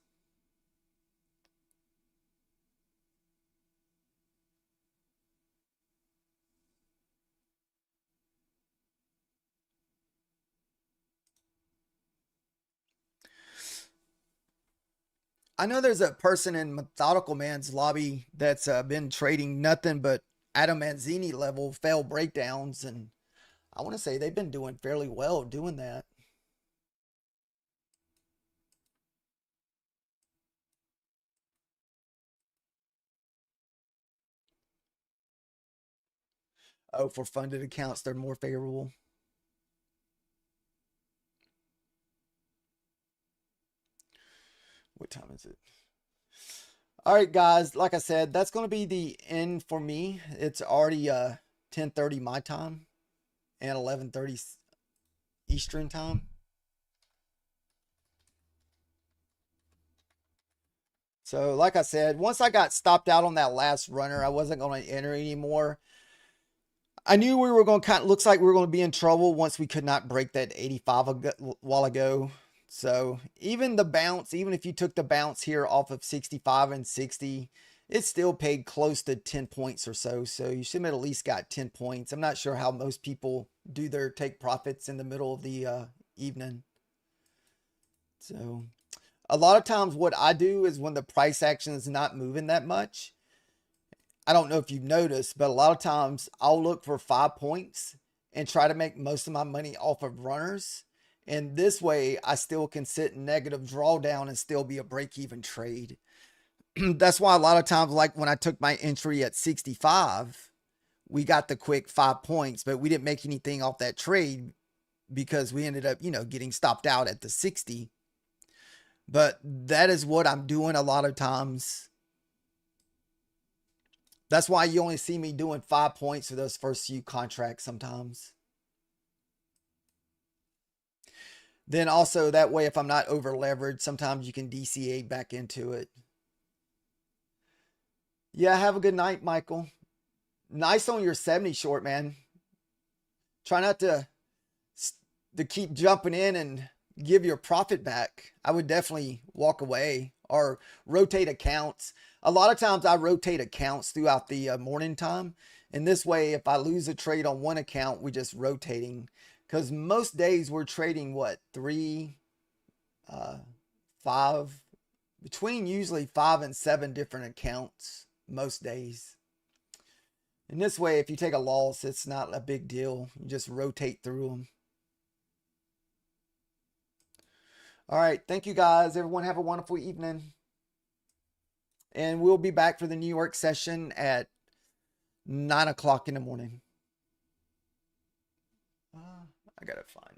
I know there's a person in Methodical Man's lobby that's been trading nothing but Adam Manzini level fail breakdowns, and I want to say they've been doing fairly well doing that. Oh, for funded accounts, they're more favorable. What time is it? All right, guys. Like I said, that's going to be the end for me. It's already 10:30 my time and 11:30 Eastern time. So, like I said, once I got stopped out on that last runner, I wasn't going to enter anymore. I knew we were going to looks like we were going to be in trouble once we could not break that 85 a while ago. So even the bounce, even if you took the bounce here off of 65 and 60, it still paid close to 10 points or so. So you should have at least got 10 points. I'm not sure how most people do their take profits in the middle of the evening. So a lot of times what I do is when the price action is not moving that much, I don't know if you've noticed, but a lot of times I'll look for 5 points and try to make most of my money off of runners. And this way I still can sit in negative drawdown and still be a break-even trade. That's why a lot of times, like when I took my entry at 65, we got the quick 5 points, but we didn't make anything off that trade because we ended up, getting stopped out at the 60. But that is what I'm doing a lot of times. That's why you only see me doing 5 points for those first few contracts sometimes. Then also that way, if I'm not over leveraged, sometimes you can DCA back into it. Yeah, have a good night, Michael. Nice on your 70 short, man. Try not to keep jumping in and give your profit back. I would definitely walk away or rotate accounts. A lot of times I rotate accounts throughout the morning time. And this way, if I lose a trade on one account, we're just rotating. Because most days we're trading what, 3, 5, between usually 5 and 7 different accounts most days. And this way, if you take a loss, it's not a big deal. You just rotate through them. All right. Thank you, guys. Everyone have a wonderful evening. And we'll be back for the New York session at 9 o'clock in the morning. I got to find